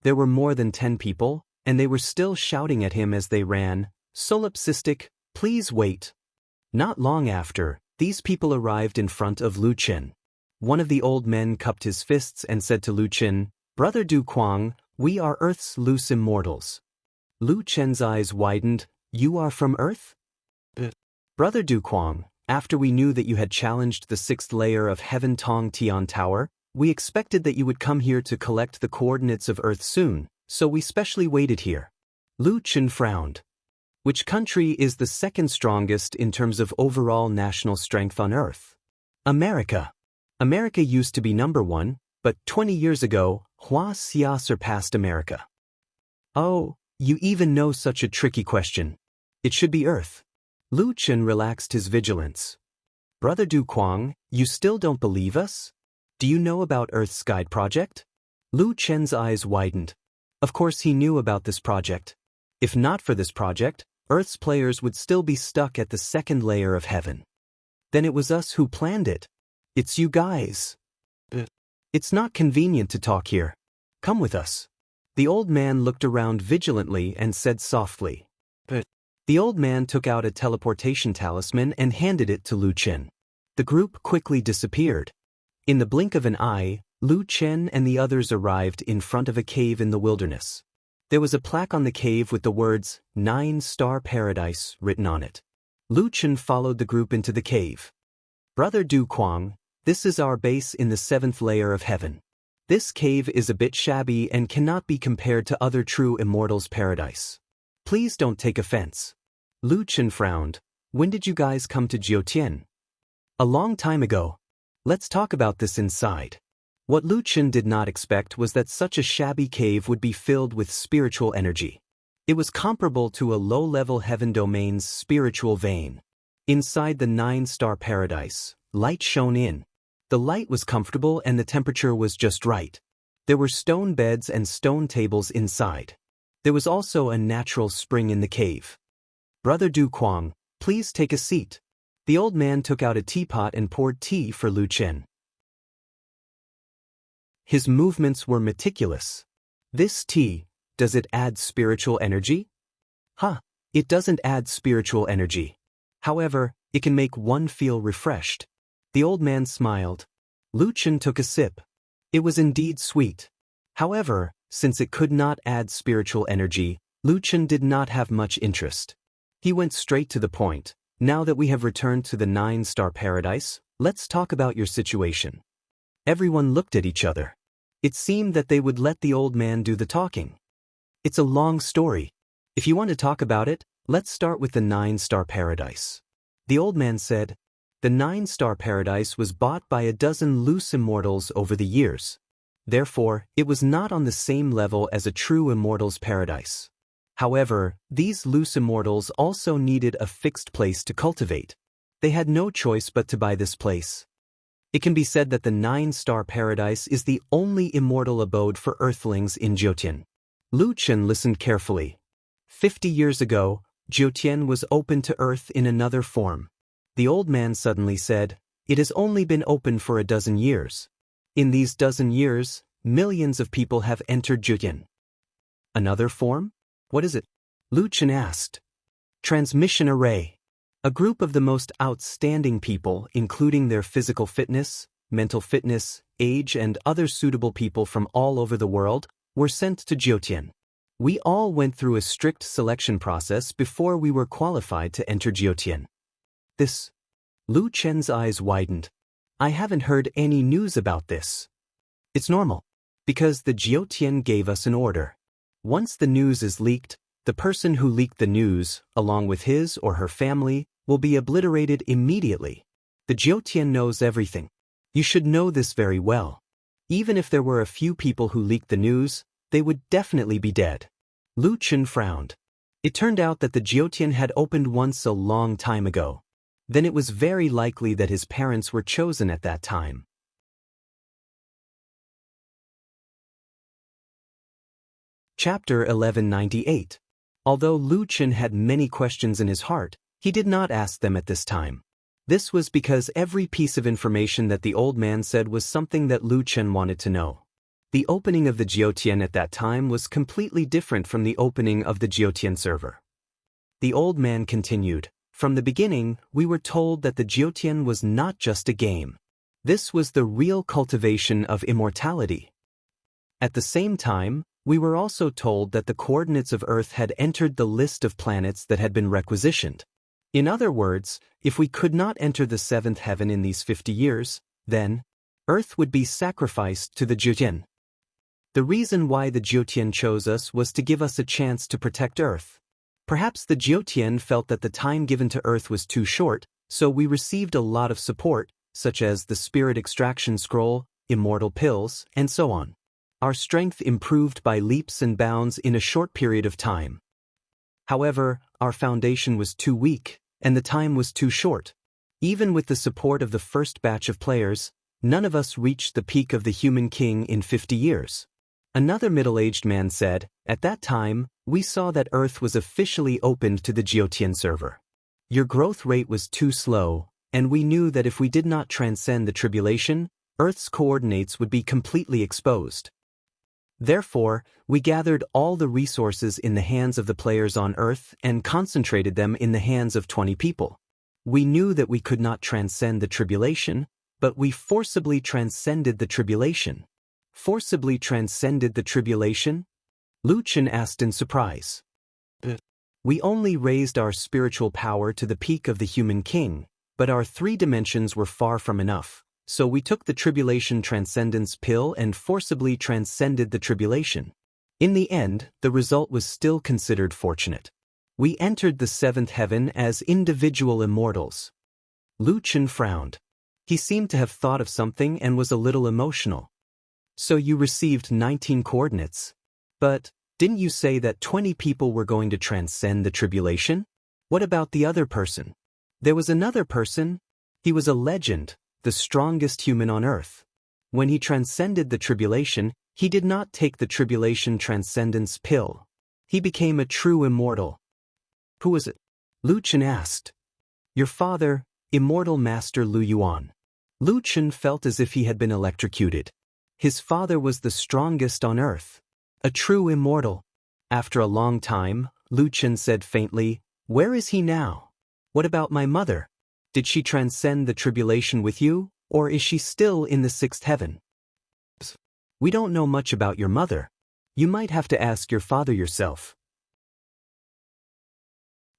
There were more than 10 people, and they were still shouting at him as they ran, "Solipsistic, please wait." Not long after, these people arrived in front of Lu Chen. One of the old men cupped his fists and said to Lu Chen, "Brother Du Kuang, we are Earth's loose immortals." Lu Chen's eyes widened. "You are from Earth?" "Brother Du Kuang, after we knew that you had challenged the 6th layer of Heaven Tong Tian Tower, we expected that you would come here to collect the coordinates of Earth soon, so we specially waited here." Lu Chen frowned. Which country is the 2nd strongest in terms of overall national strength on Earth? America. America used to be number 1, but 20 years ago, Xia surpassed America. Oh, you even know such a tricky question. It should be Earth. Lu Chen relaxed his vigilance. "Brother Du Kuang, you still don't believe us? Do you know about Earth's Guide project?" Lu Chen's eyes widened. Of course he knew about this project. If not for this project, Earth's players would still be stuck at the 2nd layer of heaven. Then it was us who planned it. It's you guys. It's not convenient to talk here. Come with us. The old man looked around vigilantly and said softly. The old man took out a teleportation talisman and handed it to Lu Chen. The group quickly disappeared. In the blink of an eye, Lu Chen and the others arrived in front of a cave in the wilderness. There was a plaque on the cave with the words 9-Star Paradise written on it. Lu Chen followed the group into the cave. "Brother Du Kuang, this is our base in the 7th layer of heaven. This cave is a bit shabby and cannot be compared to other true immortals' paradise. Please don't take offense." Lu Chen frowned. "When did you guys come to Jiutian?" "A long time ago. Let's talk about this inside." What Lu Chen did not expect was that such a shabby cave would be filled with spiritual energy. It was comparable to a low-level heaven domain's spiritual vein. Inside the 9-Star Paradise, light shone in. The light was comfortable and the temperature was just right. There were stone beds and stone tables inside. There was also a natural spring in the cave. "Brother Du Kuang, please take a seat." The old man took out a teapot and poured tea for Lu Chen. His movements were meticulous. "This tea, does it add spiritual energy?" It doesn't add spiritual energy. However, it can make one feel refreshed." The old man smiled. Lu Chen took a sip. It was indeed sweet. However, since it could not add spiritual energy, Lu Chen did not have much interest. He went straight to the point. "Now that we have returned to the 9-Star Paradise, Let's talk about your situation. Everyone looked at each other. It seemed that they would let the old man do the talking. It's a long story. If you want to talk about it, let's start with the 9-star paradise. The old man said, the 9-star paradise was bought by a dozen loose immortals over the years. Therefore, it was not on the same level as a true immortal's paradise. However, these loose immortals also needed a fixed place to cultivate. They had no choice but to buy this place. It can be said that the 9-star paradise is the only immortal abode for earthlings in Jiutian. Lu Chen listened carefully. 50 years ago, Jiutian was open to earth in another form. The old man suddenly said, it has only been open for a dozen years. In these dozen years, millions of people have entered Jiutian. Another form? What is it? Lu Chen asked. Transmission array. A group of the most outstanding people, including their physical fitness, mental fitness, age and other suitable people from all over the world, were sent to Jiutian. We all went through a strict selection process before we were qualified to enter Jiutian. This. Lu Chen's eyes widened. I haven't heard any news about this. It's normal. Because the Jiutian gave us an order. Once the news is leaked, the person who leaked the news, along with his or her family, will be obliterated immediately. The Jiutian knows everything. You should know this very well. Even if there were a few people who leaked the news, they would definitely be dead. Lu Chen frowned. It turned out that the Jiutian had opened once a long time ago. Then it was very likely that his parents were chosen at that time. Chapter 1198. Although Lu Chen had many questions in his heart, he did not ask them at this time. This was because every piece of information that the old man said was something that Lu Chen wanted to know. The opening of the Jiutian at that time was completely different from the opening of the Jiutian server. The old man continued, from the beginning, we were told that the Jiutian was not just a game. This was the real cultivation of immortality. At the same time, we were also told that the coordinates of Earth had entered the list of planets that had been requisitioned. In other words, if we could not enter the 7th heaven in these 50 years, then Earth would be sacrificed to the Jiutian. The reason why the Jiutian chose us was to give us a chance to protect Earth. Perhaps the Jiutian felt that the time given to Earth was too short, so we received a lot of support, such as the Spirit Extraction Scroll, Immortal Pills, and so on. Our strength improved by leaps and bounds in a short period of time. However, our foundation was too weak, and the time was too short. Even with the support of the first batch of players, none of us reached the peak of the human king in 50 years. Another middle-aged man said, at that time, we saw that Earth was officially opened to the Jiutian server. Your growth rate was too slow, and we knew that if we did not transcend the tribulation, Earth's coordinates would be completely exposed. Therefore, we gathered all the resources in the hands of the players on Earth and concentrated them in the hands of 20 people. We knew that we could not transcend the tribulation, but we forcibly transcended the tribulation. Forcibly transcended the tribulation? Lu Chen asked in surprise. We only raised our spiritual power to the peak of the human king, but our 3 dimensions were far from enough. So we took the tribulation transcendence pill and forcibly transcended the tribulation. In the end, the result was still considered fortunate. We entered the 7th heaven as individual immortals. Lu Chen frowned. He seemed to have thought of something and was a little emotional. So you received 19 coordinates. But, didn't you say that 20 people were going to transcend the tribulation? What about the other person? There was another person. He was a legend. The strongest human on Earth. When he transcended the tribulation, he did not take the tribulation transcendence pill. He became a true immortal. Who was it? Lu Chen asked. Your father, Immortal Master Lu Yuan. Lu Chen felt as if he had been electrocuted. His father was the strongest on Earth. A true immortal. After a long time, Lu Chen said faintly, where is he now? What about my mother? Did she transcend the tribulation with you, or is she still in the 6th heaven? We don't know much about your mother. You might have to ask your father yourself.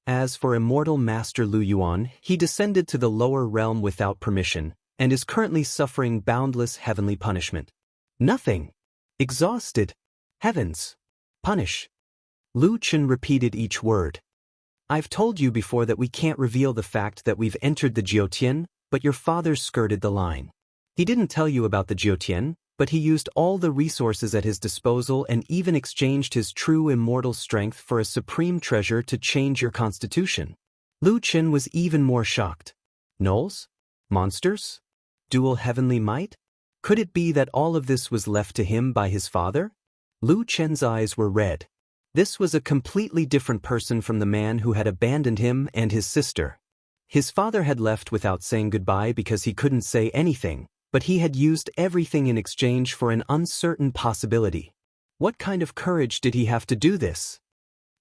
As for Immortal Master Lu Yuan, he descended to the lower realm without permission, and is currently suffering boundless heavenly punishment. Nothing. Exhausted. Heavens. Punish. Lu Chen repeated each word. I've told you before that we can't reveal the fact that we've entered the Jiutian, but your father skirted the line. He didn't tell you about the Jiutian, but he used all the resources at his disposal and even exchanged his true immortal strength for a supreme treasure to change your constitution. Lu Chen was even more shocked. Gnolls? Monsters? Dual heavenly might? Could it be that all of this was left to him by his father? Lu Chen's eyes were red. This was a completely different person from the man who had abandoned him and his sister. His father had left without saying goodbye because he couldn't say anything, but he had used everything in exchange for an uncertain possibility. What kind of courage did he have to do this?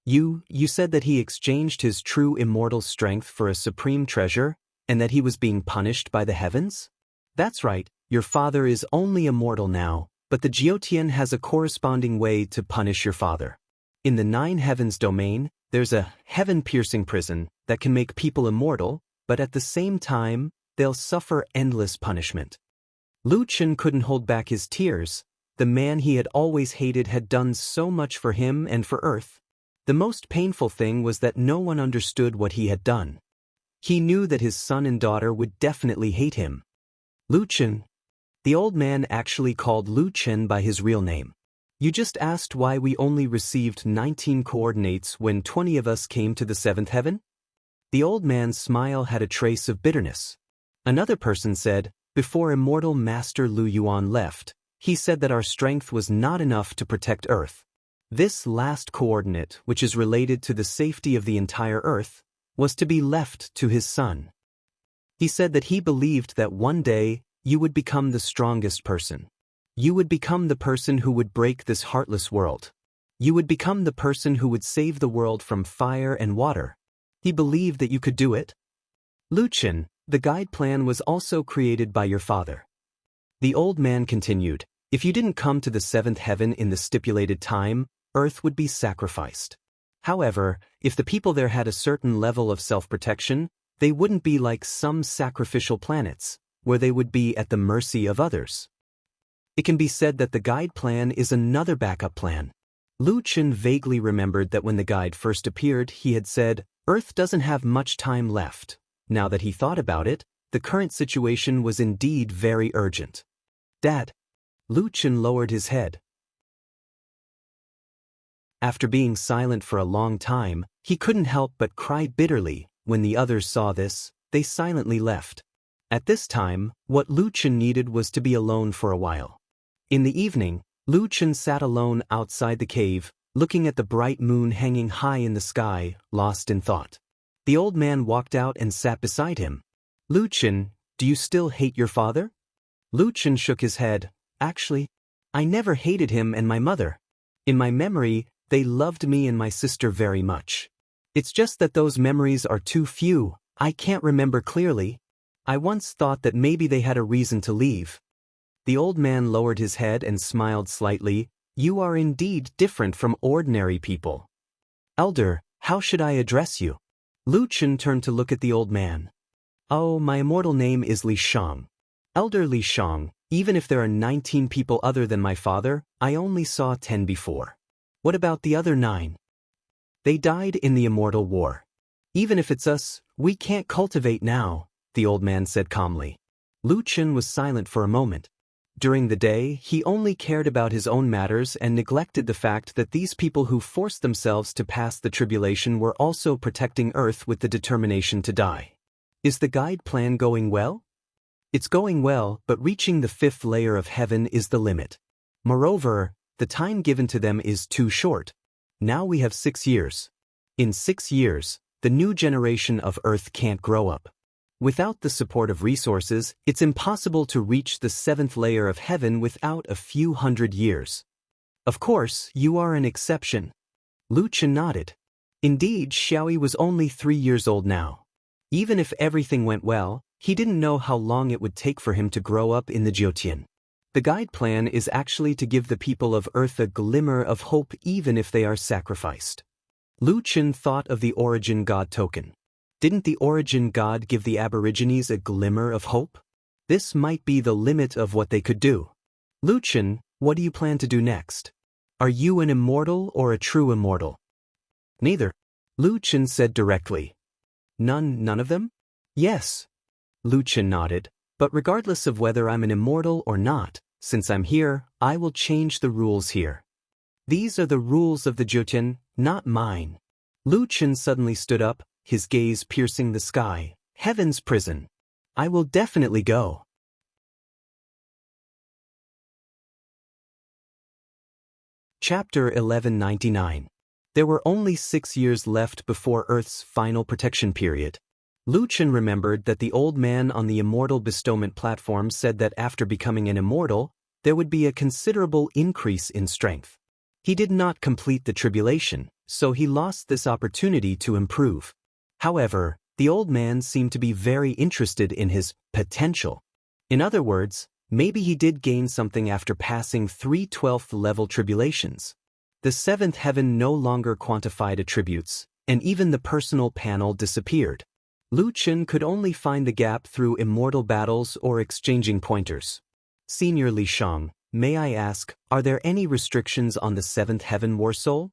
You said that he exchanged his true immortal strength for a supreme treasure, and that he was being punished by the heavens? That's right, your father is only immortal now, but the Jiutian has a corresponding way to punish your father. In the Nine Heavens domain, there's a heaven-piercing prison that can make people immortal, but at the same time, they'll suffer endless punishment. Lu Chen couldn't hold back his tears. The man he had always hated had done so much for him and for Earth. The most painful thing was that no one understood what he had done. He knew that his son and daughter would definitely hate him. Lu Chen. The old man actually called Lu Chen by his real name. You just asked why we only received 19 coordinates when 20 of us came to the seventh heaven? The old man's smile had a trace of bitterness. Another person said, before immortal Master Lu Yuan left, he said that our strength was not enough to protect Earth. This last coordinate, which is related to the safety of the entire Earth, was to be left to his son. He said that he believed that one day you would become the strongest person. You would become the person who would break this heartless world. You would become the person who would save the world from fire and water. He believed that you could do it. Lu Chen, the guide plan was also created by your father. The old man continued, if you didn't come to the seventh heaven in the stipulated time, Earth would be sacrificed. However, if the people there had a certain level of self-protection, they wouldn't be like some sacrificial planets, where they would be at the mercy of others. It can be said that the guide plan is another backup plan. Lu Chen vaguely remembered that when the guide first appeared, he had said, Earth doesn't have much time left. Now that he thought about it, the current situation was indeed very urgent. Dad. Lu Chen lowered his head. After being silent for a long time, he couldn't help but cry bitterly. When the others saw this, they silently left. At this time, what Lu Chen needed was to be alone for a while. In the evening, Lu Chen sat alone outside the cave, looking at the bright moon hanging high in the sky, lost in thought. The old man walked out and sat beside him. Lu Chen, do you still hate your father? Lu Chen shook his head. Actually, I never hated him and my mother. In my memory, they loved me and my sister very much. It's just that those memories are too few. I can't remember clearly. I once thought that maybe they had a reason to leave. The old man lowered his head and smiled slightly. You are indeed different from ordinary people. Elder, how should I address you? Lu Chen turned to look at the old man. Oh, my immortal name is Li Shang. Elder Li Shang, even if there are 19 people other than my father, I only saw 10 before. What about the other 9? They died in the immortal war. Even if it's us, we can't cultivate now, the old man said calmly. Lu Chen was silent for a moment. During the day, he only cared about his own matters and neglected the fact that these people who forced themselves to pass the tribulation were also protecting Earth with the determination to die. Is the guide plan going well? It's going well, but reaching the 5th layer of heaven is the limit. Moreover, the time given to them is too short. Now we have 6 years. In 6 years, the new generation of Earth can't grow up. Without the support of resources, it's impossible to reach the 7th layer of heaven without a few hundred years. Of course, you are an exception. Lu Chen nodded. Indeed, Xiaoyi was only 3 years old now. Even if everything went well, he didn't know how long it would take for him to grow up in the Jiutian. The guide plan is actually to give the people of Earth a glimmer of hope even if they are sacrificed. Lu Chen thought of the Origin God token. Didn't the Origin God give the Aborigines a glimmer of hope? This might be the limit of what they could do. Lu Chen, what do you plan to do next? Are you an immortal or a true immortal? Neither. Lu Chen said directly. None of them? Yes. Lu Chen nodded, but regardless of whether I'm an immortal or not, since I'm here, I will change the rules here. These are the rules of the Jiutian, not mine. Lu Chen suddenly stood up, his gaze piercing the sky. Heaven's prison. I will definitely go. Chapter 1199. There were only 6 years left before Earth's final protection period. Lu Chen remembered that the old man on the immortal bestowment platform said that after becoming an immortal, there would be a considerable increase in strength. He did not complete the tribulation, so he lost this opportunity to improve. However, the old man seemed to be very interested in his potential. In other words, maybe he did gain something after passing 3 12th level tribulations. The 7th heaven no longer quantified attributes, and even the personal panel disappeared. Lu Chen could only find the gap through immortal battles or exchanging pointers. Senior Li Shang, may I ask, are there any restrictions on the 7th heaven war soul?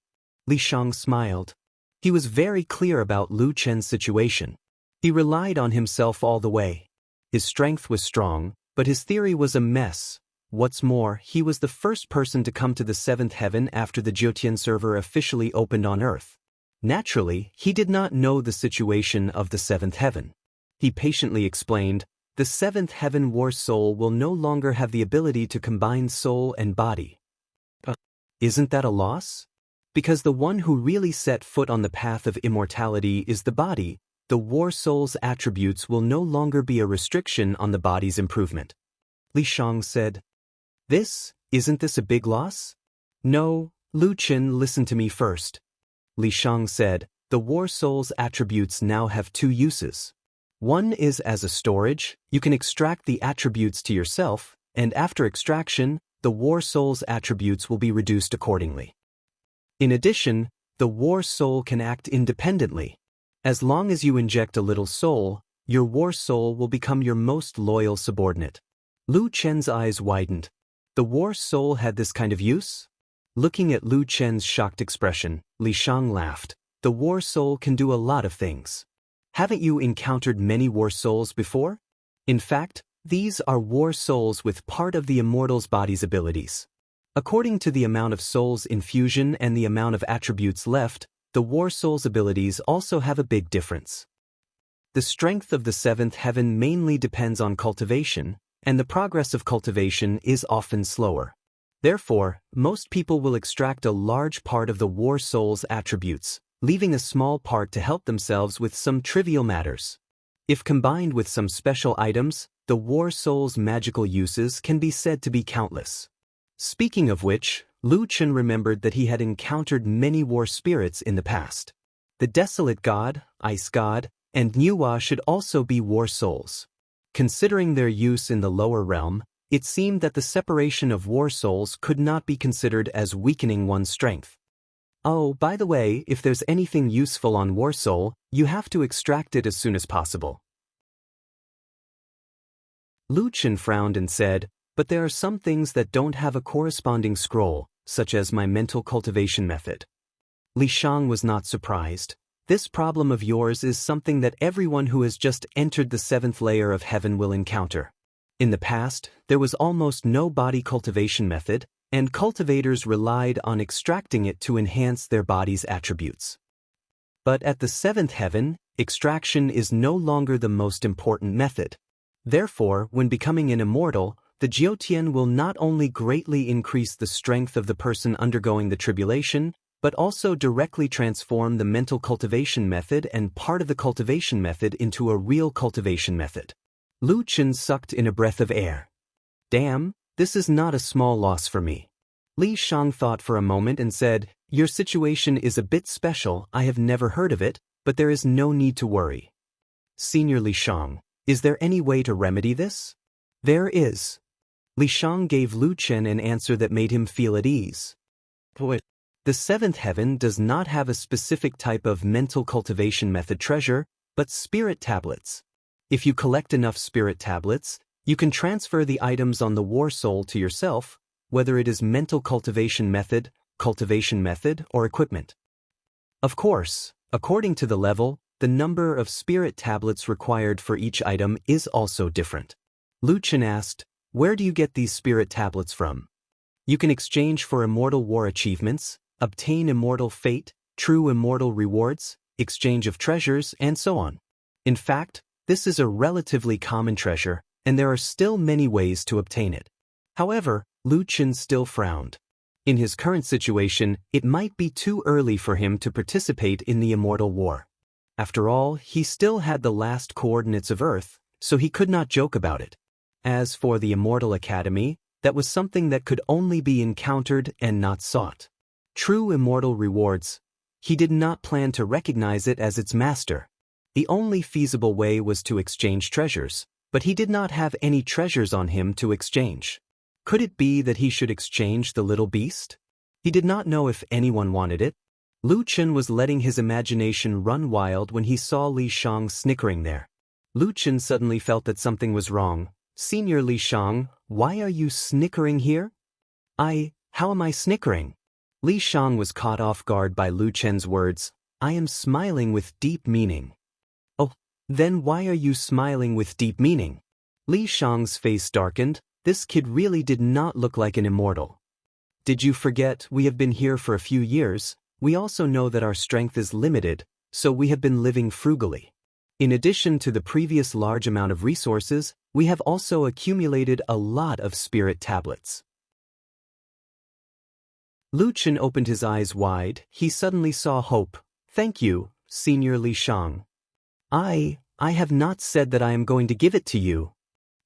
Li Shang smiled. He was very clear about Lu Chen's situation. He relied on himself all the way. His strength was strong, but his theory was a mess. What's more, he was the first person to come to the 7th heaven after the Jiutian server officially opened on Earth. Naturally, he did not know the situation of the 7th heaven. He patiently explained, the 7th heaven war soul will no longer have the ability to combine soul and body. Isn't that a loss? Because the one who really set foot on the path of immortality is the body, the war soul's attributes will no longer be a restriction on the body's improvement. Li Shang said, Isn't this a big loss? No, Lu Chen, listen to me first. Li Shang said, the war soul's attributes now have 2 uses. One is as a storage, you can extract the attributes to yourself, and after extraction, the war soul's attributes will be reduced accordingly. In addition, the war soul can act independently. As long as you inject a little soul, your war soul will become your most loyal subordinate. Lu Chen's eyes widened. The war soul had this kind of use? Looking at Lu Chen's shocked expression, Li Shang laughed. The war soul can do a lot of things. Haven't you encountered many war souls before? In fact, these are war souls with part of the immortal's body's abilities. According to the amount of soul's infusion and the amount of attributes left, the war soul's abilities also have a big difference. The strength of the 7th heaven mainly depends on cultivation, and the progress of cultivation is often slower. Therefore, most people will extract a large part of the war soul's attributes, leaving a small part to help themselves with some trivial matters. If combined with some special items, the war soul's magical uses can be said to be countless. Speaking of which, Lu Chen remembered that he had encountered many war spirits in the past. The Desolate God, Ice God, and Nuwa should also be war souls. Considering their use in the lower realm, it seemed that the separation of war souls could not be considered as weakening one's strength. Oh, by the way, if there's anything useful on war soul, you have to extract it as soon as possible. Lu Chen frowned and said, but there are some things that don't have a corresponding scroll, such as my mental cultivation method. Li Shang was not surprised. This problem of yours is something that everyone who has just entered the 7th layer of heaven will encounter. In the past, there was almost no body cultivation method, and cultivators relied on extracting it to enhance their body's attributes. But at the 7th heaven, extraction is no longer the most important method. Therefore, when becoming an immortal, the Jiutian will not only greatly increase the strength of the person undergoing the tribulation, but also directly transform the mental cultivation method and part of the cultivation method into a real cultivation method. Lu Chen sucked in a breath of air. Damn, this is not a small loss for me. Li Shang thought for a moment and said, your situation is a bit special, I have never heard of it, but there is no need to worry. Senior Li Shang, is there any way to remedy this? There is. Li Shang gave Lu Chen an answer that made him feel at ease. The 7th heaven does not have a specific type of mental cultivation method treasure, but spirit tablets. If you collect enough spirit tablets, You can transfer the items on the war soul to yourself, whether it is mental cultivation method, or equipment. Of course, according to the level, the number of spirit tablets required for each item is also different. Lu Chen asked, "Where do you get these spirit tablets from?" You can exchange for immortal war achievements, obtain immortal fate, true immortal rewards, exchange of treasures, and so on. In fact, this is a relatively common treasure, and there are still many ways to obtain it. However, Lu Chen still frowned. In his current situation, it might be too early for him to participate in the immortal war. After all, he still had the last coordinates of Earth, so he could not joke about it. As for the Immortal Academy, that was something that could only be encountered and not sought. True immortal rewards. He did not plan to recognize it as its master. The only feasible way was to exchange treasures, but he did not have any treasures on him to exchange. Could it be that he should exchange the little beast? He did not know if anyone wanted it. Lu Chen was letting his imagination run wild when he saw Li Shang snickering there. Lu Chen suddenly felt that something was wrong. "Senior Li Shang, why are you snickering here?" How am I snickering?" Li Shang was caught off guard by Lu Chen's words. "I am smiling with deep meaning." "Oh, then why are you smiling with deep meaning?" Li Shang's face darkened. This kid really did not look like an immortal. "Did you forget we have been here for a few years? We also know that our strength is limited, so we have been living frugally. In addition to the previous large amount of resources, we have also accumulated a lot of spirit tablets." Lu Chen opened his eyes wide. He suddenly saw hope. "Thank you, Senior Li Shang. I have not said that I am going to give it to you."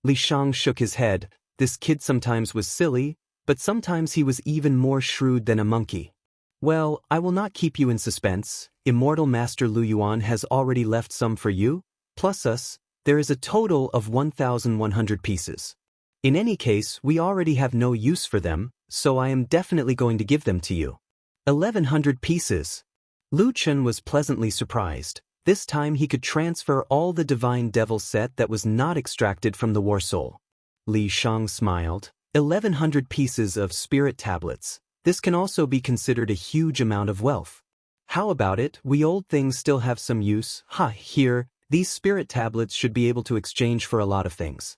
Li Shang shook his head. This kid sometimes was silly, but sometimes he was even more shrewd than a monkey. "Well, I will not keep you in suspense. Immortal Master Lu Yuan has already left some for you, plus us. There is a total of 1,100 pieces. In any case, we already have no use for them, so I am definitely going to give them to you." 1,100 pieces. Lu Chen was pleasantly surprised. This time he could transfer all the Divine Devil set that was not extracted from the War Soul. Li Shang smiled. 1,100 pieces of spirit tablets. This can also be considered a huge amount of wealth. How about it, we old things still have some use. Here, these spirit tablets should be able to exchange for a lot of things.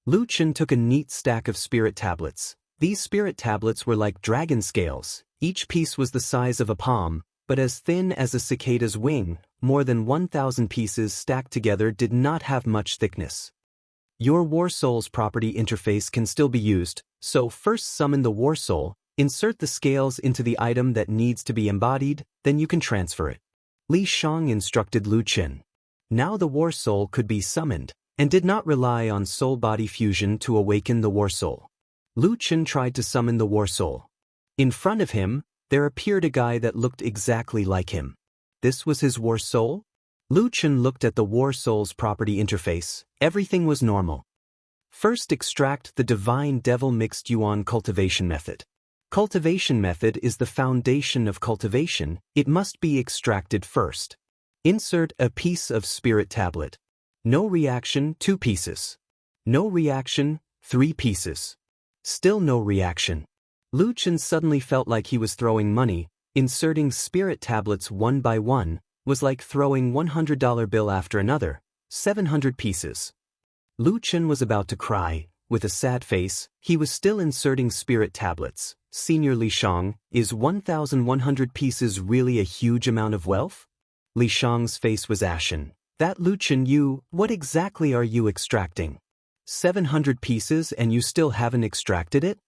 Lu Chen took a neat stack of spirit tablets. These spirit tablets were like dragon scales. Each piece was the size of a palm, but as thin as a cicada's wing. More than 1,000 pieces stacked together did not have much thickness. Your War Soul's property interface can still be used, so first summon the War Soul, insert the scales into the item that needs to be embodied, then you can transfer it. Li Shang instructed Lu Chen. Now the War Soul could be summoned, and did not rely on soul-body fusion to awaken the War Soul. Lu Chen tried to summon the War Soul. In front of him, there appeared a guy that looked exactly like him. This was his War Soul? Lu Chen looked at the War Soul's property interface. Everything was normal. First, extract the Divine Devil Mixed Yuan cultivation method. Cultivation method is the foundation of cultivation. It must be extracted first. Insert a piece of spirit tablet. No reaction, 2 pieces. No reaction, 3 pieces. Still no reaction. Lu Chen suddenly felt like he was throwing money. Inserting spirit tablets one by one was like throwing $100 bill after another. 700 pieces. Lu Chen was about to cry. With a sad face, he was still inserting spirit tablets. "Senior Li Shang, is 1,100 pieces really a huge amount of wealth?" Li Shang's face was ashen. "That Lu Chen, what exactly are you extracting? 700 pieces and you still haven't extracted it?"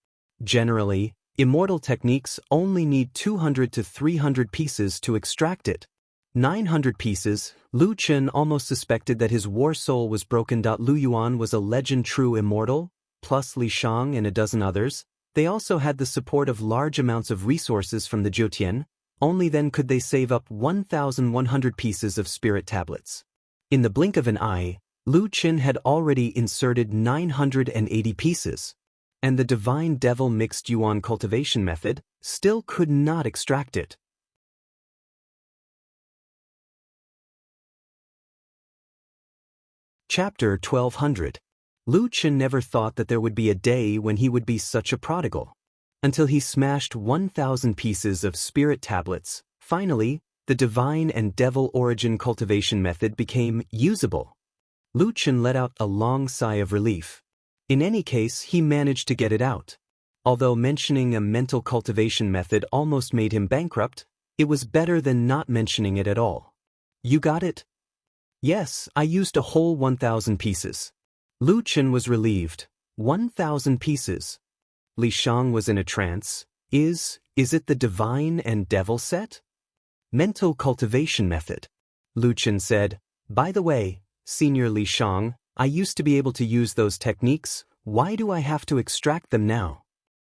Generally, immortal techniques only need 200 to 300 pieces to extract it. 900 pieces. Lu Chen almost suspected that his War Soul was broken. Lu Yuan was a legend true immortal, plus Li Shang and a dozen others. They also had the support of large amounts of resources from the Jiutian. Only then could they save up 1,100 pieces of spirit tablets. In the blink of an eye, Lu Chen had already inserted 980 pieces. And the Divine Devil Mixed Yuan cultivation method still could not extract it. Chapter 1200. Lu Chen never thought that there would be a day when he would be such a prodigal. Until he smashed 1,000 pieces of spirit tablets, finally, the divine and devil origin cultivation method became usable. Lu Chen let out a long sigh of relief. In any case, he managed to get it out. Although mentioning a mental cultivation method almost made him bankrupt, it was better than not mentioning it at all. You got it? Yes, I used a whole 1,000 pieces. Lu Chen was relieved. 1,000 pieces. Li Shang was in a trance. Is it the divine and devil set? Mental cultivation method. Lu Chen said, by the way, Senior Li Shang, I used to be able to use those techniques, why do I have to extract them now?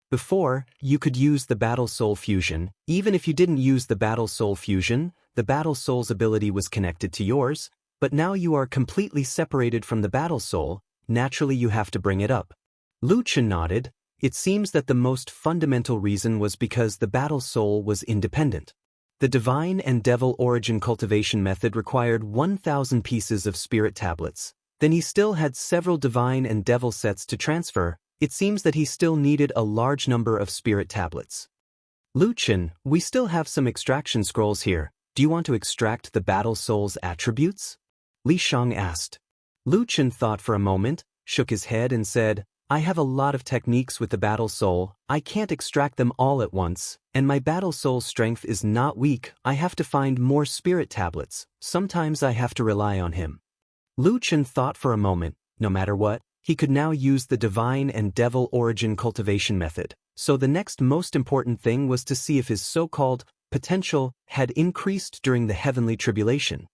Before, you could use the Battle Soul Fusion. Even if you didn't use the Battle Soul Fusion, the Battle Soul's ability was connected to yours, but now you are completely separated from the Battle Soul, naturally you have to bring it up. Lu Chen nodded. It seems that the most fundamental reason was because the Battle Soul was independent. The divine and devil origin cultivation method required 1,000 pieces of spirit tablets. Then he still had several divine and devil sets to transfer. It seems that he still needed a large number of spirit tablets. Lu Chen, we still have some extraction scrolls here. Do you want to extract the Battle Soul's attributes? Li Shang asked. Lu Chen thought for a moment, shook his head and said, I have a lot of techniques with the Battle Soul, I can't extract them all at once, and my Battle Soul strength is not weak, I have to find more spirit tablets, sometimes I have to rely on him. Lu Chen thought for a moment, no matter what, he could now use the divine and devil origin cultivation method, so the next most important thing was to see if his so-called potential had increased during the heavenly tribulation.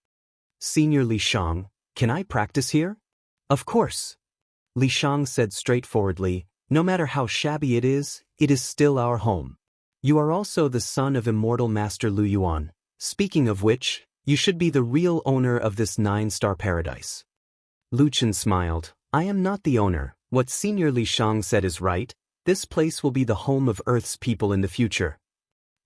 Senior Li Shang, can I practice here? Of course. Li Shang said straightforwardly, no matter how shabby it is still our home. You are also the son of immortal Master Lu Yuan. Speaking of which, you should be the real owner of this 9-star paradise. Lu Chen smiled. I am not the owner. What Senior Li Shang said is right. This place will be the home of Earth's people in the future.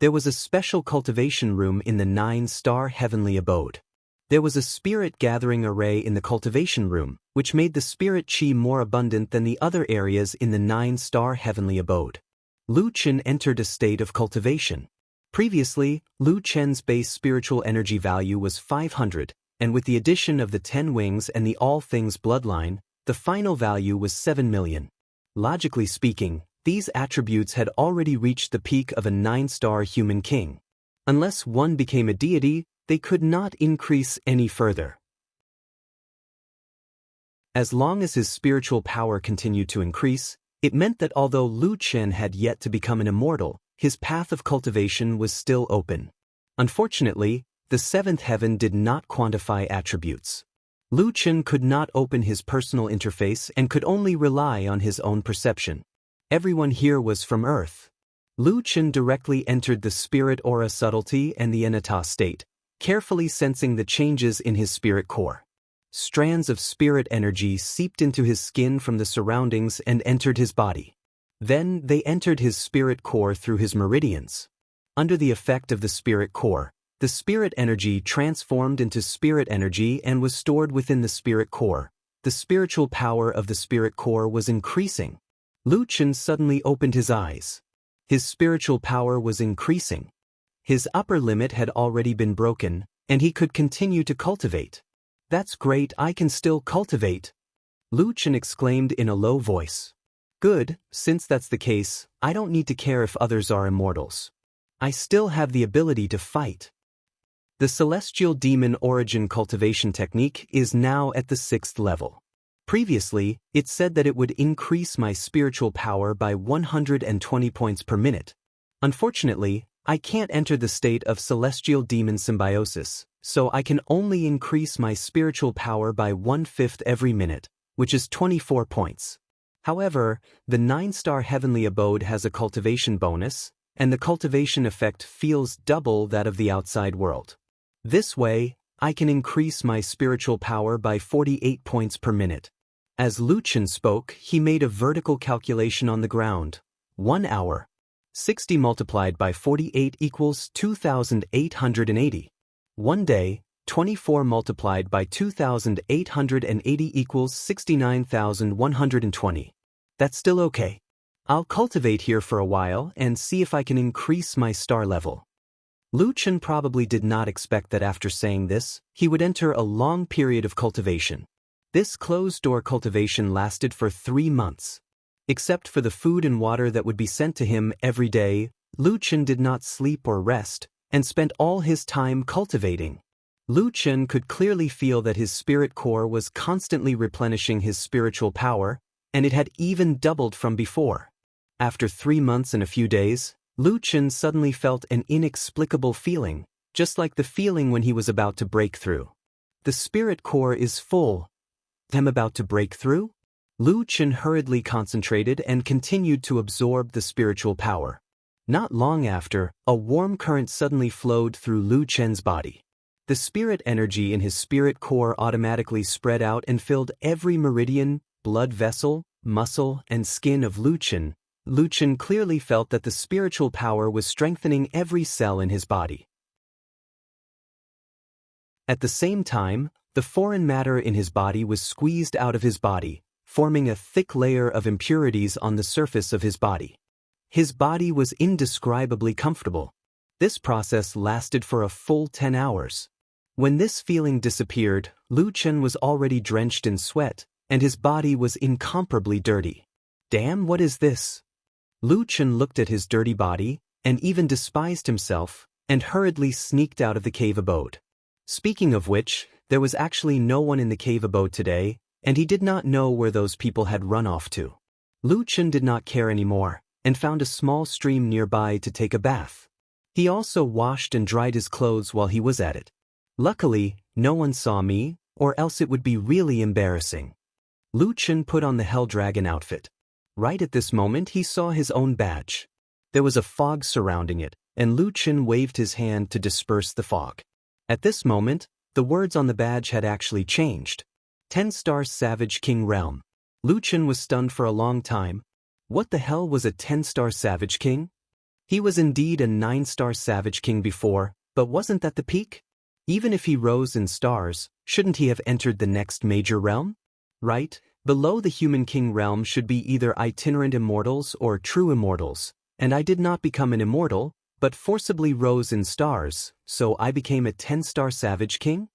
There was a special cultivation room in the 9-star heavenly abode. There was a spirit gathering array in the cultivation room, which made the spirit chi more abundant than the other areas in the 9-star heavenly abode. Lu Chen entered a state of cultivation. Previously, Lu Chen's base spiritual energy value was 500, and with the addition of the 10 wings and the all things bloodline, the final value was 7 million. Logically speaking, these attributes had already reached the peak of a 9-star human king. Unless one became a deity, they could not increase any further. As long as his spiritual power continued to increase, it meant that although Lu Chen had yet to become an immortal, his path of cultivation was still open. Unfortunately, the 7th heaven did not quantify attributes. Lu Chen could not open his personal interface and could only rely on his own perception. Everyone here was from Earth. Lu Chen directly entered the spirit aura subtlety and the Enata state, carefully sensing the changes in his spirit core. Strands of spirit energy seeped into his skin from the surroundings and entered his body. Then they entered his spirit core through his meridians. Under the effect of the spirit core, the spirit energy transformed into spirit energy and was stored within the spirit core. The spiritual power of the spirit core was increasing. Lu Chen suddenly opened his eyes. His spiritual power was increasing. His upper limit had already been broken, and he could continue to cultivate. That's great, I can still cultivate. Lu Chen exclaimed in a low voice. Good, since that's the case, I don't need to care if others are immortals. I still have the ability to fight. The Celestial Demon Origin Cultivation Technique is now at the 6th level. Previously, it said that it would increase my spiritual power by 120 points per minute. Unfortunately, I can't enter the state of Celestial Demon Symbiosis, so I can only increase my spiritual power by 1/5 every minute, which is 24 points. However, the 9-star heavenly abode has a cultivation bonus, and the cultivation effect feels double that of the outside world. This way, I can increase my spiritual power by 48 points per minute. As Lu Chen spoke, he made a vertical calculation on the ground. 1 hour. 60 multiplied by 48 equals 2,880. 1 day, 24 multiplied by 2,880 equals 69,120. That's still okay. I'll cultivate here for a while and see if I can increase my star level. Lu Chen probably did not expect that after saying this, he would enter a long period of cultivation. This closed-door cultivation lasted for 3 months. Except for the food and water that would be sent to him every day, Lu Chen did not sleep or rest, and spent all his time cultivating. Lu Chen could clearly feel that his spirit core was constantly replenishing his spiritual power, and it had even doubled from before. After 3 months and a few days, Lu Chen suddenly felt an inexplicable feeling, just like the feeling when he was about to break through. The spirit core is full. I'm about to break through? Lu Chen hurriedly concentrated and continued to absorb the spiritual power. Not long after, a warm current suddenly flowed through Lu Chen's body. The spirit energy in his spirit core automatically spread out and filled every meridian, blood vessel, muscle, and skin of Lu Chen. Lu Chen clearly felt that the spiritual power was strengthening every cell in his body. At the same time, the foreign matter in his body was squeezed out of his body, forming a thick layer of impurities on the surface of his body. His body was indescribably comfortable. This process lasted for a full 10 hours. When this feeling disappeared, Lu Chen was already drenched in sweat, and his body was incomparably dirty. Damn, what is this? Lu Chen looked at his dirty body, and even despised himself, and hurriedly sneaked out of the cave abode. Speaking of which, there was actually no one in the cave abode today, and he did not know where those people had run off to. Lu Chen did not care anymore, and found a small stream nearby to take a bath. He also washed and dried his clothes while he was at it. Luckily, no one saw me, or else it would be really embarrassing. Lu Chen put on the Hell Dragon outfit. Right at this moment he saw his own badge. There was a fog surrounding it, and Lu Chen waved his hand to disperse the fog. At this moment, the words on the badge had actually changed. 10-star Savage King Realm. Lu Chen was stunned for a long time. What the hell was a 10-star Savage King? He was indeed a 9-star Savage King before, but wasn't that the peak? Even if he rose in stars, shouldn't he have entered the next major realm? Right? Below the human king realm should be either itinerant immortals or true immortals, and I did not become an immortal, but forcibly rose in stars, so I became a 10-star Savage King?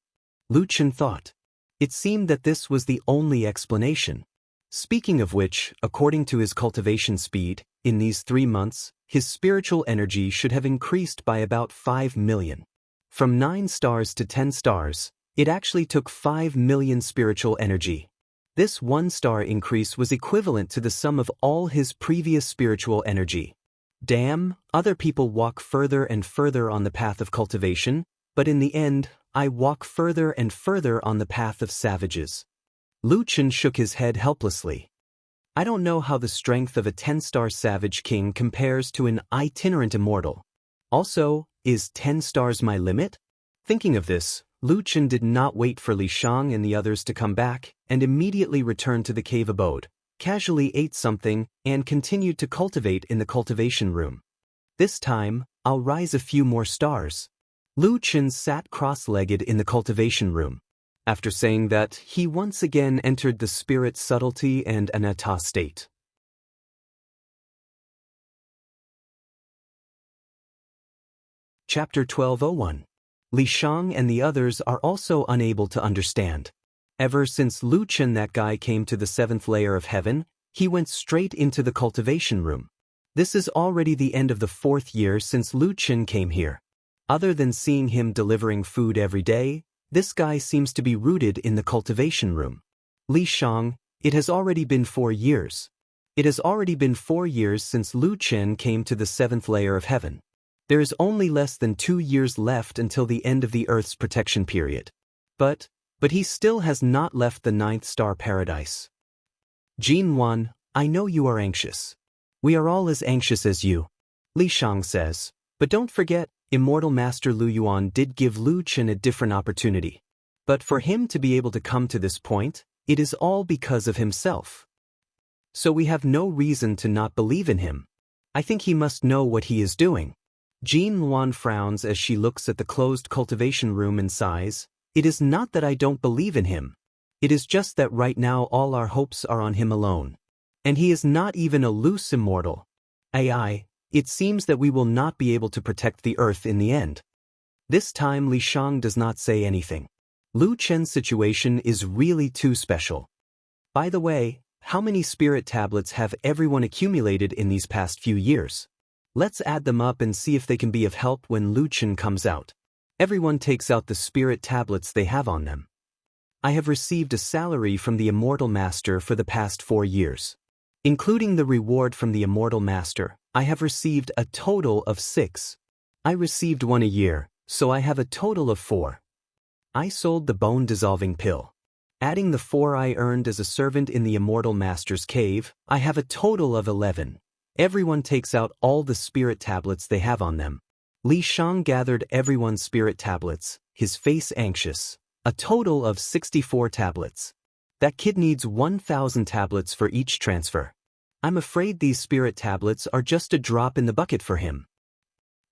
Lu Chen thought. It seemed that this was the only explanation. Speaking of which, according to his cultivation speed, in these 3 months, his spiritual energy should have increased by about 5 million. From 9 stars to 10 stars, it actually took 5 million spiritual energy. This 1-star increase was equivalent to the sum of all his previous spiritual energy. Damn, other people walk further and further on the path of cultivation, but in the end, I walk further and further on the path of savages. Lu Chen shook his head helplessly. I don't know how the strength of a 10-star Savage King compares to an itinerant immortal. Also, is 10 stars my limit? Thinking of this, Lu Chen did not wait for Li Shang and the others to come back, and immediately returned to the cave abode, casually ate something, and continued to cultivate in the cultivation room. This time, I'll rise a few more stars. Lu Chen sat cross-legged in the cultivation room. After saying that, he once again entered the spirit subtlety and anatta state. Chapter 12:01. Li Shang and the others are also unable to understand. Ever since Lu Chen, that guy, came to the 7th layer of heaven, he went straight into the cultivation room. This is already the end of the 4th year since Lu Chen came here. Other than seeing him delivering food every day, this guy seems to be rooted in the cultivation room. Li Shang, it has already been 4 years. It has already been 4 years since Lu Chen came to the 7th layer of heaven. There is only less than 2 years left until the end of the Earth's protection period. But he still has not left the 9th star paradise. Jin Wan, I know you are anxious. We are all as anxious as you. Li Shang says, but don't forget, Immortal Master Lu Yuan did give Lu Chen a different opportunity. But for him to be able to come to this point, it is all because of himself. So we have no reason to not believe in him. I think he must know what he is doing. Jin Luan frowns as she looks at the closed cultivation room and sighs, It is not that I don't believe in him. It is just that right now all our hopes are on him alone. And he is not even a loose immortal. It seems that we will not be able to protect the earth in the end. This time Li Shang does not say anything. Lu Chen's situation is really too special. By the way, how many spirit tablets have everyone accumulated in these past few years? Let's add them up and see if they can be of help when Lu Chen comes out. Everyone takes out the spirit tablets they have on them. I have received a salary from the Immortal Master for the past 4 years. Including the reward from the Immortal Master, I have received a total of 6. I received 1 a year, so I have a total of 4. I sold the bone-dissolving pill. Adding the 4 I earned as a servant in the Immortal Master's cave, I have a total of 11. Everyone takes out all the spirit tablets they have on them. Li Shang gathered everyone's spirit tablets, his face anxious. A total of 64 tablets. That kid needs 1,000 tablets for each transfer. I'm afraid these spirit tablets are just a drop in the bucket for him.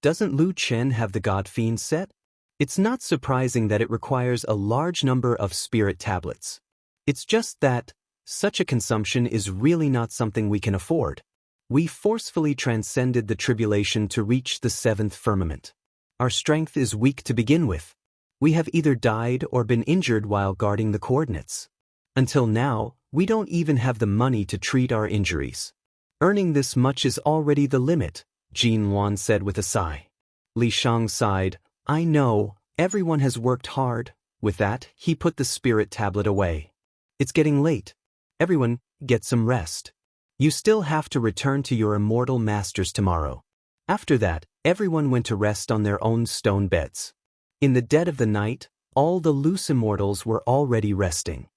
Doesn't Lu Chen have the God Fiend set? It's not surprising that it requires a large number of spirit tablets. It's just that such a consumption is really not something we can afford. We forcefully transcended the tribulation to reach the 7th firmament. Our strength is weak to begin with. We have either died or been injured while guarding the coordinates. Until now, we don't even have the money to treat our injuries. Earning this much is already the limit, Jin Luan said with a sigh. Li Shang sighed. I know, everyone has worked hard. With that, he put the spirit tablet away. It's getting late. Everyone, get some rest. You still have to return to your immortal masters tomorrow. After that, everyone went to rest on their own stone beds. In the dead of the night, all the loose immortals were already resting.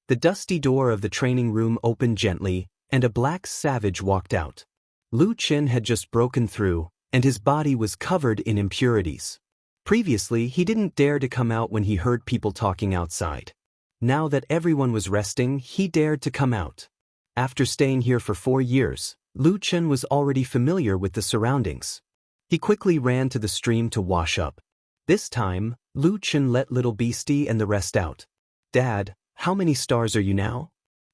The dusty door of the training room opened gently, and a black savage walked out. Lu Chen had just broken through, and his body was covered in impurities. Previously, he didn't dare to come out when he heard people talking outside. Now that everyone was resting, he dared to come out. After staying here for 4 years, Lu Chen was already familiar with the surroundings. He quickly ran to the stream to wash up. This time, Lu Chen let Little Beastie and the rest out. Dad, how many stars are you now?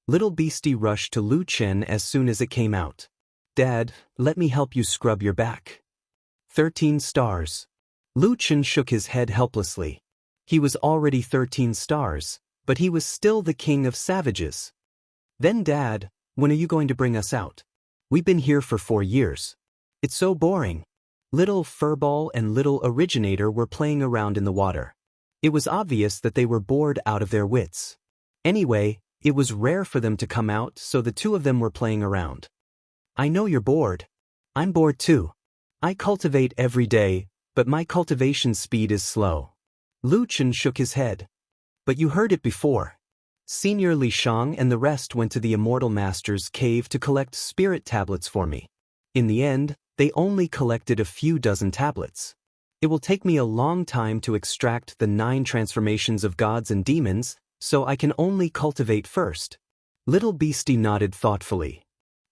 Little Beastie rushed to Lu Chen as soon as it came out. Dad, let me help you scrub your back. 13 stars. Lu Chen shook his head helplessly. He was already 13 stars, but he was still the king of savages. Then Dad, when are you going to bring us out? We've been here for 4 years. It's so boring. Little Furball and Little Originator were playing around in the water. It was obvious that they were bored out of their wits. Anyway, it was rare for them to come out, so the 2 of them were playing around. I know you're bored. I'm bored too. I cultivate every day, but my cultivation speed is slow. Lu Chen shook his head. But you heard it before. Senior Li Shang and the rest went to the Immortal Master's cave to collect spirit tablets for me. In the end, they only collected a few dozen tablets. It will take me a long time to extract the 9 transformations of gods and demons, so I can only cultivate first. Little Beastie nodded thoughtfully.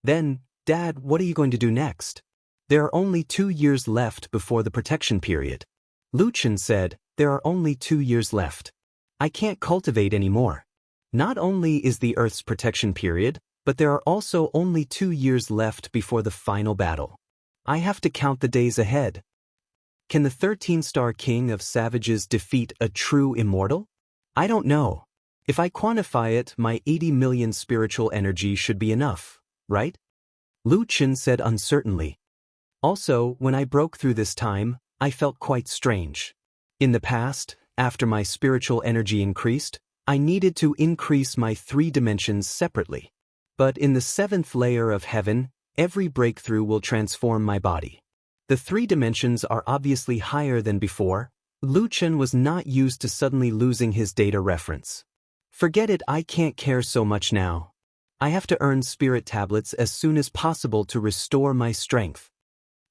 Then, Dad, what are you going to do next? There are only 2 years left before the protection period. Lu Chen said, there are only 2 years left. I can't cultivate anymore. Not only is the Earth's protection period, but there are also only 2 years left before the final battle. I have to count the days ahead. Can the 13-star king of savages defeat a true immortal? I don't know. If I quantify it, my 80 million spiritual energy should be enough, right? Lu Chen said uncertainly. Also, when I broke through this time, I felt quite strange. In the past, after my spiritual energy increased, I needed to increase my 3 dimensions separately. But in the 7th layer of heaven, every breakthrough will transform my body. The 3 dimensions are obviously higher than before. Lu Chen was not used to suddenly losing his data reference. Forget it, I can't care so much now. I have to earn spirit tablets as soon as possible to restore my strength.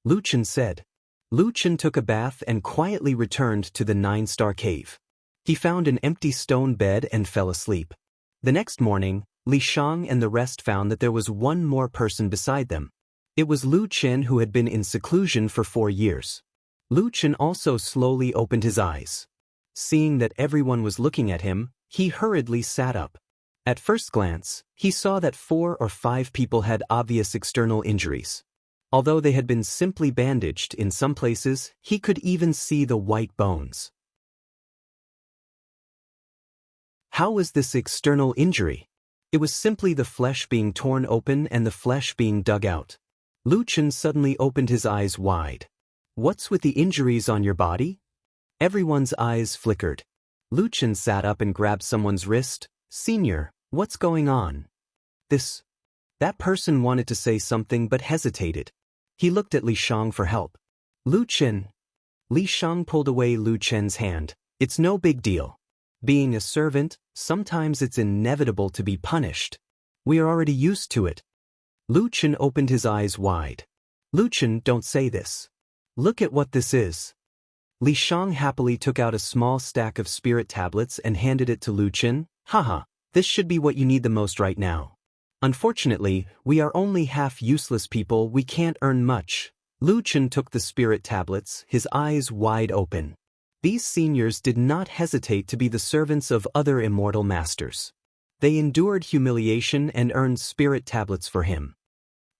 Lu Chen said. Lu Chen took a bath and quietly returned to the 9-star cave. He found an empty stone bed and fell asleep. The next morning, Li Shang and the rest found that there was one more person beside them. It was Lu Chen, who had been in seclusion for 4 years. Lu Chen also slowly opened his eyes. Seeing that everyone was looking at him, he hurriedly sat up. At first glance, he saw that 4 or 5 people had obvious external injuries. Although they had been simply bandaged in some places, he could even see the white bones. How was this external injury? It was simply the flesh being torn open and the flesh being dug out. Lu Chen suddenly opened his eyes wide. What's with the injuries on your body? Everyone's eyes flickered. Lu Chen sat up and grabbed someone's wrist. Senior, what's going on? That person wanted to say something but hesitated. He looked at Li Shang for help. Lu Chen. Li Shang pulled away Lu Chen's hand. It's no big deal. Being a servant, sometimes it's inevitable to be punished. We are already used to it. Lu Chen opened his eyes wide. Lu Chen, don't say this. Look at what this is. Li Shang happily took out a small stack of spirit tablets and handed it to Lu Chen. Haha, this should be what you need the most right now. Unfortunately, we are only half useless people, we can't earn much. Lu Chen took the spirit tablets, his eyes wide open. These seniors did not hesitate to be the servants of other immortal masters. They endured humiliation and earned spirit tablets for him.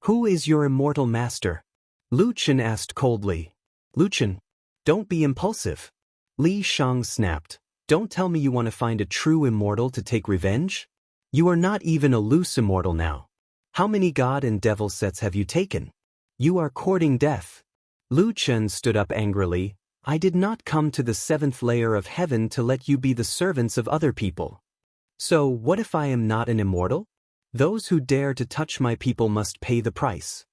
Who is your immortal master? Lu Chen asked coldly. Lu Chen, don't be impulsive. Li Shang snapped. Don't tell me you want to find a true immortal to take revenge? You are not even a loose immortal now. How many god and devil sets have you taken? You are courting death. Lu Chen stood up angrily. I did not come to the 7th layer of heaven to let you be the servants of other people. So what if I am not an immortal? Those who dare to touch my people must pay the price.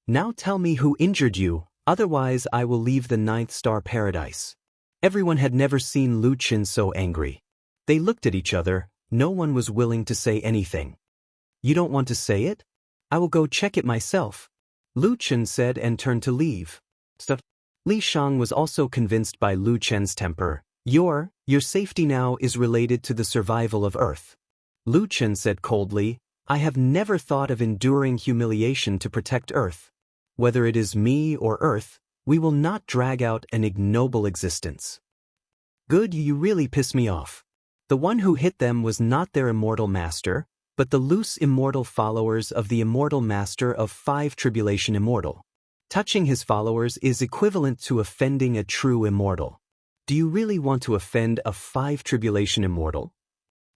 Now tell me who injured you, otherwise I will leave the 9th star paradise. Everyone had never seen Lu Chen so angry. They looked at each other. No one was willing to say anything. You don't want to say it? I will go check it myself. Lu Chen said and turned to leave. Stop. Li Shang was also convinced by Lu Chen's temper. Your safety now is related to the survival of Earth. Lu Chen said coldly, I have never thought of enduring humiliation to protect Earth. Whether it is me or Earth, we will not drag out an ignoble existence. Good, you really piss me off. The one who hit them was not their immortal master, but the loose immortal followers of the immortal master of 5 tribulation immortal. Touching his followers is equivalent to offending a true immortal. Do you really want to offend a 5 tribulation immortal?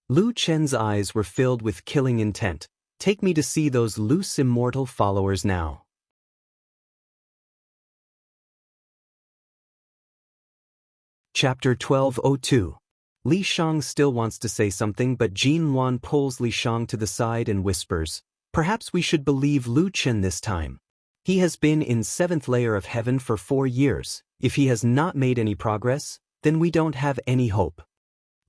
Lu Chen's eyes were filled with killing intent. Take me to see those loose immortal followers now. Chapter 1202. Li Shang still wants to say something, but Jin Luan pulls Li Shang to the side and whispers, perhaps we should believe Lu Chen this time. He has been in 7th layer of heaven for 4 years. If he has not made any progress, then we don't have any hope.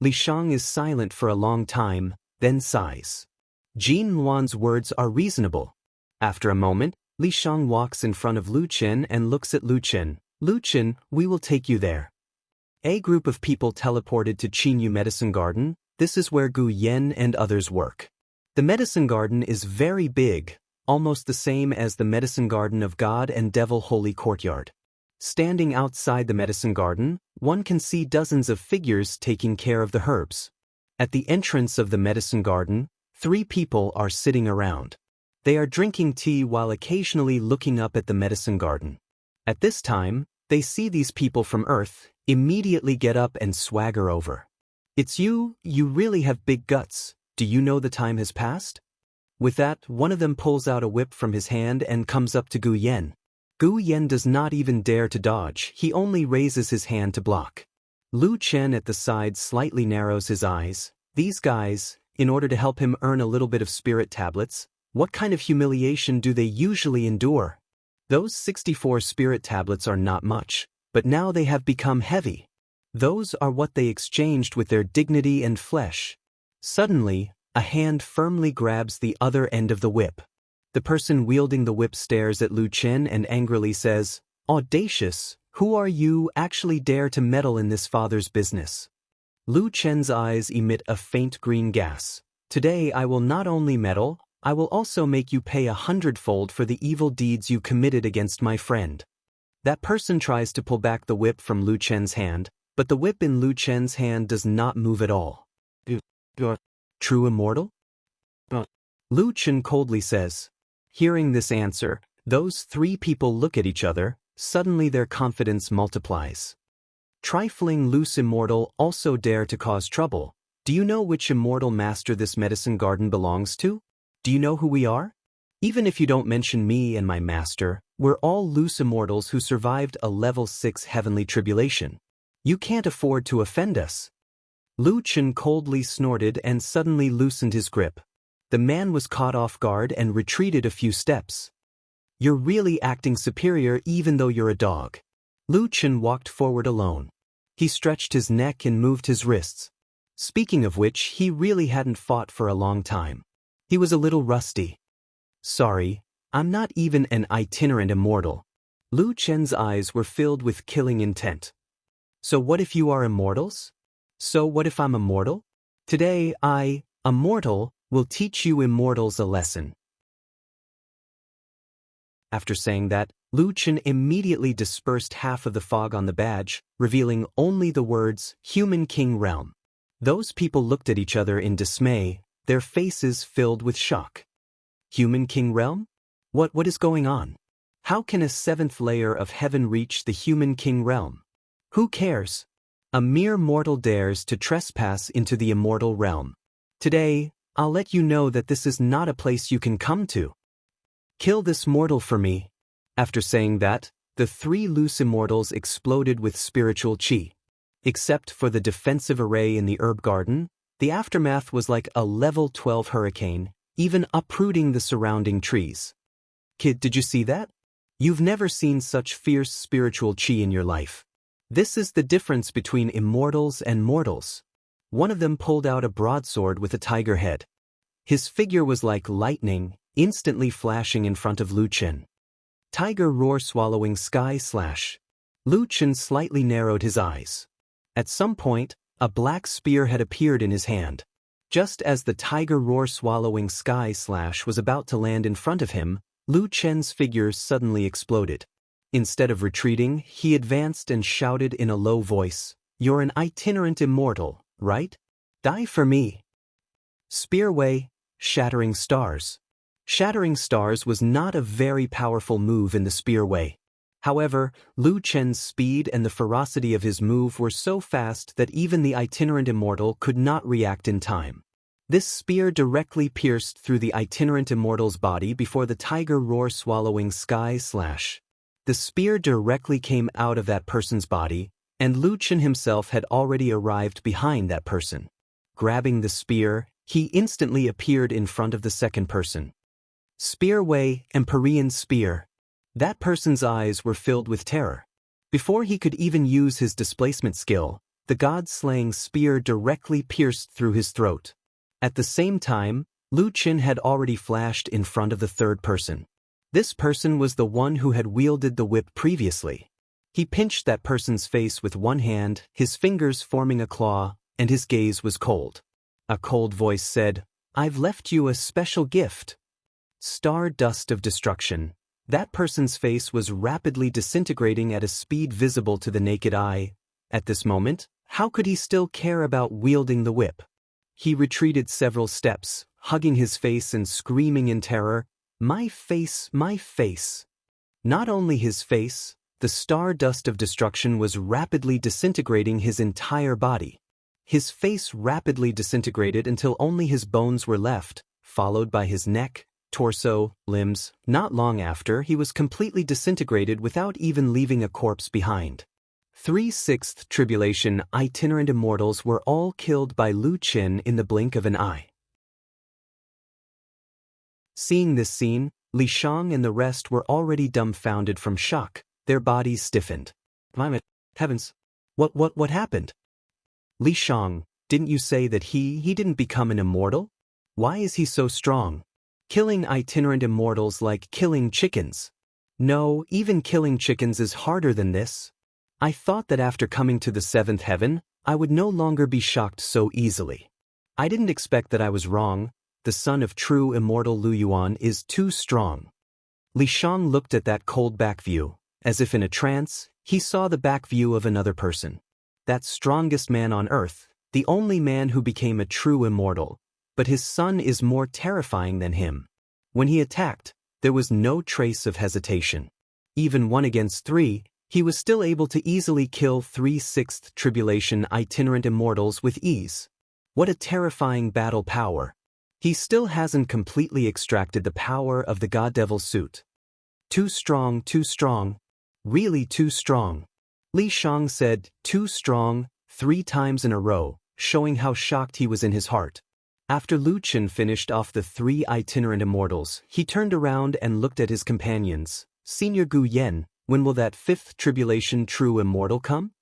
Li Shang is silent for a long time, then sighs. Jin Luan's words are reasonable. After a moment, Li Shang walks in front of Lu Chen and looks at Lu Chen. Lu Chen, we will take you there. A group of people teleported to Qinyu Medicine Garden. This is where Gu Yan and others work. The medicine garden is very big, almost the same as the medicine garden of God and Devil Holy Courtyard. Standing outside the medicine garden, one can see dozens of figures taking care of the herbs. At the entrance of the medicine garden, 3 people are sitting around. They are drinking tea while occasionally looking up at the medicine garden. At this time, they see these people from Earth, immediately get up and swagger over. It's you really have big guts. Do you know the time has passed? With that, one of them pulls out a whip from his hand and comes up to Gu Yan. Gu Yan does not even dare to dodge, he only raises his hand to block. Lu Chen at the side slightly narrows his eyes. These guys, in order to help him earn a little bit of spirit tablets, what kind of humiliation do they usually endure? Those 64 spirit tablets are not much, but now they have become heavy. Those are what they exchanged with their dignity and flesh. Suddenly, a hand firmly grabs the other end of the whip. The person wielding the whip stares at Lu Chen and angrily says, Audacious, who are you actually dare to meddle in this father's business? Lu Chen's eyes emit a faint green gas. Today I will not only meddle, I will also make you pay 100-fold for the evil deeds you committed against my friend. That person tries to pull back the whip from Lu Chen's hand, but the whip in Lu Chen's hand does not move at all. True immortal? Lu Chen coldly says. Hearing this answer, those three people look at each other, suddenly their confidence multiplies. Trifling loose immortal also dare to cause trouble. Do you know which immortal master this medicine garden belongs to? Do you know who we are? Even if you don't mention me and my master, we're all loose immortals who survived a level 6 heavenly tribulation. You can't afford to offend us. Lu Chen coldly snorted and suddenly loosened his grip. The man was caught off guard and retreated a few steps. You're really acting superior even though you're a dog. Lu Chen walked forward alone. He stretched his neck and moved his wrists. Speaking of which, he really hadn't fought for a long time. He was a little rusty. Sorry, I'm not even an itinerant immortal. Lu Chen's eyes were filled with killing intent. So what if you are immortals? So what if I'm immortal? Today I, a mortal, will teach you immortals a lesson. After saying that, Lu Chen immediately dispersed half of the fog on the badge, revealing only the words, Human King Realm. Those people looked at each other in dismay, their faces filled with shock. Human King Realm? What is going on? How can a 7th layer of heaven reach the Human King Realm? Who cares? A mere mortal dares to trespass into the immortal realm. Today, I'll let you know that this is not a place you can come to. Kill this mortal for me. After saying that, the three loose immortals exploded with spiritual chi. Except for the defensive array in the herb garden, the aftermath was like a level 12 hurricane, even uprooting the surrounding trees. Kid, did you see that? You've never seen such fierce spiritual chi in your life. This is the difference between immortals and mortals. One of them pulled out a broadsword with a tiger head. His figure was like lightning, instantly flashing in front of Lu Chen. Tiger roar swallowing sky slash. Lu Chen slightly narrowed his eyes. At some point, a black spear had appeared in his hand. Just as the tiger roar swallowing sky slash was about to land in front of him, Lu Chen's figure suddenly exploded. Instead of retreating, he advanced and shouted in a low voice, "You're an itinerant immortal, right? Die for me." Spearway, shattering stars. Shattering stars was not a very powerful move in the spearway. However, Lu Chen's speed and the ferocity of his move were so fast that even the itinerant immortal could not react in time. This spear directly pierced through the itinerant immortal's body before the tiger roar swallowing sky slash. The spear directly came out of that person's body, and Lu Chen himself had already arrived behind that person. Grabbing the spear, he instantly appeared in front of the second person. Spearway, Empyrean spear. That person's eyes were filled with terror. Before he could even use his displacement skill, the god-slaying spear directly pierced through his throat. At the same time, Lu Chen had already flashed in front of the third person. This person was the one who had wielded the whip previously. He pinched that person's face with one hand, his fingers forming a claw, and his gaze was cold. A cold voice said, "I've left you a special gift." Star dust of destruction. That person's face was rapidly disintegrating at a speed visible to the naked eye. At this moment, how could he still care about wielding the whip? He retreated several steps, hugging his face and screaming in terror, "My face, my face." Not only his face, the star dust of destruction was rapidly disintegrating his entire body. His face rapidly disintegrated until only his bones were left, followed by his neck, torso, limbs. Not long after, he was completely disintegrated without even leaving a corpse behind. 3/6 tribulation itinerant immortals were all killed by Lu Chen in the blink of an eye. Seeing this scene, Li Shang and the rest were already dumbfounded from shock, their bodies stiffened. Heavens! What happened? Li Shang, didn't you say that he didn't become an immortal? Why is he so strong? Killing itinerant immortals like killing chickens. No, even killing chickens is harder than this. I thought that after coming to the 7th heaven, I would no longer be shocked so easily. I didn't expect that I was wrong. The son of true immortal Lu Yuan is too strong. Li Shang looked at that cold back view, As if in a trance, he saw the back view of another person. That strongest man on earth, the only man who became a true immortal, but his son is more terrifying than him. When he attacked, there was no trace of hesitation. Even 1 against 3, he was still able to easily kill 3/6 tribulation itinerant immortals with ease. What a terrifying battle power. He still hasn't completely extracted the power of the God Devil suit. Too strong, really too strong. Li Shang said, too strong, 3 times in a row, showing how shocked he was in his heart. After Lu Chen finished off the 3 itinerant immortals, he turned around and looked at his companions. Senior Gu Yen, when will that 5th tribulation true immortal come?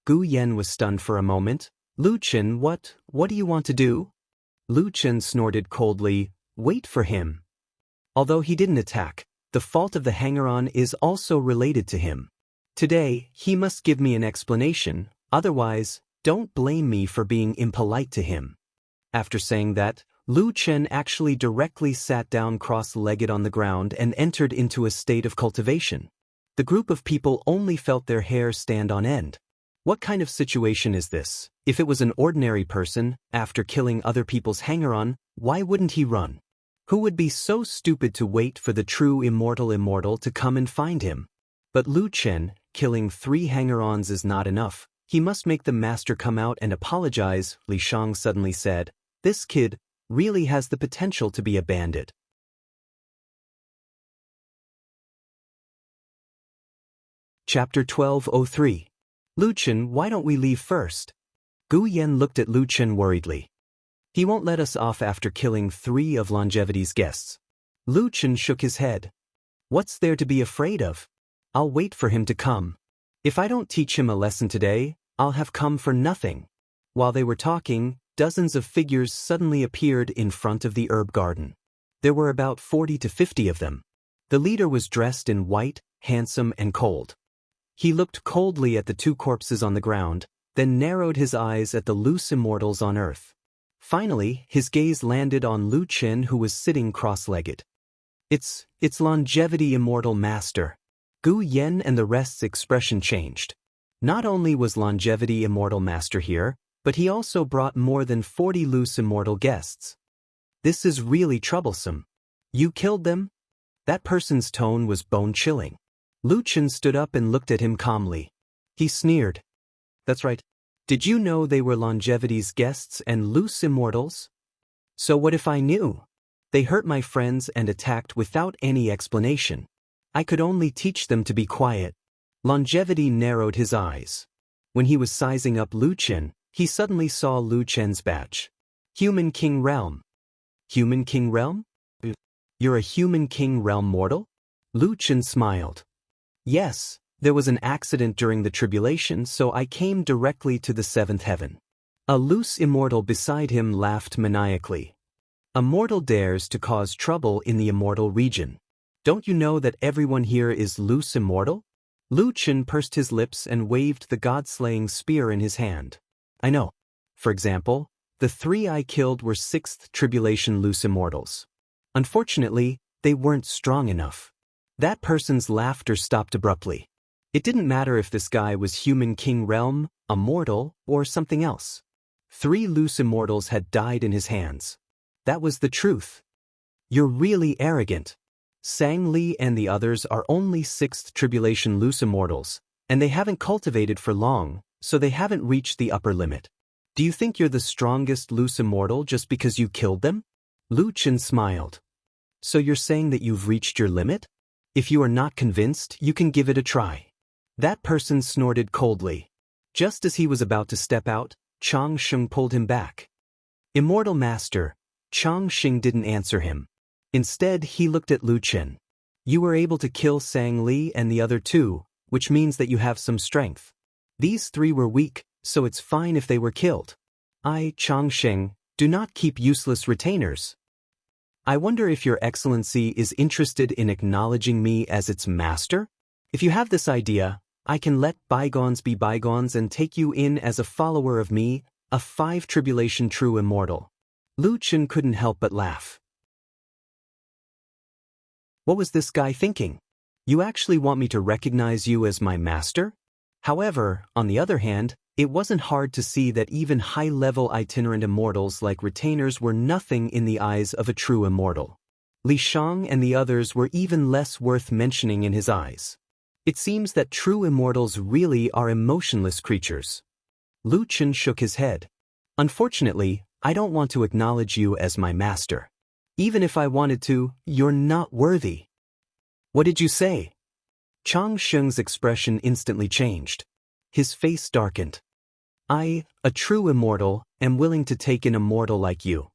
Gu Yen was stunned for a moment. Lu Chen, what do you want to do? Lu Chen snorted coldly, wait for him. Although he didn't attack, the fault of the hanger-on is also related to him. Today, he must give me an explanation, otherwise, don't blame me for being impolite to him. After saying that, Lu Chen actually directly sat down cross-legged on the ground and entered into a state of cultivation. The group of people only felt their hair stand on end. What kind of situation is this? If it was an ordinary person, after killing other people's hanger-on, why wouldn't he run? Who would be so stupid to wait for the true immortal to come and find him? But Lu Chen, killing 3 hanger-ons is not enough. He must make the master come out and apologize, Li Shang suddenly said. This kid really has the potential to be a bandit. Chapter 1203. Lu Chen, why don't we leave first? Gu Yen looked at Lu Chen worriedly. He won't let us off after killing 3 of longevity's guests. Lu Chen shook his head. What's there to be afraid of? I'll wait for him to come. If I don't teach him a lesson today, I'll have come for nothing. While they were talking, dozens of figures suddenly appeared in front of the herb garden. There were about 40 to 50 of them. The leader was dressed in white, handsome and cold. He looked coldly at the 2 corpses on the ground, then narrowed his eyes at the loose immortals on earth. Finally, his gaze landed on Lu Chen, who was sitting cross-legged. It's longevity immortal master. Gu Yen and the rest's expression changed. Not only was longevity immortal master here, but he also brought more than 40 loose immortal guests. This is really troublesome. You killed them? That person's tone was bone-chilling. Lu Chen stood up and looked at him calmly. He sneered. That's right. Did you know they were longevity's guests and loose immortals? So what if I knew? They hurt my friends and attacked without any explanation. I could only teach them to be quiet. Longevity narrowed his eyes. When he was sizing up Lu Chen, he suddenly saw Lu Chen's badge. Human King Realm. Human King Realm? You're a Human King Realm mortal? Lu Chen smiled. Yes, there was an accident during the tribulation, so I came directly to the 7th heaven. A loose immortal beside him laughed maniacally. A mortal dares to cause trouble in the immortal region. Don't you know that everyone here is loose immortal? Lu Chen pursed his lips and waved the god-slaying spear in his hand. I know. For example, the 3 I killed were 6th tribulation loose immortals. Unfortunately, they weren't strong enough. That person's laughter stopped abruptly. It didn't matter if this guy was Human King Realm, a mortal, or something else. 3 loose immortals had died in his hands. That was the truth. You're really arrogant. Sang Li and the others are only 6th tribulation loose immortals, and they haven't cultivated for long, so they haven't reached the upper limit. Do you think you're the strongest loose immortal just because you killed them? Lu Chen smiled. So you're saying that you've reached your limit? If you are not convinced, you can give it a try. That person snorted coldly. Just as he was about to step out, Chang Sheng pulled him back. Immortal Master, Chang Sheng didn't answer him. Instead, he looked at Lu Chen. You were able to kill Sang Li and the other 2, which means that you have some strength. These 3 were weak, so it's fine if they were killed. I, Chang Sheng, do not keep useless retainers. I wonder if Your Excellency is interested in acknowledging me as its master? If you have this idea, I can let bygones be bygones and take you in as a follower of me, a 5 tribulation true immortal. Lu Chen couldn't help but laugh. What was this guy thinking? You actually want me to recognize you as my master? However, on the other hand, it wasn't hard to see that even high-level itinerant immortals like retainers were nothing in the eyes of a true immortal. Li Shang and the others were even less worth mentioning in his eyes. It seems that true immortals really are emotionless creatures. Lu Chen shook his head. Unfortunately, I don't want to acknowledge you as my master. Even if I wanted to, you're not worthy. What did you say? Chang Sheng's expression instantly changed. His face darkened. I, a true immortal, am willing to take an immortal like you.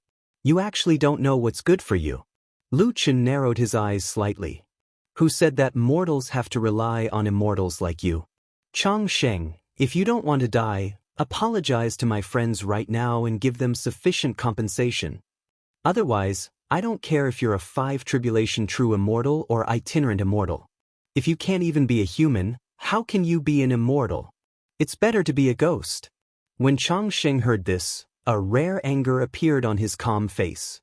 You actually don't know what's good for you. Lu Chen narrowed his eyes slightly. Who said that mortals have to rely on immortals like you? Chang Sheng, if you don't want to die, apologize to my friends right now and give them sufficient compensation. Otherwise, I don't care if you're a 5 tribulation true immortal or itinerant immortal. If you can't even be a human, how can you be an immortal? It's better to be a ghost. When Chang Sheng heard this, a rare anger appeared on his calm face.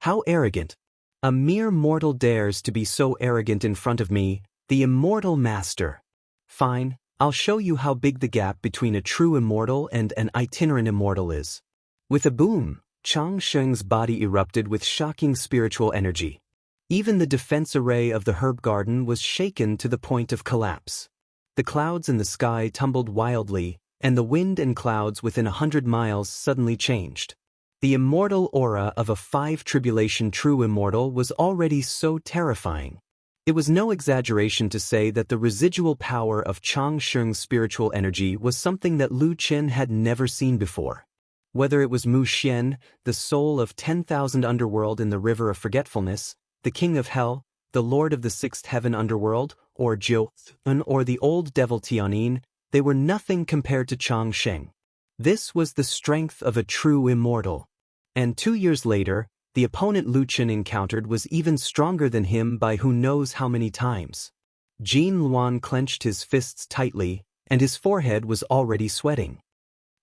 How arrogant! A mere mortal dares to be so arrogant in front of me, the immortal master. Fine, I'll show you how big the gap between a true immortal and an itinerant immortal is. With a boom, Chang Sheng's body erupted with shocking spiritual energy. Even the defense array of the herb garden was shaken to the point of collapse. The clouds in the sky tumbled wildly, and the wind and clouds within 100 miles suddenly changed. The immortal aura of a 5 tribulation true immortal was already so terrifying. It was no exaggeration to say that the residual power of Chang Sheng's spiritual energy was something that Lu Chen had never seen before. Whether it was Mu Xian, the soul of 10,000 underworld in the river of forgetfulness, the king of hell, the lord of the 6th heaven underworld, or Jiu Thun or the old devil Tianyin, they were nothing compared to Chang Sheng. This was the strength of a true immortal. And 2 years later, the opponent Lu Chen encountered was even stronger than him by who knows how many times. Jin Luan clenched his fists tightly, and his forehead was already sweating.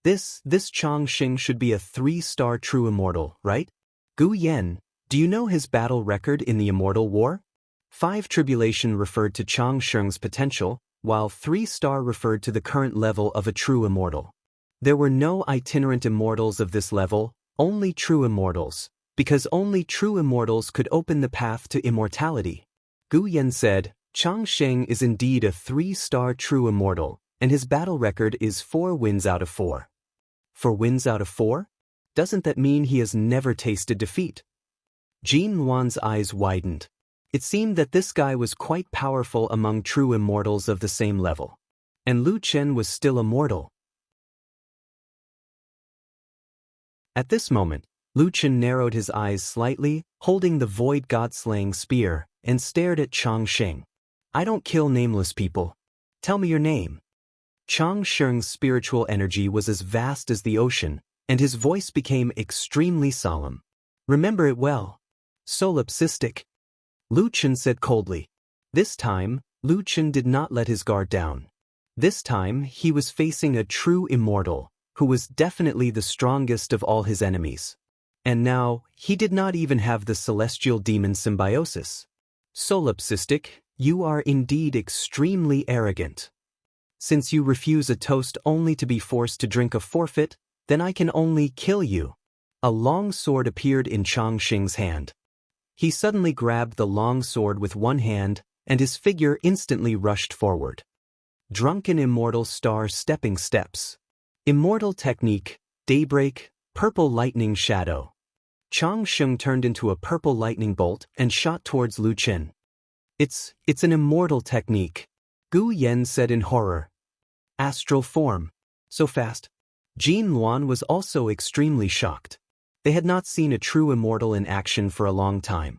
This Chang Sheng should be a 3-star true immortal, right? Gu Yen, do you know his battle record in the Immortal War? 5 tribulation referred to Chang Sheng's potential, while 3-star referred to the current level of a true immortal. There were no itinerant immortals of this level, only true immortals, because only true immortals could open the path to immortality. Gu Yen said, Chang Sheng is indeed a 3-star true immortal, and his battle record is 4 wins out of 4. 4 wins out of 4? Doesn't that mean he has never tasted defeat? Jin Luan's eyes widened. It seemed that this guy was quite powerful among true immortals of the same level. And Lu Chen was still immortal. At this moment, Lu Chen narrowed his eyes slightly, holding the void god-slaying spear, and stared at Chang Sheng. I don't kill nameless people. Tell me your name. Chang Sheng's spiritual energy was as vast as the ocean, and his voice became extremely solemn. Remember it well. Solipsistic. Lu Chen said coldly. This time, Lu Chen did not let his guard down. This time, he was facing a true immortal, who was definitely the strongest of all his enemies. And now, he did not even have the celestial demon symbiosis. Solipsistic, you are indeed extremely arrogant. Since you refuse a toast only to be forced to drink a forfeit, then I can only kill you. A long sword appeared in Chang Sheng's hand. He suddenly grabbed the long sword with one hand, and his figure instantly rushed forward. Drunken Immortal Star Stepping Steps. Immortal Technique, Daybreak, Purple Lightning Shadow. Chang Sheng turned into a purple lightning bolt and shot towards Lu Chen. It's an immortal technique, Gu Yen said in horror. Astral form. So fast. Jin Luan was also extremely shocked. They had not seen a true immortal in action for a long time.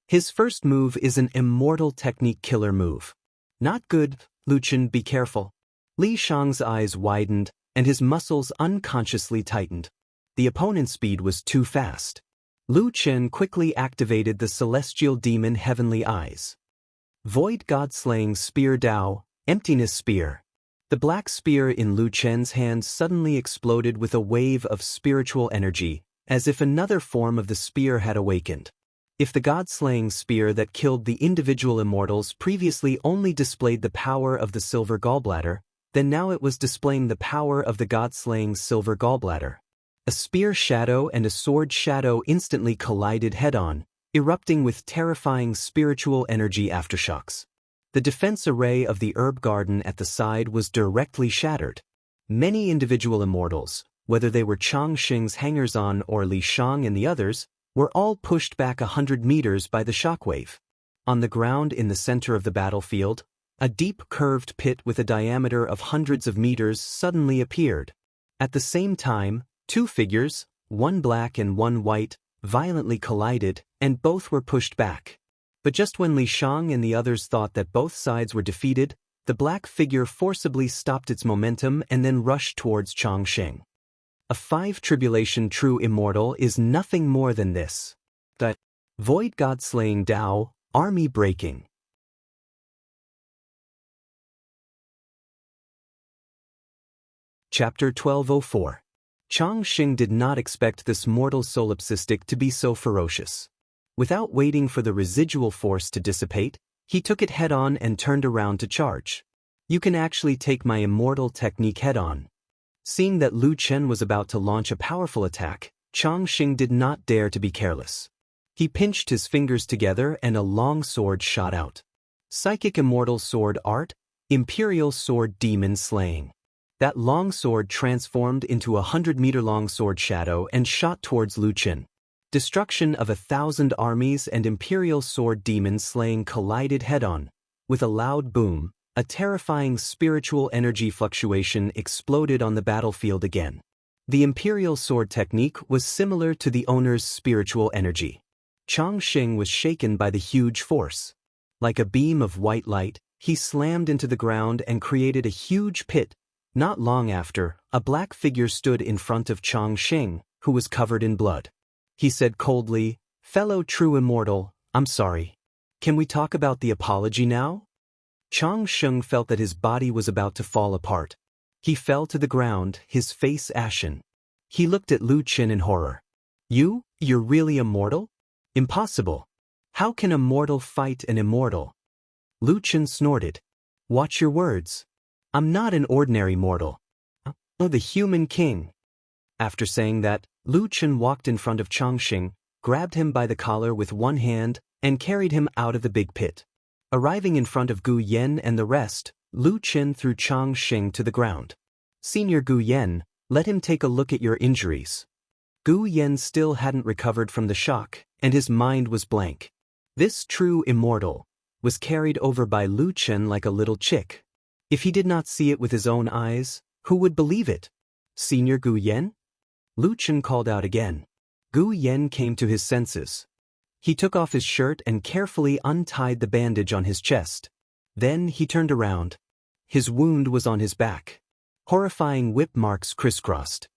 His first move is an immortal technique killer move. Not good, Lu Chen, be careful. Li Shang's eyes widened, and his muscles unconsciously tightened. The opponent's speed was too fast. Lu Chen quickly activated the celestial demon heavenly eyes. Void God-slaying spear Dao, emptiness spear. The black spear in Lu Chen's hand suddenly exploded with a wave of spiritual energy, as if another form of the spear had awakened. If the god-slaying spear that killed the individual immortals previously only displayed the power of the silver gallbladder, then now it was displaying the power of the god-slaying silver gallbladder. A spear shadow and a sword shadow instantly collided head-on, erupting with terrifying spiritual energy aftershocks. The defense array of the herb garden at the side was directly shattered. Many individual immortals, whether they were Chang Xing's hangers-on or Li Shang and the others, were all pushed back 100 meters by the shockwave. On the ground in the center of the battlefield, a deep curved pit with a diameter of hundreds of meters suddenly appeared. At the same time, two figures, one black and one white, violently collided, and both were pushed back. But just when Li Shang and the others thought that both sides were defeated, the black figure forcibly stopped its momentum and then rushed towards Chang Xing. A 5 tribulation true immortal is nothing more than this. The void god-slaying Tao, army breaking. Chapter 1204. Chang Xing did not expect this mortal solipsistic to be so ferocious. Without waiting for the residual force to dissipate, he took it head-on and turned around to charge. You can actually take my immortal technique head-on. Seeing that Lu Chen was about to launch a powerful attack, Chang Xing did not dare to be careless. He pinched his fingers together and a long sword shot out. Psychic Immortal Sword Art, Imperial Sword Demon Slaying. That long sword transformed into a 100-meter-long sword shadow and shot towards Lu Chen. Destruction of 1,000 armies and Imperial Sword Demon Slaying collided head-on. With a loud boom, a terrifying spiritual energy fluctuation exploded on the battlefield again. The Imperial Sword technique was similar to the owner's spiritual energy. Chang Xing was shaken by the huge force. Like a beam of white light, he slammed into the ground and created a huge pit. Not long after, a black figure stood in front of Chang Xing, who was covered in blood. He said coldly, "Fellow true immortal, I'm sorry. Can we talk about the apology now?" Chang Xing felt that his body was about to fall apart. He fell to the ground, his face ashen. He looked at Lu Chen in horror. You're really immortal? Impossible. How can a mortal fight an immortal?" Lu Chen snorted. "Watch your words. I'm not an ordinary mortal. I'm the human king." After saying that, Lu Chen walked in front of Chang Xing, grabbed him by the collar with one hand, and carried him out of the big pit. Arriving in front of Gu Yan and the rest, Lu Chen threw Chang Xing to the ground. "Senior Gu Yan, let him take a look at your injuries." Gu Yan still hadn't recovered from the shock, and his mind was blank. This true immortal was carried over by Lu Chen like a little chick. If he did not see it with his own eyes, who would believe it? "Senior Gu Yan?" Lu Chen called out again. Gu Yan came to his senses. He took off his shirt and carefully untied the bandage on his chest. Then he turned around. His wound was on his back. Horrifying whip marks crisscrossed.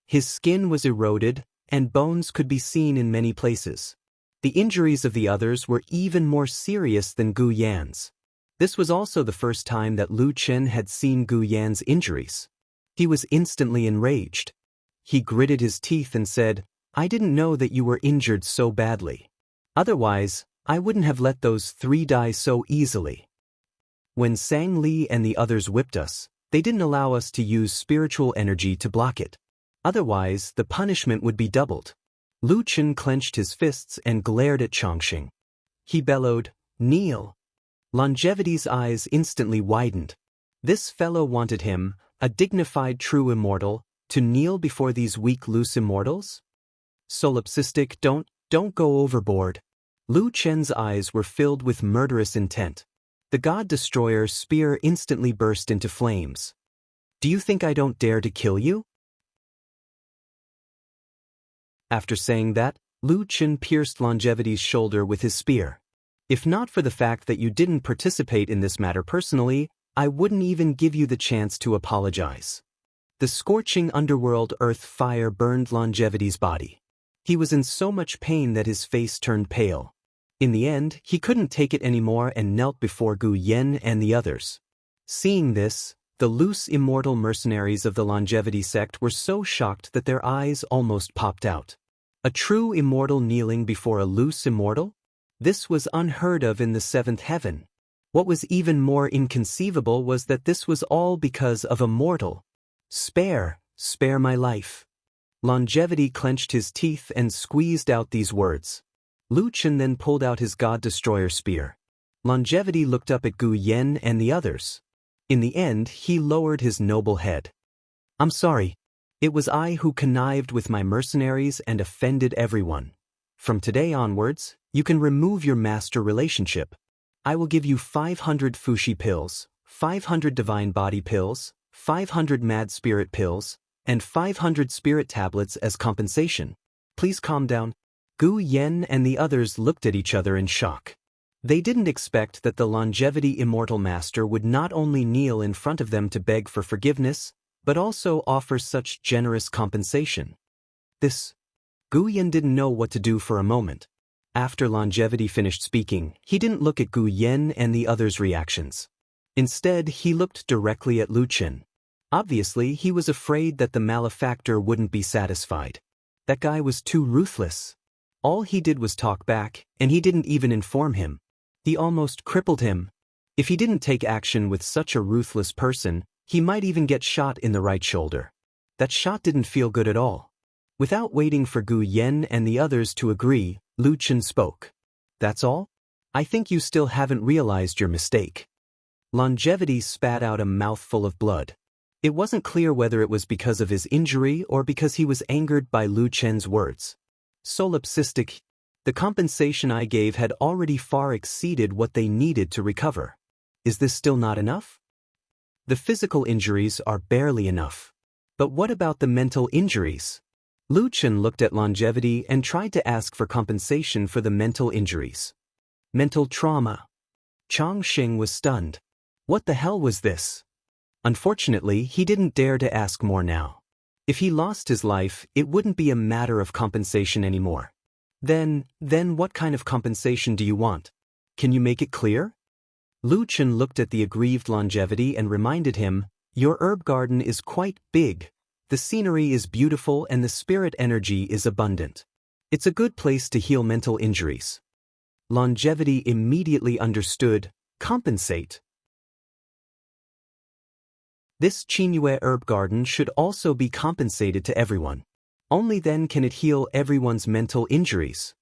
His skin was eroded, and bones could be seen in many places. The injuries of the others were even more serious than Gu Yan's. This was also the first time that Lu Chen had seen Gu Yan's injuries. He was instantly enraged. He gritted his teeth and said, "I didn't know that you were injured so badly. Otherwise, I wouldn't have let those 3 die so easily. When Sang Li and the others whipped us, they didn't allow us to use spiritual energy to block it. Otherwise, the punishment would be doubled." Lu Chen clenched his fists and glared at Chang Xing. He bellowed, "Kneel." Longevity's eyes instantly widened. This fellow wanted him, a dignified true immortal, to kneel before these weak loose immortals? Solipsistic, don't go overboard. Lu Chen's eyes were filled with murderous intent. The God Destroyer's spear instantly burst into flames. "Do you think I don't dare to kill you?" After saying that, Lu Chen pierced Longevity's shoulder with his spear. "If not for the fact that you didn't participate in this matter personally, I wouldn't even give you the chance to apologize." The scorching underworld earth fire burned Longevity's body. He was in so much pain that his face turned pale. In the end, he couldn't take it anymore and knelt before Gu Yan and the others. Seeing this, the loose immortal mercenaries of the Longevity sect were so shocked that their eyes almost popped out. A true immortal kneeling before a loose immortal? This was unheard of in the seventh heaven. What was even more inconceivable was that this was all because of a mortal. Spare my life. Longevity clenched his teeth and squeezed out these words. Lu Chen then pulled out his God Destroyer spear. Longevity looked up at Gu Yen and the others. In the end, he lowered his noble head. I'm sorry. It was I who connived with my mercenaries and offended everyone. From today onwards, you can remove your master relationship. I will give you 500 Fushi pills, 500 divine body pills, 500 mad spirit pills, and 500 spirit tablets as compensation. Please calm down. Gu Yen and the others looked at each other in shock. They didn't expect that the longevity immortal master would not only kneel in front of them to beg for forgiveness, but also offer such generous compensation. Gu Yen didn't know what to do for a moment. After Longevity finished speaking, he didn't look at Gu Yen and the others' reactions. Instead, he looked directly at Lu Chen. Obviously, he was afraid that the malefactor wouldn't be satisfied. That guy was too ruthless. All he did was talk back, and he didn't even inform him. He almost crippled him. If he didn't take action with such a ruthless person, he might even get shot in the right shoulder. That shot didn't feel good at all. Without waiting for Gu Yen and the others to agree, Lu Chen spoke. That's all? I think you still haven't realized your mistake. Longevity spat out a mouthful of blood. It wasn't clear whether it was because of his injury or because he was angered by Lu Chen's words. Solipsistic. The compensation I gave had already far exceeded what they needed to recover. Is this still not enough? The physical injuries are barely enough. But what about the mental injuries? Lu Chen looked at Longevity and tried to ask for compensation for the mental injuries. Mental trauma. Chang Xing was stunned. What the hell was this? Unfortunately, he didn't dare to ask more now. If he lost his life, it wouldn't be a matter of compensation anymore. Then what kind of compensation do you want? Can you make it clear? Lu Chen looked at the aggrieved Longevity and reminded him, your herb garden is quite big. The scenery is beautiful and the spirit energy is abundant. It's a good place to heal mental injuries. Longevity immediately understood, compensate. This Qingyue herb garden should also be compensated to everyone. Only then can it heal everyone's mental injuries.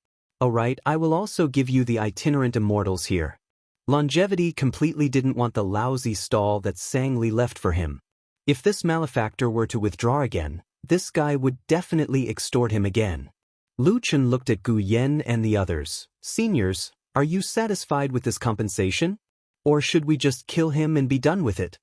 Alright, I will also give you the itinerant immortals here. Longevity completely didn't want the lousy stall that Sang Li left for him. If this malefactor were to withdraw again, this guy would definitely extort him again. Lu Chen looked at Gu Yen and the others. Seniors, are you satisfied with this compensation? Or should we just kill him and be done with it?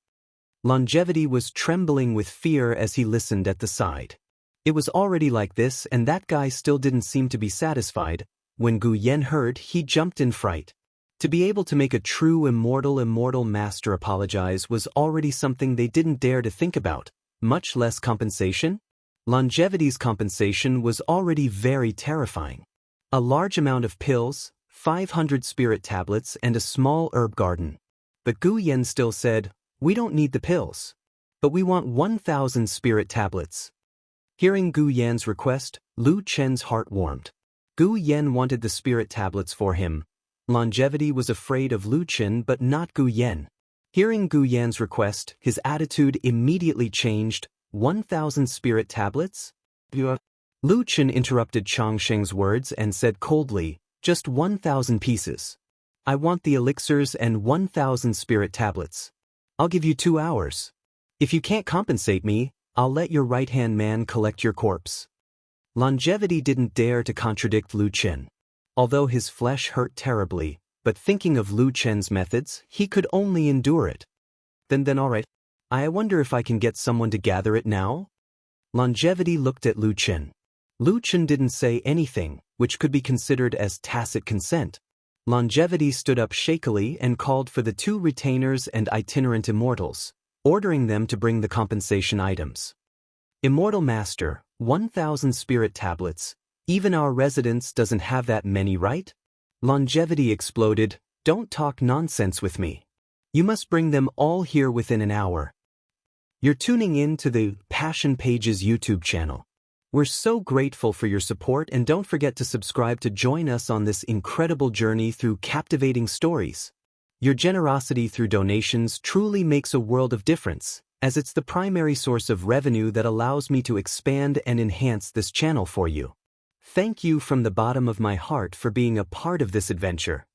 Longevity was trembling with fear as he listened at the side. It was already like this and that guy still didn't seem to be satisfied. When Gu Yen heard, he jumped in fright. To be able to make a true immortal master apologize was already something they didn't dare to think about, much less compensation. Longevity's compensation was already very terrifying. A large amount of pills, 500 spirit tablets and a small herb garden. But Gu Yen still said, we don't need the pills. But we want 1,000 spirit tablets. Hearing Gu Yan's request, Lu Chen's heart warmed. Gu Yen wanted the spirit tablets for him. Longevity was afraid of Lu Chen but not Gu Yen. Hearing Gu Yan's request, his attitude immediately changed. 1,000 spirit tablets? Lu Chen interrupted Chang Sheng's words and said coldly, just 1,000 pieces. I want the elixirs and 1,000 spirit tablets. I'll give you 2 hours. If you can't compensate me, I'll let your right-hand man collect your corpse. Longevity didn't dare to contradict Lu Chen. Although his flesh hurt terribly, but thinking of Lu Chen's methods, he could only endure it. Then alright. I wonder if I can get someone to gather it now? Longevity looked at Lu Chen. Lu Chen didn't say anything, which could be considered as tacit consent. Longevity stood up shakily and called for the 2 retainers and itinerant immortals, ordering them to bring the compensation items. Immortal Master, 1,000 spirit tablets. Even our residence doesn't have that many, right? Longevity exploded. Don't talk nonsense with me. You must bring them all here within an hour. You're tuning in to the Passion Pages YouTube channel. We're so grateful for your support, and don't forget to subscribe to join us on this incredible journey through captivating stories. Your generosity through donations truly makes a world of difference, as it's the primary source of revenue that allows me to expand and enhance this channel for you. Thank you from the bottom of my heart for being a part of this adventure.